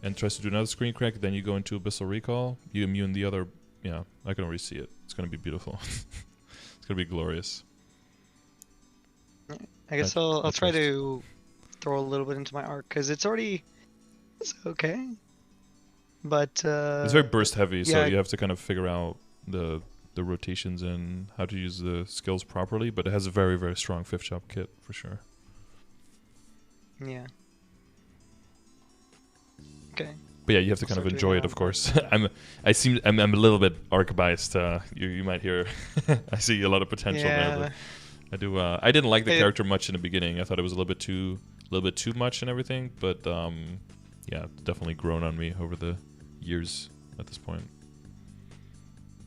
and tries to do another screen crack, then you go into Abyssal Recall, you immune the other. Yeah, I can already see it. It's going to be beautiful. It's going to be glorious. I guess I'll try to throw a little bit into my arc, because it's okay. But it's very burst heavy, so yeah, you have to kind of figure out the rotations and how to use the skills properly, but it has a very, very strong 5th shop kit for sure. Yeah. Okay. But yeah, you have to kind of enjoy it, of course. I'm a little bit arc biased. You might hear I see a lot of potential there, but I do. I didn't like the character much in the beginning. I thought it was a little bit too much and everything. But yeah, it's definitely grown on me over the years at this point.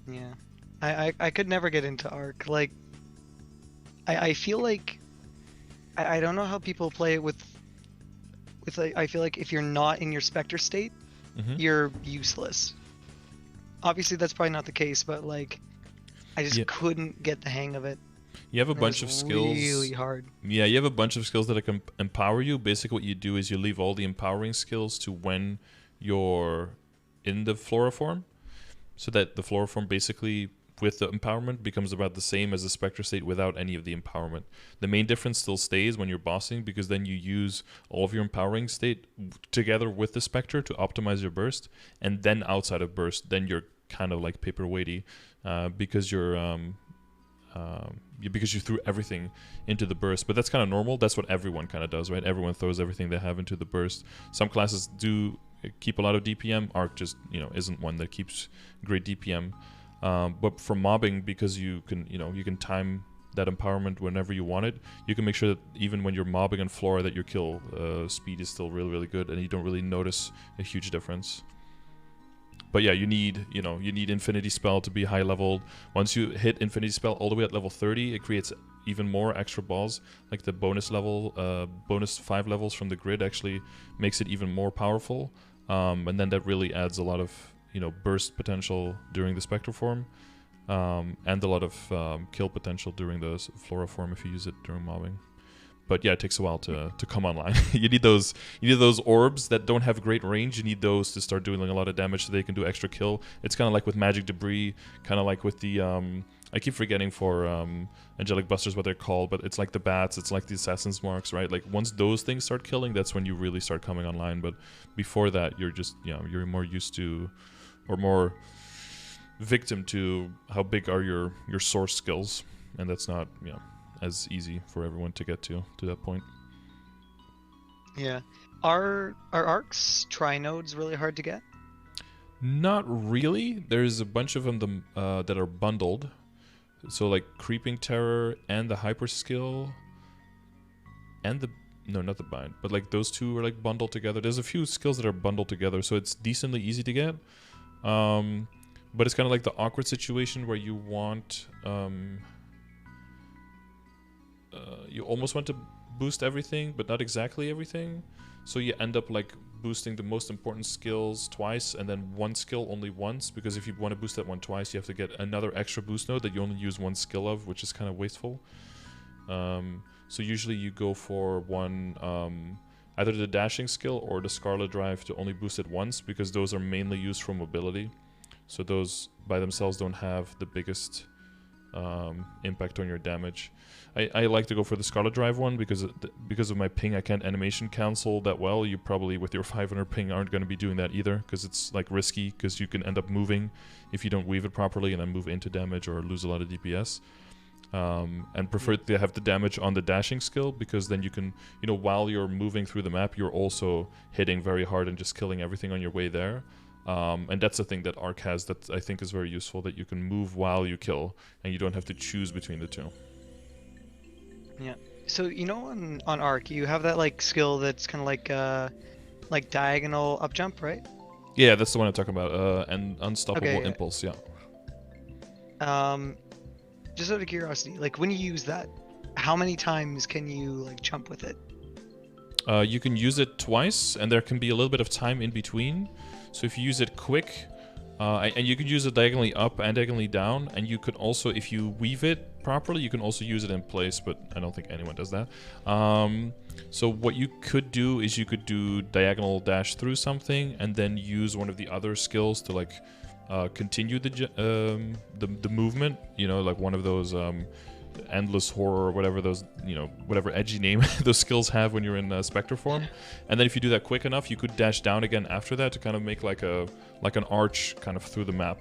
Yeah, I could never get into arc. Like, I feel like I don't know how people play it with like, I feel like if you're not in your Spectre state, you're useless. Obviously, that's probably not the case, but like, I just couldn't get the hang of it. You have a bunch of skills. Really hard. Yeah, you have a bunch of skills that can empower you. Basically, what you do is you leave all the empowering skills to when you're in the Flora form, so that the Flora form basically with the empowerment becomes about the same as the Spectre state without any of the empowerment. The main difference still stays when you're bossing, because then you use all of your empowering state together with the Spectre to optimize your burst, and then outside of burst, then you're kind of like paperweighty, because you're because you threw everything into the burst. But that's kind of normal. That's what everyone kind of does, right? Everyone throws everything they have into the burst. Some classes do keep a lot of DPM. Arc just, you know, isn't one that keeps great DPM. But for mobbing, because you can time that empowerment whenever you want it, you can make sure that even when you're mobbing on Flora, that your kill speed is still really, really good, and you don't really notice a huge difference. But yeah, you need Infinity Spell to be high leveled. Once you hit Infinity Spell all the way at level 30, it creates even more extra balls. Like the bonus level, bonus 5 levels from the grid actually makes it even more powerful. And then that really adds a lot of, you know, burst potential during the Spectre form, and a lot of kill potential during the Flora form if you use it during mobbing. But yeah, it takes a while to come online. You need those orbs that don't have great range. You need those to start doing a lot of damage so they can do extra kill. It's kind of like with Magic Debris, kind of like with the I keep forgetting for Angelic Busters what they're called, but it's like the bats, it's like the Assassin's Marks, right? Like once those things start killing, that's when you really start coming online. But before that, you're just, you know, you're more used to, or more victim to, how big are your source skills, and that's not, you know, as easy for everyone to get to that point. Yeah, Are arcs trinodes really hard to get? Not really. There's a bunch of them that are bundled. So like Creeping Terror and the Hyper Skill and the no, not the Bind, but like those two are like bundled together. There's a few skills that are bundled together, so it's decently easy to get. But it's kind of like the awkward situation where you want you almost want to boost everything, but not exactly everything. So you end up like boosting the most important skills twice and then one skill only once, because if you want to boost that one twice, you have to get another extra boost node that you only use one skill of, which is kind of wasteful. So usually you go for one, either the dashing skill or the Scarlet Drive to only boost it once, because those are mainly used for mobility. So those by themselves don't have the biggest impact on your damage. I like to go for the Scarlet Drive one because of my ping. I can't animation cancel that well. You probably with your 500 ping aren't going to be doing that either, because it's like risky, because you can end up moving if you don't weave it properly and then move into damage or lose a lot of DPS. And prefer to have the damage on the dashing skill, because then you can, you know, while you're moving through the map, you're also hitting very hard and just killing everything on your way there. And that's the thing that Arc has that I think is very useful, that you can move while you kill and you don't have to choose between the two. Yeah. So you know on Arc you have that like skill that's kind of like diagonal up jump, right? Yeah, that's the one I'm talking about. And Unstoppable Okay. Impulse, yeah. Just out of curiosity, like when you use that, how many times can you like jump with it? You can use it twice, and there can be a little bit of time in between. So if you use it quick, and you could use it diagonally up and diagonally down, and you could also, if you weave it properly, you can also use it in place, but I don't think anyone does that. So what you could do is you could do diagonal dash through something, and then use one of the other skills to like continue the movement. You know, like one of those endless horror or whatever those, you know, whatever edgy name those skills have when you're in Spectre form. And then if you do that quick enough, you could dash down again after that to kind of make like an arch kind of through the map.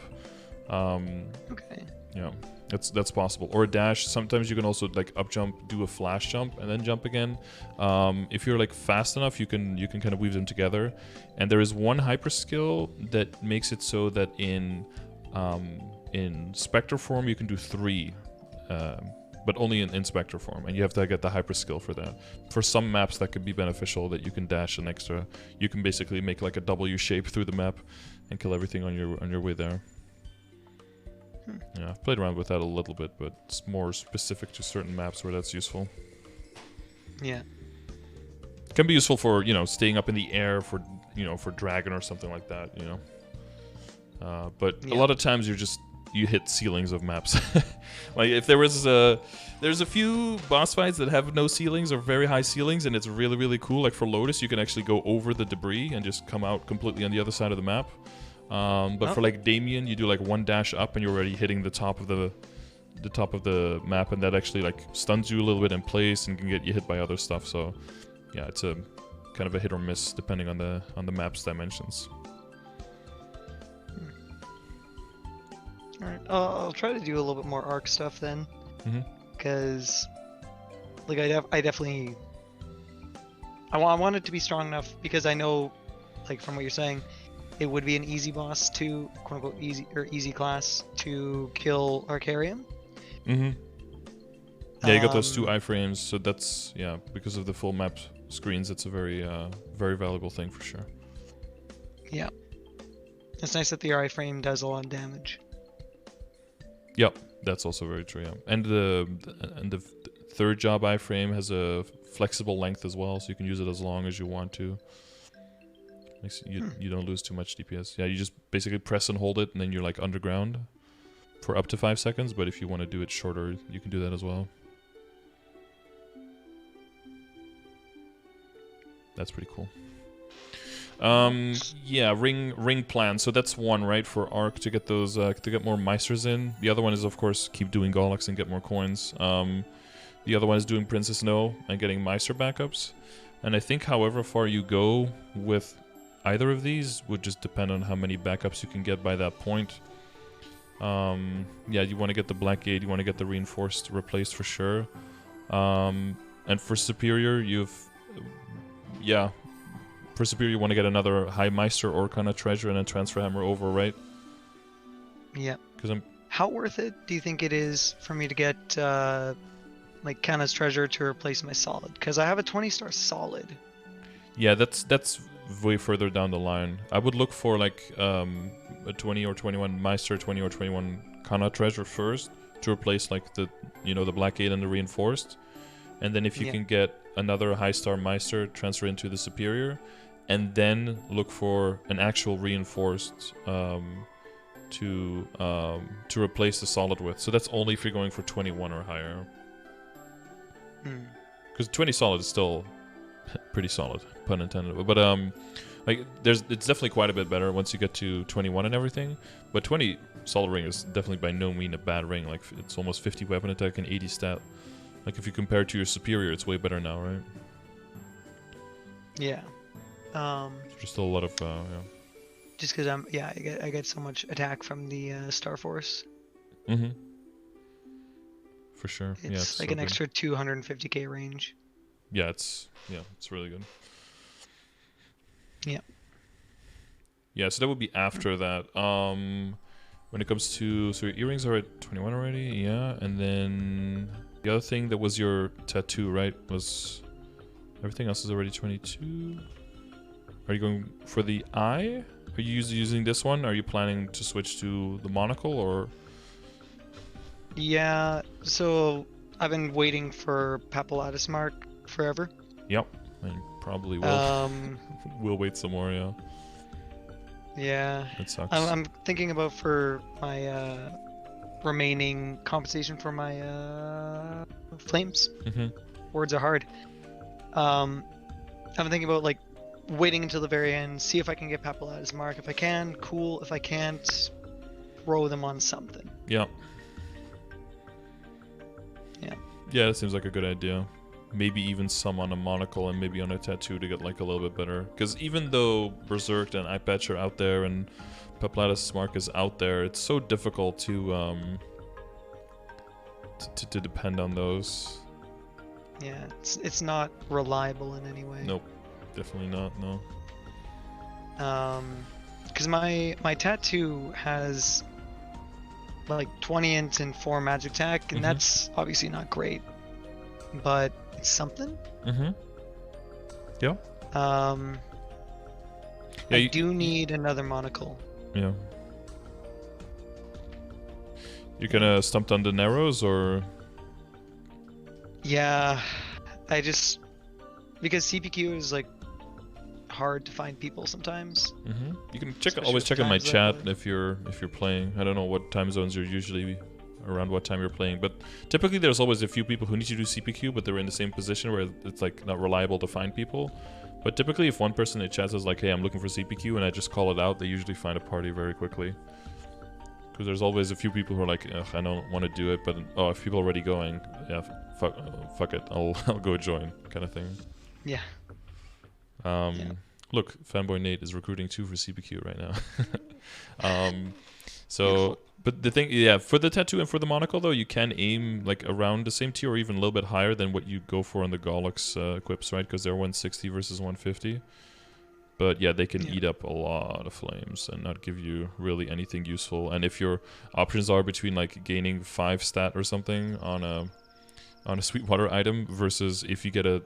Okay. Yeah, that's possible. Or a dash. Sometimes you can also like up jump, do a flash jump, and then jump again. If you're like fast enough, you can kind of weave them together. And there is one hyper skill that makes it so that in Spectre form you can do 3. But only in Spectre form, and you have to get the hyper skill for that. For some maps that could be beneficial, that you can dash an extra. You can basically make like a W shape through the map and kill everything on your way there. Yeah, I've played around with that a little bit, but it's more specific to certain maps where that's useful. Yeah. It can be useful for, you know, staying up in the air for, you know, for Dragon or something like that, you know. But a lot of times you hit ceilings of maps. Like if there's a few boss fights that have no ceilings or very high ceilings, and it's really, really cool. Like for Lotus, you can actually go over the debris and just come out completely on the other side of the map. But for like Damien, you do like one dash up and you're already hitting the top of the map, and that actually like stuns you a little bit in place and can get you hit by other stuff. So yeah, it's a kind of a hit or miss depending on the map's dimensions. Alright, I'll try to do a little bit more arc stuff then, because like I definitely I want it to be strong enough, because I know, like from what you're saying, it would be an easy boss to quote unquote easy class to kill Arcarium. Yeah, you got those 2 iframes, so that's, yeah, because of the full map screens, it's a very very valuable thing for sure. Yeah, it's nice that the iframe does a lot of damage. Yep, that's also very true. Yeah, and the third job iframe has a flexible length as well, so you can use it as long as you want to. Makes you don't lose too much DPS. Yeah, you just basically press and hold it, and then you're like underground for up to 5 seconds. But if you want to do it shorter, you can do that as well. That's pretty cool. Yeah, ring plan. So that's one, right, for Arc to get those to get more Meisters in. The other one is, of course, keep doing Galax and get more coins. The other one is doing Princess No and getting Meister backups. And I think however far you go with either of these would just depend on how many backups you can get by that point. Yeah, you want to get the Black Gate, you want to get the Reinforced replaced for sure. And for Superior, you've... Yeah, for Superior you want to get another High Meister or kind of treasure and then transfer hammer over, right? Yeah. Because I'm How worth it do you think it is for me to get like Kana's treasure to replace my solid? Because I have a 20-star solid. yeah, that's way further down the line. I would look for like a 20 or 21 Meister, 20 or 21 Kana treasure first to replace like the the Black Gate and the reinforced, and then if you can get another high star Meister, transfer into the Superior, and then look for an actual reinforced to replace the solid with. So that's only if you're going for 21 or higher. Because 20 solid is still pretty solid, pun intended. But like it's definitely quite a bit better once you get to 21 and everything. But 20 solid ring is definitely by no means a bad ring. Like it's almost 50 weapon attack and 80 stat. Like if you compare it to your Superior, it's way better now, right? Yeah. There's still a lot of Just because I get so much attack from the Star Force. Mm-hmm. For sure. It's like so an extra 250k range. Yeah, it's really good. Yeah. Yeah, so that would be after that. When it comes to your earrings are at 21 already, yeah, and then the other thing that was your tattoo, right? Was everything else is already 22? Are you going for the eye? Are you using this one? Are you planning to switch to the monocle or? Yeah, so I've been waiting for Papulatus Mark forever. Yep, and probably will. We'll wait some more, yeah. Yeah. It sucks. I'm thinking about for my remaining compensation for my flames. Words are hard. I'm thinking about like waiting until the very end, see if I can get Papulatus Mark. If I can, cool. If I can't, throw them on something. Yeah. Yeah. Yeah, that seems like a good idea. Maybe even some on a monocle and maybe on a tattoo to get like a little bit better. Because even though Berserk and Eye Patch are out there and Papulatus Mark is out there, it's so difficult to depend on those. Yeah, it's not reliable in any way. Nope, definitely not. No. Because my tattoo has like 20 int and 4 magic attack, and that's obviously not great, but it's something. Yeah. I do need another monocle. Yeah. You gonna stump on the narrows or? Yeah, because CPQ is like hard to find people sometimes. You can always check in my chat if you're playing. I don't know what time zones you're usually around, what time you're playing, but typically there's always a few people who need to do CPQ, but they're in the same position where it's like not reliable to find people. But typically, if one person in chat says like, "Hey, I'm looking for CPQ," and I just call it out, they usually find a party very quickly. Because there's always a few people who are like, "Ugh, I don't want to do it," but if people are already going, yeah, fuck it, I'll go join, kind of thing. Yeah. Look, Fanboy Nate is recruiting too for CPQ right now. Beautiful. But the thing, yeah, for the tattoo and for the monocle though, you can aim like around the same tier or even a little bit higher than what you go for on the Gollux equips, right? Because they're 160 versus 150. But yeah, they can eat up a lot of flames and not give you really anything useful. And if your options are between like gaining 5 stat or something on a Sweetwater item versus if you get a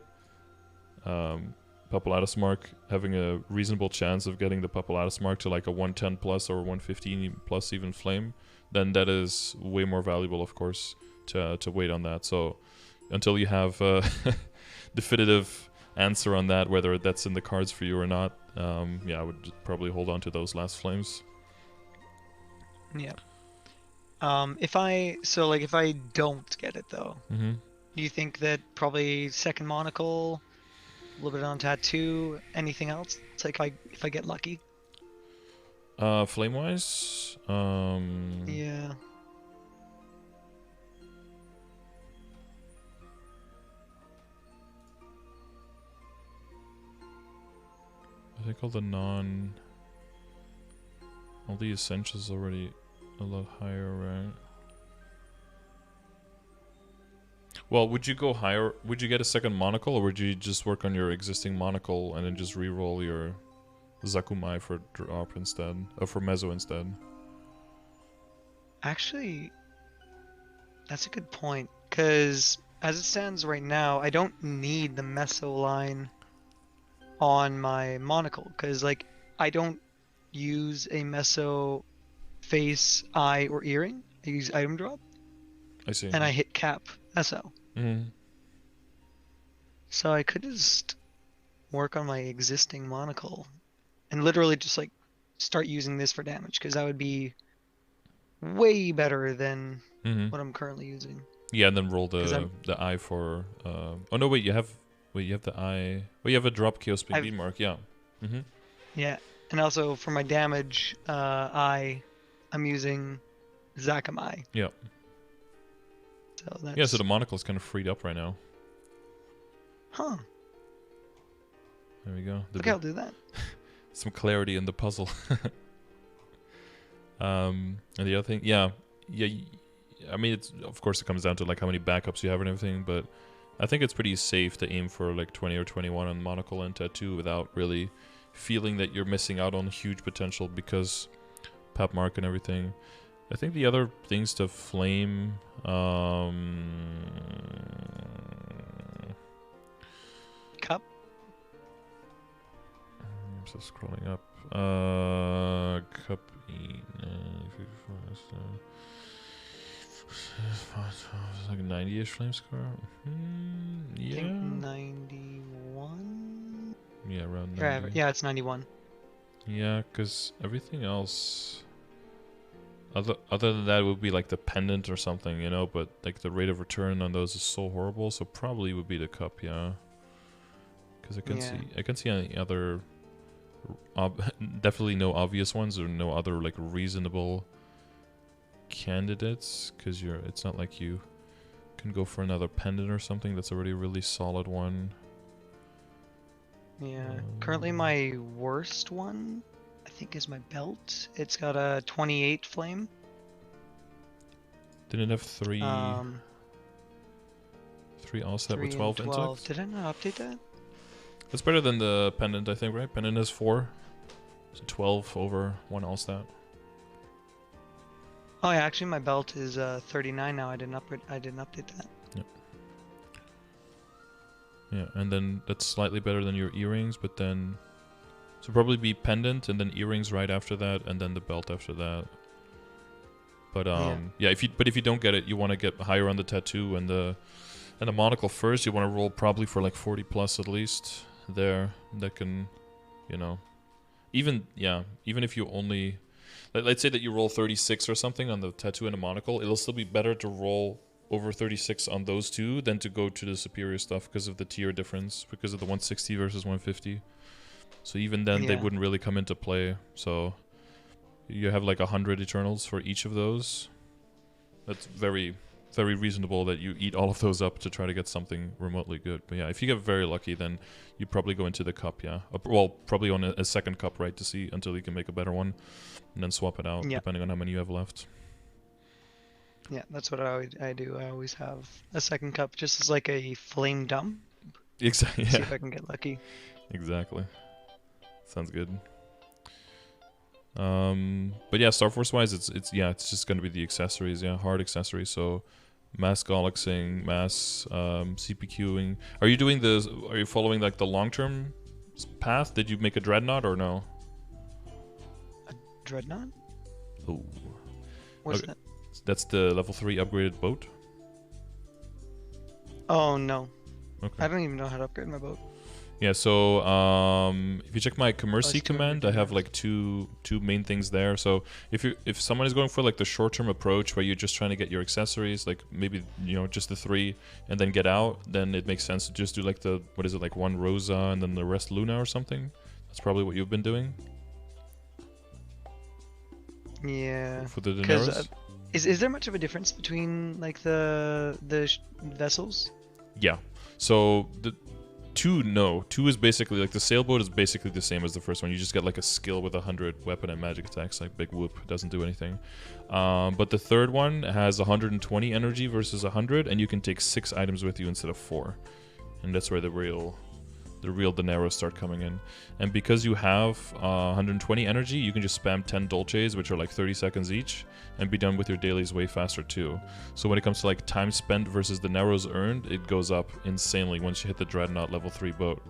Papulatus Mark, having a reasonable chance of getting the Papulatus Mark to like a 110 plus or 115 plus even flame, then that is way more valuable, of course, to wait on that. So until you have a definitive answer on that, whether that's in the cards for you or not, yeah, I would probably hold on to those last flames. Yeah. If I don't get it though, do you think that probably second monocle, a little bit on tattoo, anything else? It's like if I get lucky. Flame wise, yeah. I think all the essentials already a lot higher, right? Well, would you go higher? Would you get a second monocle, or would you just work on your existing monocle and then just re-roll your Zakumai for drop instead, or for Mezzo instead? Actually, that's a good point. Because as it stands right now, I don't need the meso line on my monocle. Because, like, I don't use a meso face, eye, or earring. I use item drop. I see. And I hit cap meso. Mm-hmm. So I could just work on my existing monocle and literally just like start using this for damage, because that would be way better than what I'm currently using. Yeah, and then roll 'Cause the eye for. Oh no, wait, you have the eye. Well, you have a drop chaos big B mark. Yeah. Mm-hmm. Yeah, and also for my damage, I'm using Zakamai. Yeah. So that's... Yeah, so the monocle's kind of freed up right now. Huh. There we go. Okay, I'll do that. Some clarity in the puzzle. And the other thing, yeah. I mean, it's of course it comes down to like how many backups you have and everything, but I think it's pretty safe to aim for like 20 or 21 on monocle and tattoo without really feeling that you're missing out on huge potential because pap mark and everything. I think the other things to flame, Cup. I'm just scrolling up. Cup E. Like a 90-ish flame score. Yeah. I think 91. Yeah, around 90. Yeah, it's 91. Yeah, because everything else, other than that, would be like the pendant or something, you know. But like the rate of return on those is so horrible, so probably would be the cup, yeah. Because I can see any other, definitely no obvious ones or no other like reasonable candidates. Because it's not like you can go for another pendant or something. That's already a really solid one. Yeah. Currently, my worst one, I think, is my belt. It's got a 28 flame. Didn't it have three all set with 12 insects? Did I not update that? That's better than the pendant, I think, right? Pendant has 4. So 12 over 1 all stat. Oh yeah, actually my belt is 39 now. I didn't update that. Yep. Yeah, and then that's slightly better than your earrings, but then so probably be pendant and then earrings right after that, and then the belt after that. But if you don't get it, you want to get higher on the tattoo and the monocle first. You want to roll probably for like 40 plus at least there. That can, you know, even if you only, let's say that you roll 36 or something on the tattoo and the monocle, it'll still be better to roll over 36 on those two than to go to the superior stuff because of the tier difference, because of the 160 versus 150. So even then, they wouldn't really come into play. So you have like 100 Eternals for each of those. That's very, very reasonable that you eat all of those up to try to get something remotely good. But yeah, if you get very lucky, then you probably go into the cup, yeah. Well, probably on a second cup, right, to see until you can make a better one. And then swap it out, depending on how many you have left. Yeah, that's what I do. I always have a second cup just as like a flame dump. Exactly. Yeah. See if I can get lucky. Exactly. Sounds good. But yeah, Star Force wise, it's just gonna be the accessories, hard accessories. So mass galaxing, mass CPQing. Are you following like the long term path? Did you make a dreadnought or no? A dreadnought? Oh. What's that? That's the level 3 upgraded boat? Oh no. Okay. I don't even know how to upgrade my boat. Yeah, so if you check my Commercy command, I have like two main things there. So if someone is going for like the short-term approach where you're just trying to get your accessories, like maybe just the 3 and then get out, then it makes sense to just do like the like 1 Rosa and then the rest Luna or something. That's probably what you've been doing. Yeah. For the Daenerys. Is there much of a difference between like the vessels? Yeah. So 2, no. 2 is basically, like, the sailboat is basically the same as the first one. You just get, like, a skill with 100 weapon and magic attacks, like Big Whoop. Doesn't do anything. But the third one has 120 energy versus 100, and you can take 6 items with you instead of 4. And that's where the real dinero start coming in. And because you have 120 energy, you can just spam 10 dolces, which are like 30 seconds each, and be done with your dailies way faster too. So when it comes to like time spent versus dineros earned, it goes up insanely once you hit the Dreadnought level 3 boat.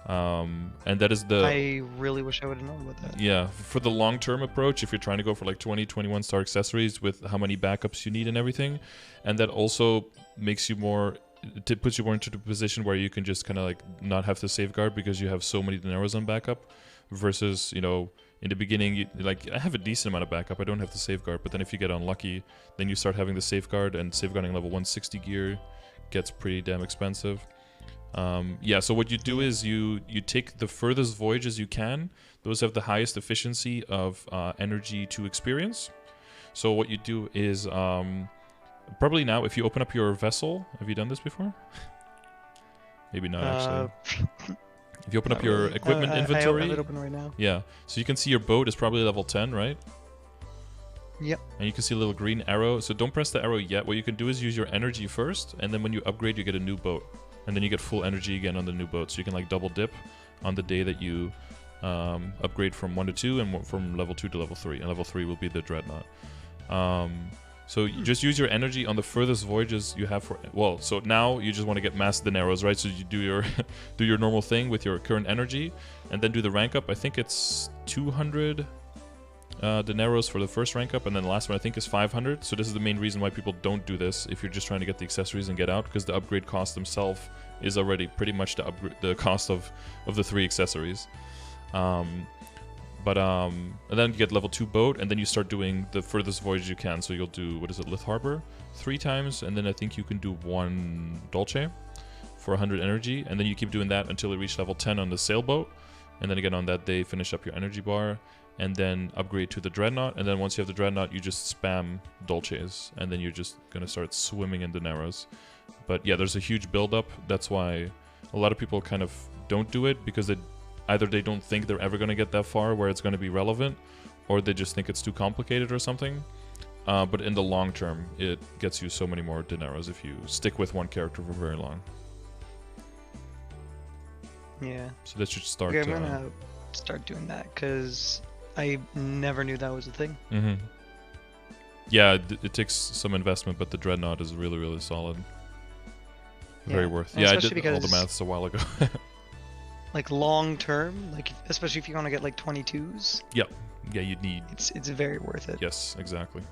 And that is the... I really wish I would have known about that. Yeah, for the long-term approach, if you're trying to go for like 20, 21 star accessories with how many backups you need and everything, and that also makes you more... It puts you more into the position where you can just kind of like not have to safeguard because you have so many dineros on backup, versus, you know, in the beginning, like, I have a decent amount of backup, I don't have to safeguard, but then if you get unlucky, then you start having the safeguard, and safeguarding level 160 gear gets pretty damn expensive. Yeah, so what you do is you take the furthest voyages you can. Those have the highest efficiency of energy to experience. So what you do is... probably now, if you open up your vessel, have you done this before? Maybe not, actually. If you open up your equipment inventory... I have it open right now. Yeah, so you can see your boat is probably level 10, right? Yep. And you can see a little green arrow. So don't press the arrow yet. What you can do is use your energy first, and then when you upgrade, you get a new boat. And then you get full energy again on the new boat. So you can like double dip on the day that you upgrade from 1 to 2 and from level 2 to level 3. And level 3 will be the Dreadnought. So you just use your energy on the furthest voyages you have for... Well, so now you just want to get mass dineros, right? So you do your do your normal thing with your current energy, and then do the rank up. I think it's 200 dineros for the first rank up, and then the last one I think is 500. So this is the main reason why people don't do this if you're just trying to get the accessories and get out, because the upgrade cost themselves is already pretty much the cost of the 3 accessories. And then you get level 2 boat, and then you start doing the furthest voyage you can. So you'll do, what is it, Lith Harbor 3 times, and then I think you can do 1 Dolce for 100 energy, and then you keep doing that until you reach level 10 on the sailboat, and then again on that day finish up your energy bar, and then upgrade to the Dreadnought, and then once you have the Dreadnought, you just spam Dolces, and then you're just gonna start swimming in dineros. But yeah, there's a huge build-up. That's why a lot of people kind of don't do it, because either they don't think they're ever going to get that far where it's going to be relevant, or they just think it's too complicated or something. But in the long term, it gets you so many more dineros if you stick with one character for very long. Yeah. So that should start... Okay, I'm going to start doing that, because I never knew that was a thing. Mm-hmm. Yeah, it takes some investment, but the Dreadnought is really, really solid. Very worth. Yeah, I did all the maths a while ago. Like long term, like especially if you want to get like 22s. Yep. Yeah, you'd need... It's very worth it. Yes, exactly.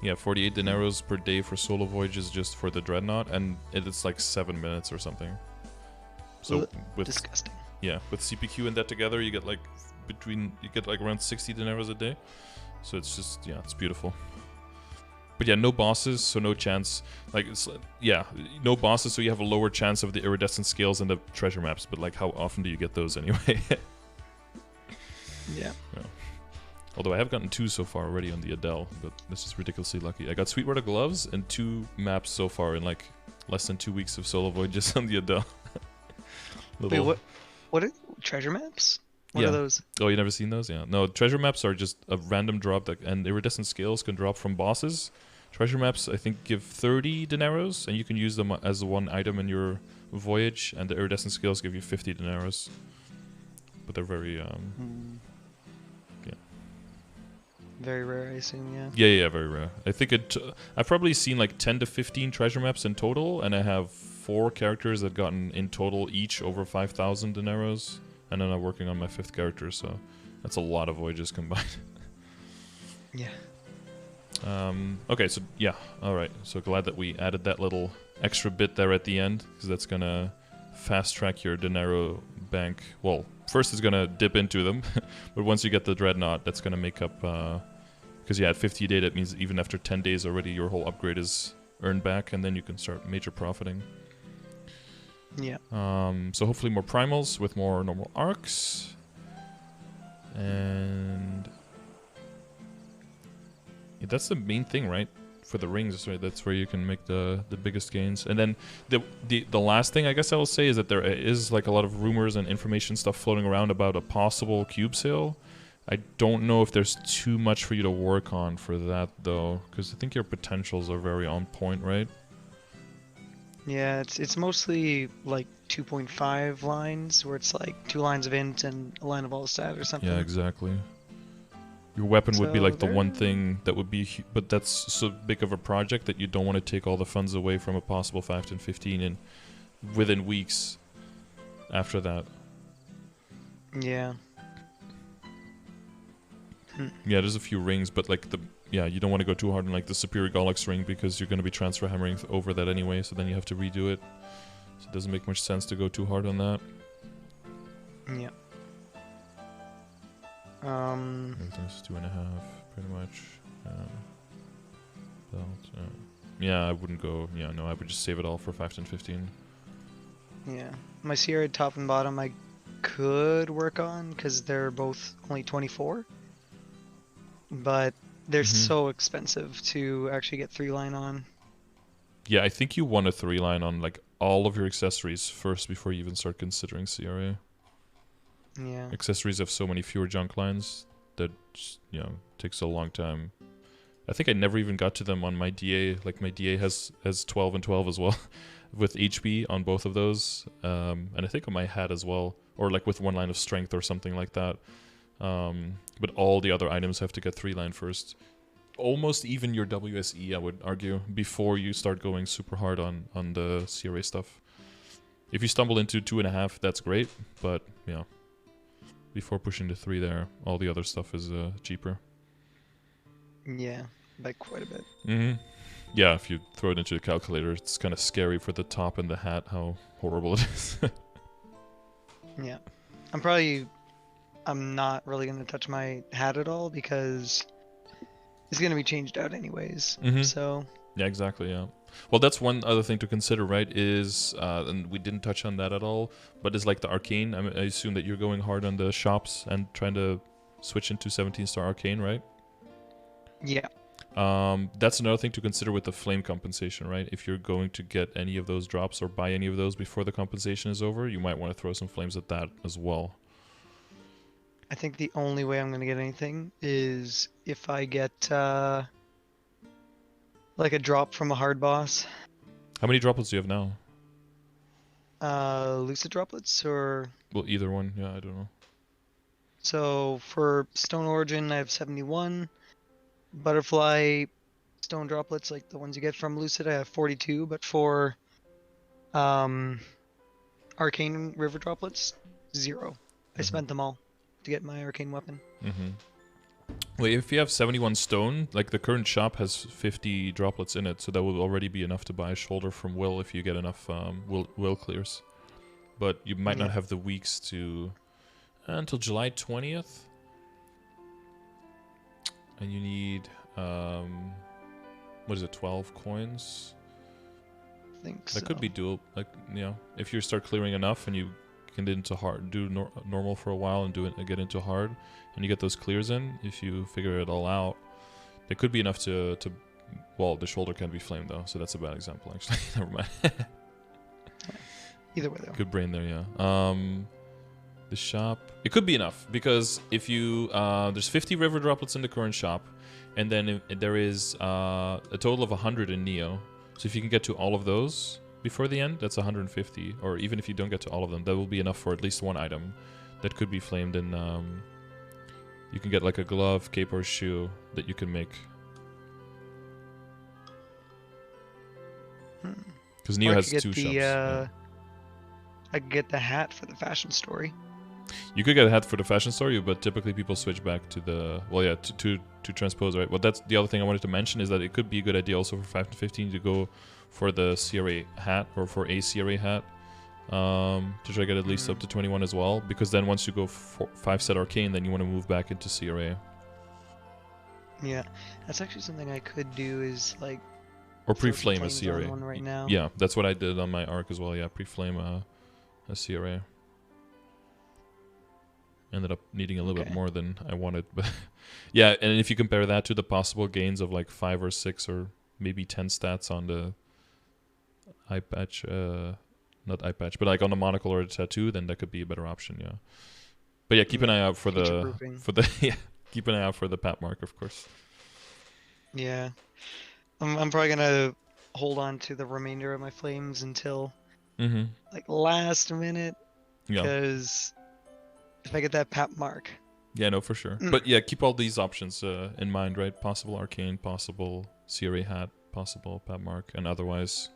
Yeah, 48 dineros per day for solo voyages just for the Dreadnought, and it's like 7 minutes or something. So with... Disgusting. Yeah, with CPQ and that together, you get like around 60 dineros a day. So it's just, yeah, it's beautiful. But yeah, no bosses, so no chance. Like, no bosses, so you have a lower chance of the iridescent scales and the treasure maps. But like, how often do you get those anyway? Yeah. Although I have gotten 2 so far already on the Adele, but this is ridiculously lucky. I got Sweetwater Gloves and 2 maps so far in like less than 2 weeks of solo voyages on the Adele. Wait, what are treasure maps? What are those? Oh, you never seen those? Yeah. No, treasure maps are just a random drop, and iridescent scales can drop from bosses. Treasure maps, I think, give 30 dineros, and you can use them as one item in your voyage, and the iridescent scales give you 50 dineros. But they're very, yeah. Very rare, I assume, yeah. Yeah, very rare. I think I've probably seen like 10 to 15 treasure maps in total, and I have 4 characters that gotten in total each over 5,000 dineros, and then I'm working on my 5th character, so that's a lot of voyages combined. Yeah. Okay, so yeah, alright. So glad that we added that little extra bit there at the end, because that's gonna fast track your dinero bank. Well, first it's gonna dip into them, but once you get the Dreadnought, that's gonna make up, because yeah, at 50 a day, that means even after 10 days already, your whole upgrade is earned back, and then you can start major profiting. Yeah. So hopefully more primals with more normal arcs. And... yeah, that's the main thing, right? for the rings, right? That's where you can make the biggest gains. And then the last thing I guess I will say is that there is like a lot of rumors and information stuff floating around about a possible cube sale. I don't know if there's too much for you to work on for that though, because I think your potentials are very on point, right? Yeah, it's mostly like 2.5 lines, where it's like 2 lines of int and a line of all stat or something. Yeah, exactly. Your weapon would be So like the one there- thing that would be, but that's so big of a project that you don't want to take all the funds away from a possible 5 to 15 and within weeks after that. Yeah. Yeah, there's a few rings, but like you don't want to go too hard on like the Superior Gollux ring because you're going to be transfer hammering over that anyway, so then you have to redo it. So it doesn't make much sense to go too hard on that. Yeah. Everything's 2.5, pretty much. Belt, yeah, I wouldn't go. Yeah, no, I would just save it all for 5 to 15. Yeah. My Sierra top and bottom I could work on because they're both only 24. But they're so expensive to actually get 3-line on. Yeah, I think you want a 3-line on like all of your accessories first before you even start considering CRA. Yeah. Accessories have so many fewer junk lines that just, takes a long time. I think I never even got to them on my DA. Like my DA has 12 and 12 as well, with HP on both of those, and I think on my hat as well, or like with 1 line of strength or something like that. But all the other items have to get 3-line first. Almost even your WSE, I would argue, before you start going super hard on the CRA stuff. If you stumble into 2.5, that's great, but yeah, before pushing to 3 there, all the other stuff is cheaper. Yeah, by quite a bit. Yeah, if you throw it into a calculator, it's kind of scary for the top and the hat how horrible it is. Yeah. I'm not really going to touch my hat at all because it's going to be changed out anyways. So yeah, exactly, yeah. Well, that's one other thing to consider, right, is, and we didn't touch on that at all, but is like the arcane. I assume that you're going hard on the shops and trying to switch into 17-star arcane, right? yeah. That's another thing to consider with the flame compensation, right? If you're going to get any of those drops or buy any of those before the compensation is over, you might want to throw some flames at that as well. I think the only way I'm going to get anything is if I get like a drop from a hard boss. How many droplets do you have now? Lucid droplets or... Well, either one. Yeah, I don't know. So for Stone Origin, I have 71. Butterfly stone droplets, like the ones you get from Lucid, I have 42. But for Arcane River droplets, 0. I spent them all to get my Arcane weapon. Wait, if you have 71 stone, like the current shop has 50 droplets in it, so that will already be enough to buy a shoulder from Will if you get enough will clears. But you might not have the weeks to... until July 20th. And you need, what is it, 12 coins? I think That could be dual, like, if you start clearing enough and you can get into hard, do normal for a while and get into hard, and you get those clears in, if you figure it all out, there could be enough to well, the shoulder can be flamed though, so that's a bad example actually. Never mind. Either way though. Good brain there, yeah. The shop, it could be enough, because if you, there's 50 river droplets in the current shop, and then there is a total of 100 in Neo. So if you can get to all of those before the end, that's 150. Or even if you don't get to all of them, that will be enough for at least one item that could be flamed. And you can get like a glove, cape, or shoe that you can make. Because Neo has 2 shops. I could get the hat for the fashion story. You could get a hat for the fashion story, but typically people switch back to the, well, yeah, to transpose, right? Well, that's the other thing I wanted to mention, is that it could be a good idea also for 5 to 15 to go for the CRA hat, or for a CRA hat, to try to get at least up to 21 as well, because then once you go 5 set arcane, then you want to move back into CRA. Yeah, that's actually something I could do, is like... Or pre-flame a CRA. One right now. Yeah, that's what I did on my arc as well, yeah, pre-flame a CRA. Ended up needing a little bit more than I wanted, but yeah. And if you compare that to the possible gains of like 5 or 6 or maybe 10 stats on the eye patch, not eye patch, but like on the monocle or the tattoo, then that could be a better option. Yeah. But yeah, keep an eye out for the yeah, keep an eye out for the pat mark, of course. Yeah, I'm probably gonna hold on to the remainder of my flames until like last minute, because if I get that pat mark. Yeah, no, for sure. But yeah, keep all these options in mind, right? Possible arcane, possible CRA hat, possible pat mark, and otherwise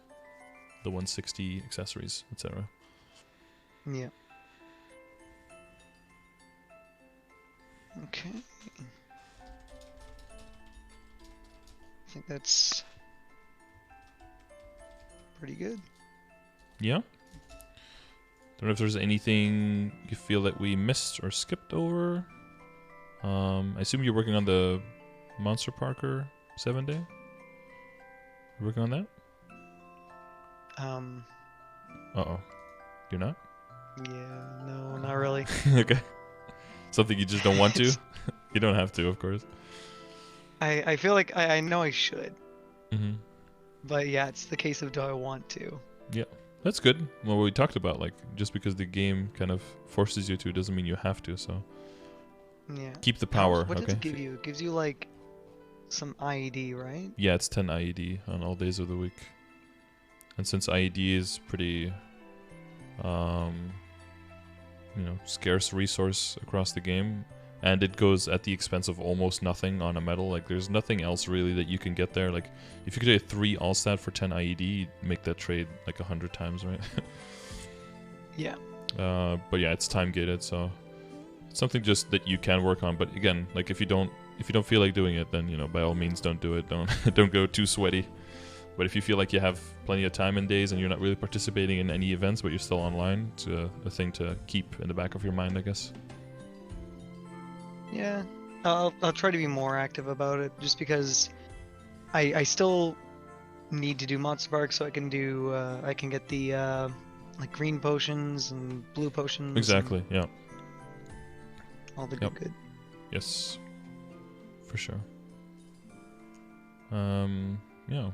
the 160 accessories, etc. Yeah. Okay. I think that's pretty good. Yeah. Don't know if there's anything you feel that we missed or skipped over. I assume you're working on the Monster Parker 7-day? You working on that? Uh-oh. You're not? Yeah, no, not really. Okay. Something you just don't want to? You don't have to, of course. I feel like I know I should. But yeah, it's the case of do I want to? Yeah, that's good. Well, we talked about, like, just because the game kind of forces you to doesn't mean you have to, so... Yeah. Keep the power, What okay? does it give you? It gives you, like, some IED, right? Yeah, it's 10 IED on all days of the week. And since IED is pretty, scarce resource across the game, and it goes at the expense of almost nothing on a medal, like there's nothing else really that you can get there. Like if you could get a 3 all stat for 10 IED, you'd make that trade like 100 times, right? Yeah. But yeah, it's time gated, so it's something just that you can work on. But again, like if you don't feel like doing it, then by all means don't do it. Don't go too sweaty. But if you feel like you have plenty of time and days and you're not really participating in any events, but you're still online, it's a thing to keep in the back of your mind, I guess. Yeah, I'll try to be more active about it, just because I still need to do Monster Park so I can do I can get the like green potions and blue potions. Exactly. Yeah. All the good. Yes. For sure. Yeah.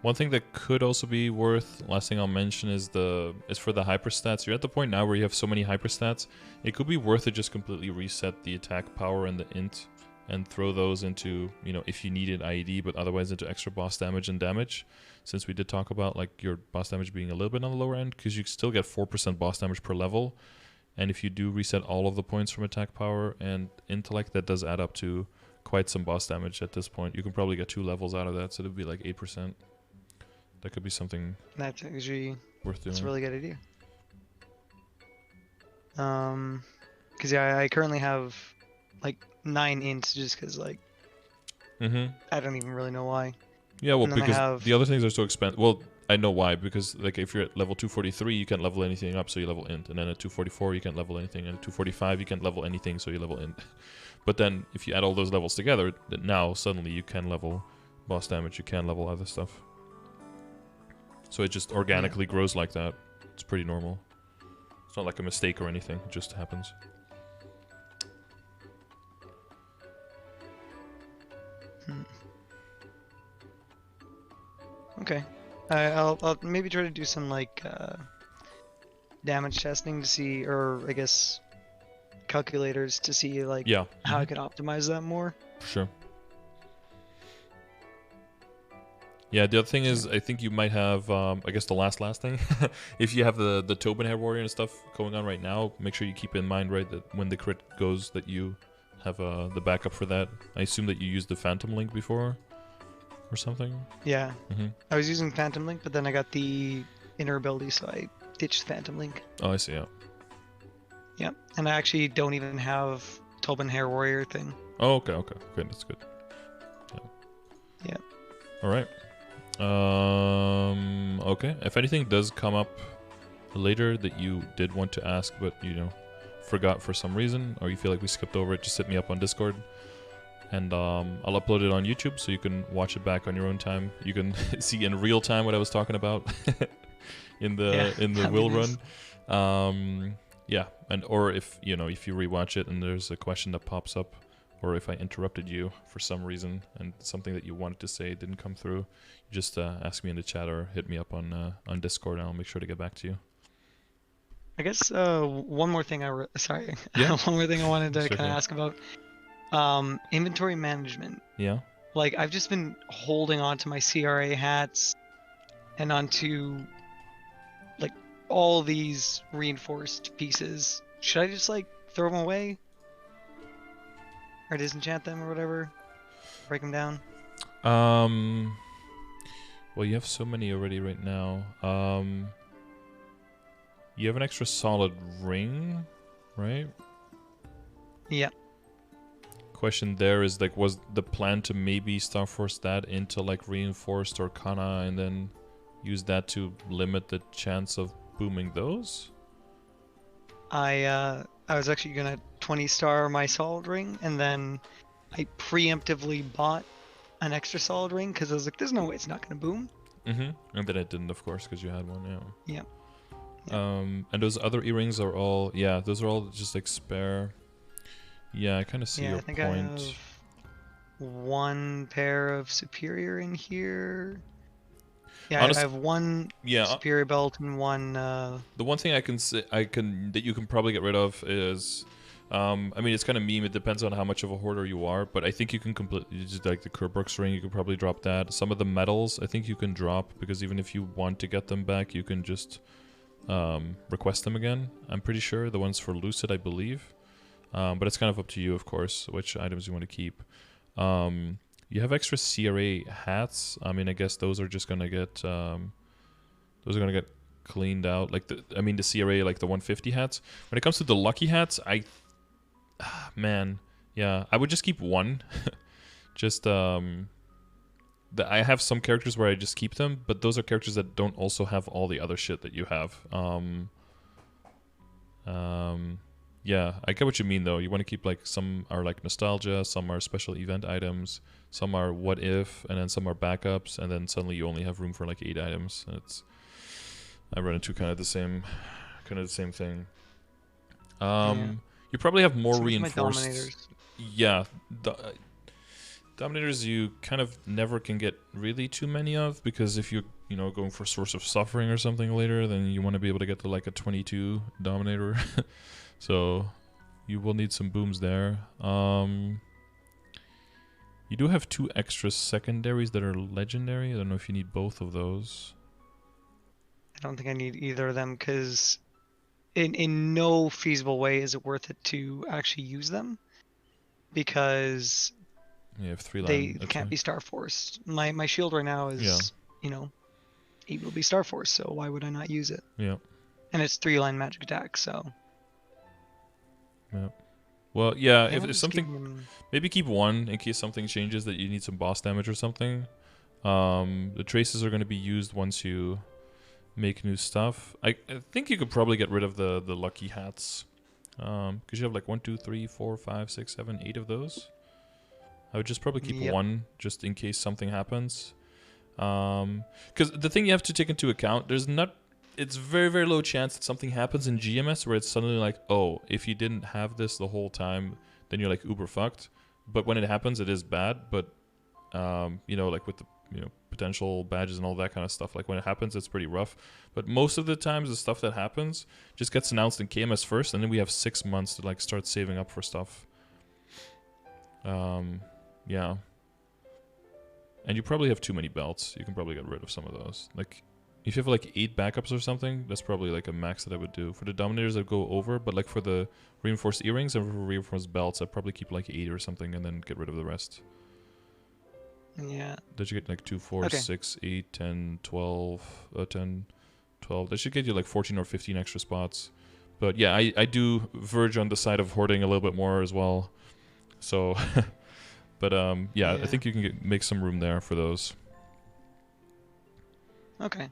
One thing that could also be worth, last thing I'll mention, is for the hyperstats. You're at the point now where you have so many hyperstats, it could be worth to just completely reset the attack power and the int and throw those into, if you needed IED, but otherwise into extra boss damage and damage. Since we did talk about like your boss damage being a little bit on the lower end, because you still get 4% boss damage per level. And if you do reset all of the points from attack power and intellect, that does add up to quite some boss damage at this point. You can probably get 2 levels out of that, so it'd be like 8%. That could be something that's actually worth doing. That's a really good idea. Because yeah, I currently have like 9 ints just because like I don't even really know why. Yeah, well, because the other things are so expensive. Well, I know why, because like if you're at level 243, you can't level anything up, so you level int, and then at 244 you can't level anything, and at 245 you can't level anything, so you level int. But then if you add all those levels together, then now suddenly you can level boss damage, you can level other stuff. So it just organically grows like that. It's pretty normal. It's not like a mistake or anything. It just happens. Okay. I'll maybe try to do some like damage testing to see, or I guess calculators to see like how I could optimize that more. Sure. Yeah, the other thing is, I think you might have, I guess the last thing, if you have the Tobin Hair Warrior and stuff going on right now, make sure you keep in mind, right, that when the crit goes, that you have the backup for that. I assume that you used the Phantom Link before, or something? Yeah. I was using Phantom Link, but then I got the inner ability, so I ditched Phantom Link. Oh, I see, yeah. Yeah, and I actually don't even have Tobin Hair Warrior thing. Oh, okay, that's good. Yeah. Alright. Okay. If anything does come up later that you did want to ask, but forgot for some reason, or you feel like we skipped over it, just hit me up on Discord, and I'll upload it on YouTube so you can watch it back on your own time. You can see in real time what I was talking about in the will run. Yeah, or if you rewatch it and there's a question that pops up or if I interrupted you for some reason and something that you wanted to say didn't come through, just ask me in the chat or hit me up on Discord, and I'll make sure to get back to you. I guess one more thing sorry. Yeah. One more thing I wanted to Sure kind thing. of ask about. Inventory management. Yeah. Like, I've just been holding on to my CRA hats and onto like all these reinforced pieces. Should I just like throw them away? Or disenchant them or whatever? Break them down? Well, you have so many already right now. You have an extra solid ring, right? Yeah. Question there is like, was the plan to maybe Star Force that into like reinforced or Kana and then use that to limit the chance of booming those? I was actually gonna 20-star my solid ring, and then I preemptively bought an extra solid ring because I was like, there's no way it's not gonna boom. Mm-hmm. And then it didn't, of course, because you had one, yeah. Yeah. And those other earrings are all, yeah, those are all just like spare. Yeah, I kind of see Yeah, your I think point. I have one pair of superior in here. Yeah, I have one superior belt and one. The one thing I can say, that you can probably get rid of is, I mean, it's kind of meme. It depends on how much of a hoarder you are, but I think you can completely just like the Kerbrooks ring. You could probably drop that. Some of the medals, I think you can drop because even if you want to get them back, you can just request them again. I'm pretty sure the ones for Lucid, I believe, but it's kind of up to you, of course, which items you want to keep. You have extra CRA hats. I mean, I guess those are just gonna get cleaned out. Like the CRA, like the 150 hats. When it comes to the lucky hats, man, yeah, I would just keep one. Just I have some characters where I just keep them, but those are characters that don't also have all the other shit that you have. Yeah, I get what you mean though. You want to keep like some are like nostalgia, some are special event items, some are what if, and then some are backups, and then suddenly you only have room for like 8 items. I run into kind of the same thing. Yeah. You probably have more So reinforced. my Dominators. Yeah, Dominators you kind of never can get really too many of, because if you're going for Source of Suffering or something later, then you want to be able to get to like a 22 Dominator. So you will need some booms there. You do have 2 extra secondaries that are legendary. I don't know if you need both of those. I don't think I need either of them because in no feasible way is it worth it to actually use them, because You have 3 they line. can't be Star Force. My shield right now is able to be Star Force, so why would I not use it? Yeah. And it's 3-line magic attack, so. Yeah. Well, yeah, Yeah, if something, maybe keep one in case something changes that you need some boss damage or something. The traces are going to be used once you make new stuff. I think you could probably get rid of the lucky hats, because you have like 1, 2, 3, 4, 5, 6, 7, 8 of those. I would just probably keep one just in case something happens. Because the thing you have to take into account, it's very, very low chance that something happens in GMS where it's suddenly like, oh, if you didn't have this the whole time, then you're like uber fucked. But when it happens, it is bad. But, like with the, potential badges and all that kind of stuff, like when it happens, it's pretty rough. But most of the times, the stuff that happens just gets announced in KMS first, and then we have 6 months to like start saving up for stuff. Yeah. And you probably have too many belts. You can probably get rid of some of those. Like, if you have like 8 backups or something, that's probably like a max that I would do. For the Dominators, I'd go over, but like for the reinforced earrings and for reinforced belts, I'd probably keep like 8 or something and then get rid of the rest. Yeah. That should get like 2, 4, 6, 8, 10, 12, 10, 12. That should get you like 14 or 15 extra spots. But yeah, I do verge on the side of hoarding a little bit more as well. So, but yeah, I think you can make some room there for those. Okay.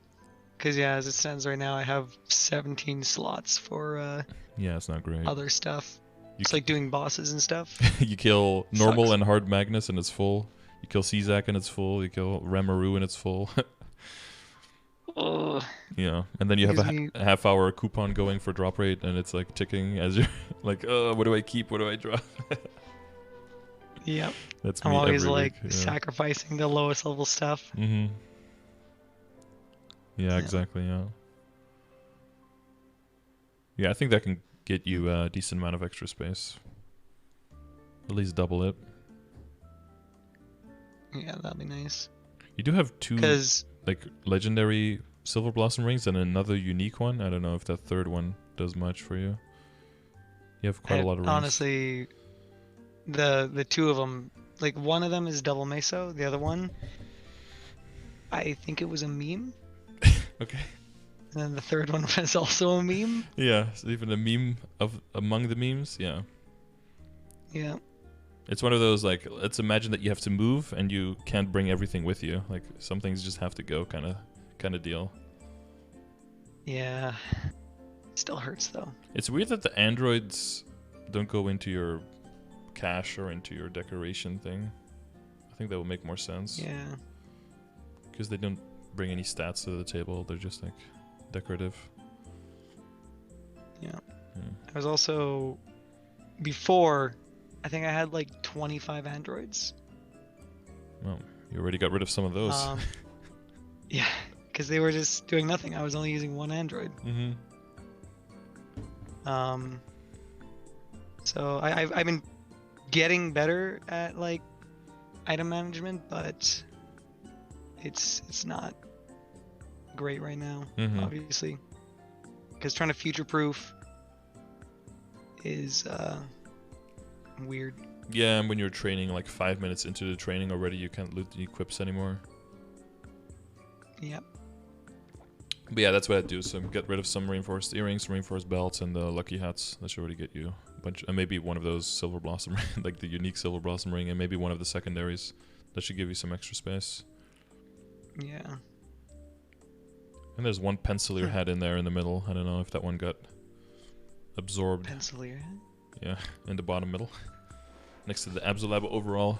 Because as it stands right now, I have 17 slots for yeah, it's not great. Other stuff. It's like doing bosses and stuff. You kill normal and hard Magnus and it's full. You kill Czak and it's full. You kill Ramaru and it's full. Yeah, and then you have a half-hour coupon going for drop rate, and it's like ticking as you're like, oh, what do I keep? What do I drop? Yep. That's I'm me always every like week. Yeah. sacrificing the lowest level stuff. Mm-hmm. Yeah, Yeah. exactly. Yeah. Yeah, I think that can get you a decent amount of extra space. At least double it. Yeah, that'd be nice. You do have 2 Because like legendary Silver Blossom rings and another unique one. I don't know if that third one does much for you. You have quite a lot of rings. honestly, the two of them, like one of them is double meso, the other one, I think it was a meme, Okay. and then the third one was also a meme. Yeah, so even a meme of among the memes. Yeah. Yeah. It's one of those like, let's imagine that you have to move and you can't bring everything with you. Like some things just have to go, kind of deal. Yeah. Still hurts though. It's weird that the androids don't go into your cache or into your decoration thing. I think that would make more sense. Yeah. Because they don't bring any stats to the table. They're just like decorative. Yeah. I was also before, I think I had like 25 androids. Well, you already got rid of some of those. Yeah, because they were just doing nothing. I was only using one android. Mm-hmm. So I've been getting better at like item management, but it's not great right now, obviously, because trying to future-proof is weird. Yeah, and when you're training, like 5 minutes into the training already, you can't loot the equips anymore. Yep. But yeah, that's what I'd do. So get rid of some reinforced earrings, reinforced belts, and the lucky hats. That should already get you a bunch. And maybe one of those silver blossom, like the unique silver blossom ring, and maybe one of the secondaries. That should give you some extra space. Yeah. And there's one pencilier head in there in the middle. I don't know if that one got absorbed. Pencilier head? Yeah, in the bottom middle. Next to the Absolab overall.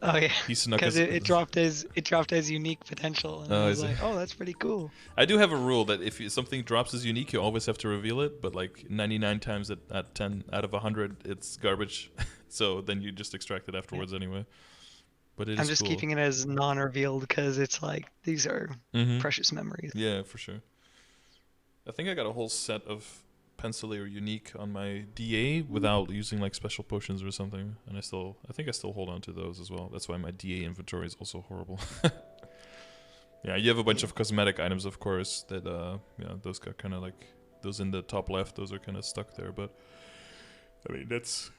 Oh yeah, He snuck because us. it dropped as unique potential, and I was like, oh, that's pretty cool. I do have a rule that if something drops as unique, you always have to reveal it. But like 99 times at 10 out of 100, it's garbage. So then you just extract it afterwards anyway. But it is I'm just cool. keeping it as non-revealed because it's like these are precious memories. Yeah, for sure. I think I got a whole set of Pencilier unique on my DA without using like special potions or something, and I think I still hold on to those as well. That's why my DA inventory is also horrible. Yeah, you have a bunch of cosmetic items, of course, that yeah, those got kind of like those in the top left. Those are kind of stuck there, but I mean that's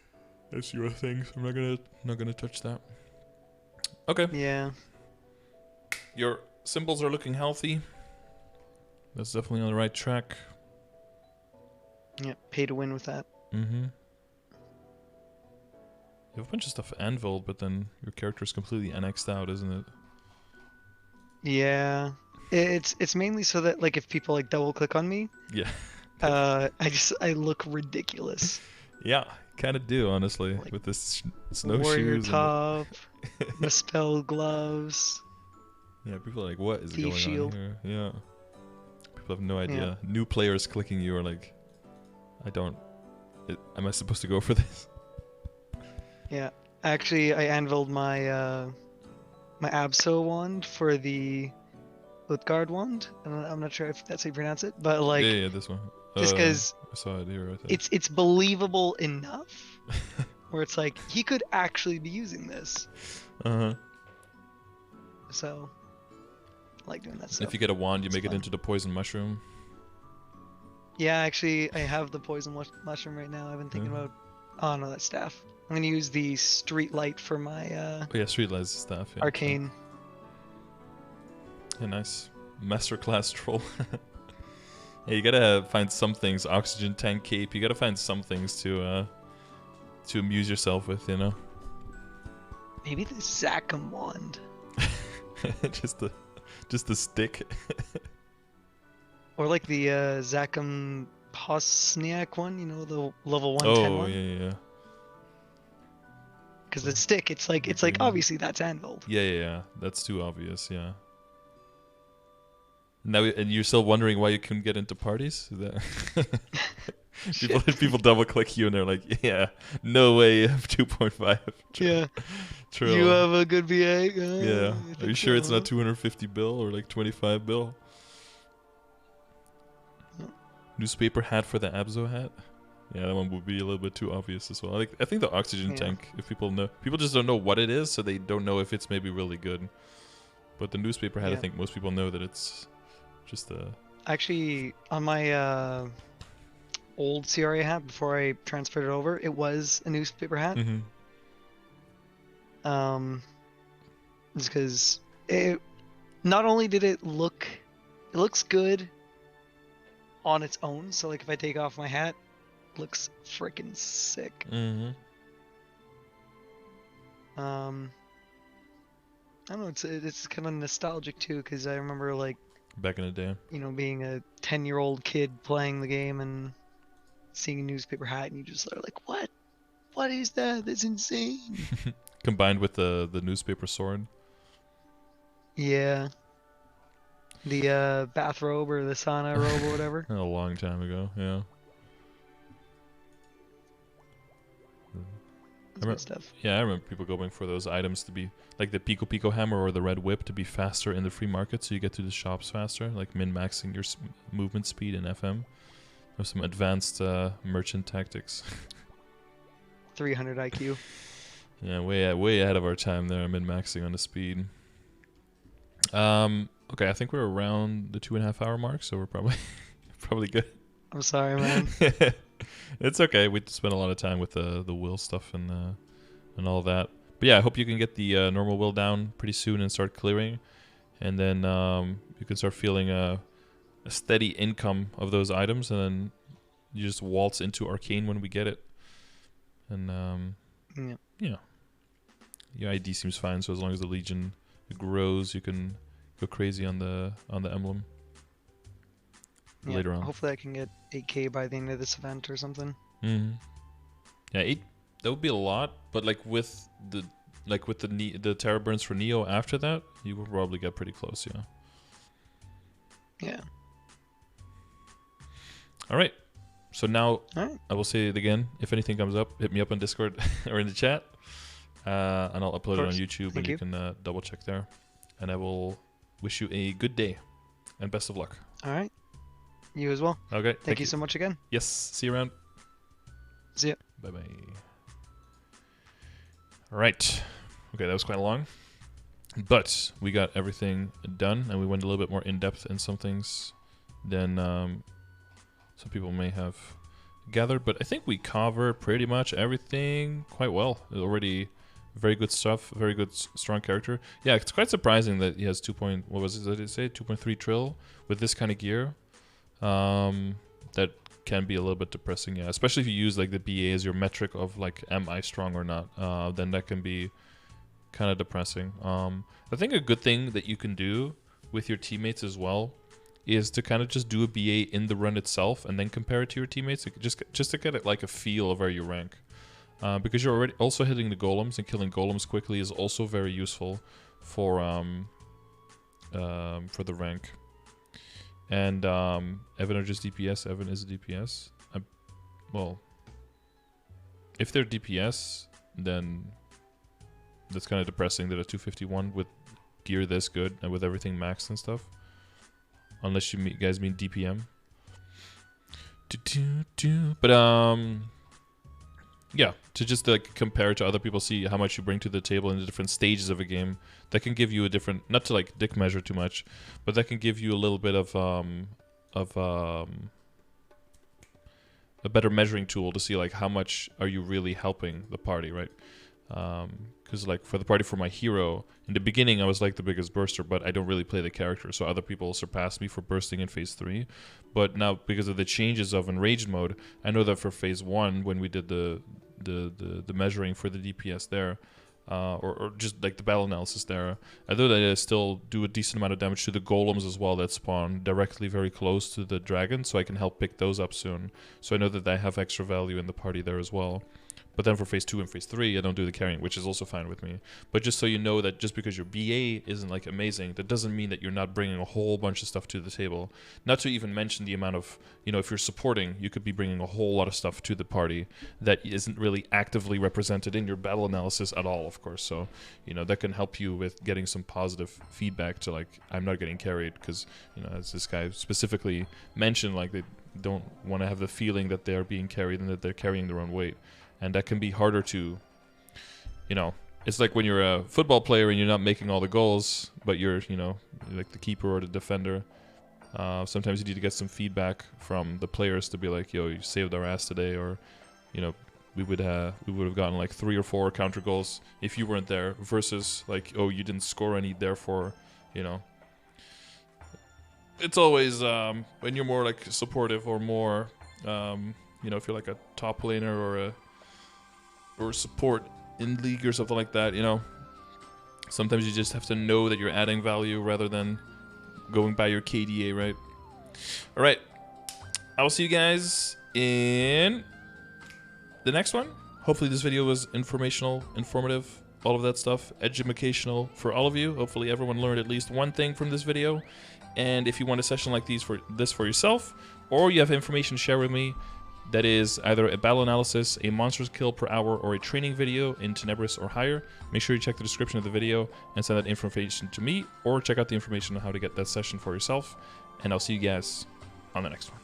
your thing. So I'm not gonna touch that. Okay. Yeah. Your symbols are looking healthy. That's definitely on the right track. Yeah, pay to win with that. Mm-hmm. You have a bunch of stuff anviled, but then your character is completely annexed out, isn't it? Yeah. It's mainly so that like if people like double click on me, Yeah. I look ridiculous. Yeah, kind of do, honestly, Like, with this snowshoes. Warrior and top, Misspell gloves. yeah, people are like, what is Thief going shield. on here? Yeah. People have no idea. Yeah. New players clicking you are like, am I supposed to go for this? Yeah. Actually, I anviled my my Abso wand for the Utgard wand. I'm not sure if that's how you pronounce it, but like Yeah, this one. just because I saw it here, I think. it's believable enough where it's like he could actually be using this. Uh-huh. So I like doing that stuff. If you get a wand, you It's make fun. it into the poison mushroom. Yeah, actually, I have the poison mushroom right now. I've been thinking about. Oh no, that's staff. I'm gonna use the street light for my Oh yeah, streetlights stuff. Yeah, arcane. Yeah, nice. Masterclass troll. Yeah, you gotta find some things. Oxygen tank cape. You gotta find some things to amuse yourself with, you know. Maybe the Zakum wand. just the stick. Or like the Zakum Posniak one, you know, the level 110 Oh one. yeah. Because the stick, it's like obviously that's anviled. Yeah. That's too obvious. Yeah. Now, and you're still wondering why you couldn't get into parties? Is that people double click you and they're like, yeah, no way you have 2.5 Yeah. trill. You have a good VA? Yeah. I Are you think sure it's so, not 250 bill or like 25 bill? huh? Newspaper hat for the Abzo hat? Yeah, that one would be a little bit too obvious as well. Like, I think the oxygen Yeah. tank, if people know, people just don't know what it is, so they don't know if it's maybe really good. But the newspaper hat, I Yeah. think most people know that it's just a. Actually, on my old CRA hat before I transferred it over, it was a newspaper hat. Mm-hmm. Just because it not only did it looks good on its own. So like if I take off my hat, it looks freaking sick. Mm-hmm. I don't know. It's kind of nostalgic too, because I remember like Back in the day. being a 10-year-old kid playing the game and seeing a newspaper hat, and you just are like, what? What is that? That's insane. Combined with the newspaper sword. Yeah. The bathrobe or the sauna robe or whatever. A long time ago, yeah. That's good stuff. Yeah, I remember people going for those items to be like the Pico Pico hammer or the red whip to be faster in the free market, so you get to the shops faster, like min-maxing your movement speed in FM. There's some advanced merchant tactics. 300 IQ. Yeah, way ahead of our time there, min-maxing on the speed. Okay, I think we're around the 2.5 hour mark, so we're probably good. I'm sorry, man. It's okay. We spent a lot of time with the will stuff and all that. But yeah, I hope you can get the normal will down pretty soon and start clearing, and then you can start feeling a steady income of those items, and then you just waltz into arcane when we get it. And yeah, your ID seems fine. So as long as the legion grows, you can go crazy on the emblem. Yeah, Later on. hopefully I can get 8K by the end of this event or something. Mm-hmm. Yeah, 8. That would be a lot, but like with the terror burns for Neo after that, you will probably get pretty close. Yeah. Yeah. All right. So now All right. I will say it again. If anything comes up, hit me up on Discord or in the chat, and I'll upload it on YouTube, Thank and you you. can double check there. And I will wish you a good day and best of luck. All right. You as well. Okay. Thank you so much again. Yes. See you around. See ya. Bye bye. All right. Okay, that was quite long, but we got everything done, and we went a little bit more in depth in some things than some people may have gathered. But I think we covered pretty much everything quite well. Already very good stuff. Very good, strong character. Yeah, it's quite surprising that he has 2.3 trill with this kind of gear. That can be a little bit depressing, yeah. Especially if you use like the BA as your metric of like, am I strong or not? Then that can be kind of depressing. I think a good thing that you can do with your teammates as well is to kind of just do a BA in the run itself and then compare it to your teammates, just to get it like a feel of where you rank. Because you're already also hitting the golems, and killing golems quickly is also very useful for the rank. And Evan are just DPS. Evan is a DPS. Well, if they're DPS, then that's kind of depressing that a 251 with gear this good and with everything maxed and stuff. Unless you guys mean DPM. But yeah, to just like compare to other people, see how much you bring to the table in the different stages of a game. That can give you a different, not to like dick measure too much, but that can give you a little bit of a better measuring tool to see like how much are you really helping the party, right? Because like for the party for my hero, in the beginning I was like the biggest burster, but I don't really play the character, so other people surpassed me for bursting in phase 3. But now because of the changes of enraged mode, I know that for phase 1 when we did the measuring for the DPS there, or just like the battle analysis there, I know that I still do a decent amount of damage to the golems as well that spawn directly very close to the dragon, so I can help pick those up soon. So I know that I have extra value in the party there as well. But then for phase 2 and phase 3, I don't do the carrying, which is also fine with me. But just so you know that just because your BA isn't like amazing, that doesn't mean that you're not bringing a whole bunch of stuff to the table. Not to even mention the amount of, you know, if you're supporting, you could be bringing a whole lot of stuff to the party that isn't really actively represented in your battle analysis at all, of course. So, you know, that can help you with getting some positive feedback to like, I'm not getting carried because, you know, as this guy specifically mentioned, like they don't want to have the feeling that they're being carried and that they're carrying their own weight. And that can be harder to, you know, it's like when you're a football player and you're not making all the goals, but you're, you know, like the keeper or the defender. Sometimes you need to get some feedback from the players to be like, yo, you saved our ass today, or, you know, we would have gotten like 3 or 4 counter goals if you weren't there, versus like, oh, you didn't score any, therefore, you know. It's always when you're more like supportive or more, you know, if you're like a top laner or support in league or something like that, you know, sometimes you just have to know that you're adding value rather than going by your KDA, right? All right, I will see you guys in the next one. Hopefully this video was informational, informative, all of that stuff, educational for all of you. Hopefully everyone learned at least one thing from this video. And if you want a session like these for yourself, or you have information to share with me, that is either a battle analysis, a monsters kill per hour, or a training video in Tenebris or higher, make sure you check the description of the video and send that information to me, or check out the information on how to get that session for yourself. And I'll see you guys on the next one.